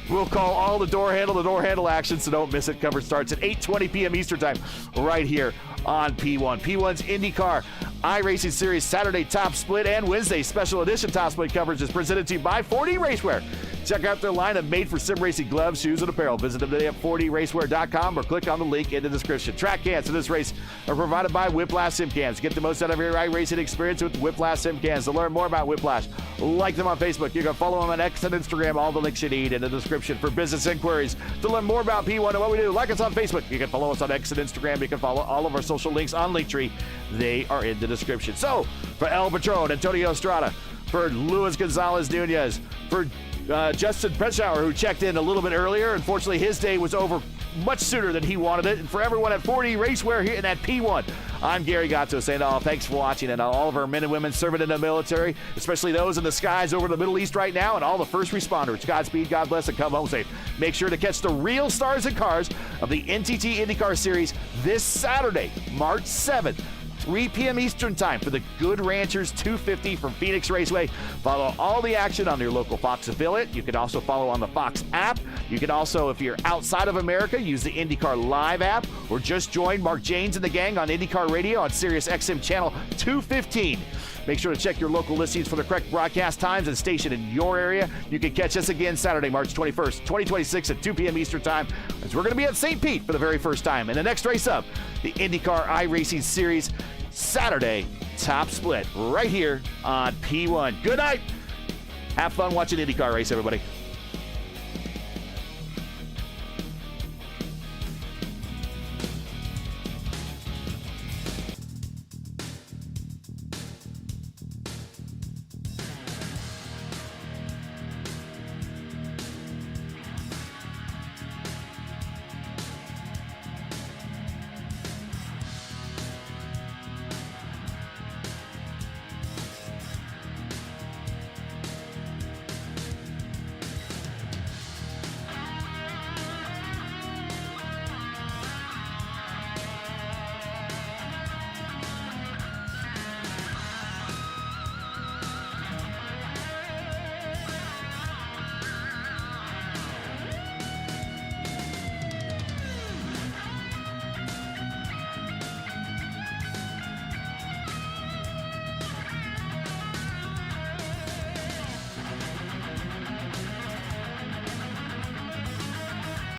We'll call all the door handle action, so don't miss it. Coverage starts at 8:20 p.m. Eastern time right here on P1. P1's IndyCar iRacing Series Saturday Top Split and Wednesday Special Edition Top Split coverage is presented to you by 4D Racewear. Check out their line of made-for-sim racing gloves, shoes, and apparel. Visit them today at 4dracewear.com or click on the link in the description. Track cans for this race are provided by Whiplash Sim Cams. Get the most out of your iRacing experience with Whiplash Sim Cans. To learn more about Whiplash, like them on Facebook. You can follow them on X and Instagram. All the links you need in the description for business inquiries. To learn more about P1 and what we do, like us on Facebook. You can follow us on X and Instagram. You can follow all of our social links on Linktree. They are in the description. So, for El Patron, Antonio Estrada, for Luis Gonzalez Nunez, for Justin Preschauer, who checked in a little bit earlier. Unfortunately, his day was over much sooner than he wanted it. And for everyone at 4D Racewear here and at P1, I'm Gary Gatto saying thanks for watching, and all of our men and women serving in the military, especially those in the skies over the Middle East right now, and all the first responders. Godspeed, God bless, and come home safe. Make sure to catch the real stars and cars of the NTT IndyCar Series this Saturday, March 7th. 3 p.m. Eastern time for the Good Ranchers 250 from Phoenix Raceway. Follow all the action on your local Fox affiliate. You can also follow on the Fox app. You can also, if you're outside of America, use the IndyCar Live app, or just join Mark Janes and the gang on IndyCar Radio on Sirius XM channel 215. Make sure to check your local listings for the correct broadcast times and station in your area. You can catch us again Saturday, March 21st, 2026 at 2 p.m. Eastern time, as we're going to be at St. Pete for the very first time. And the next race up, the IndyCar iRacing Series Saturday Top Split right here on P1. Good night. Have fun watching IndyCar race, everybody.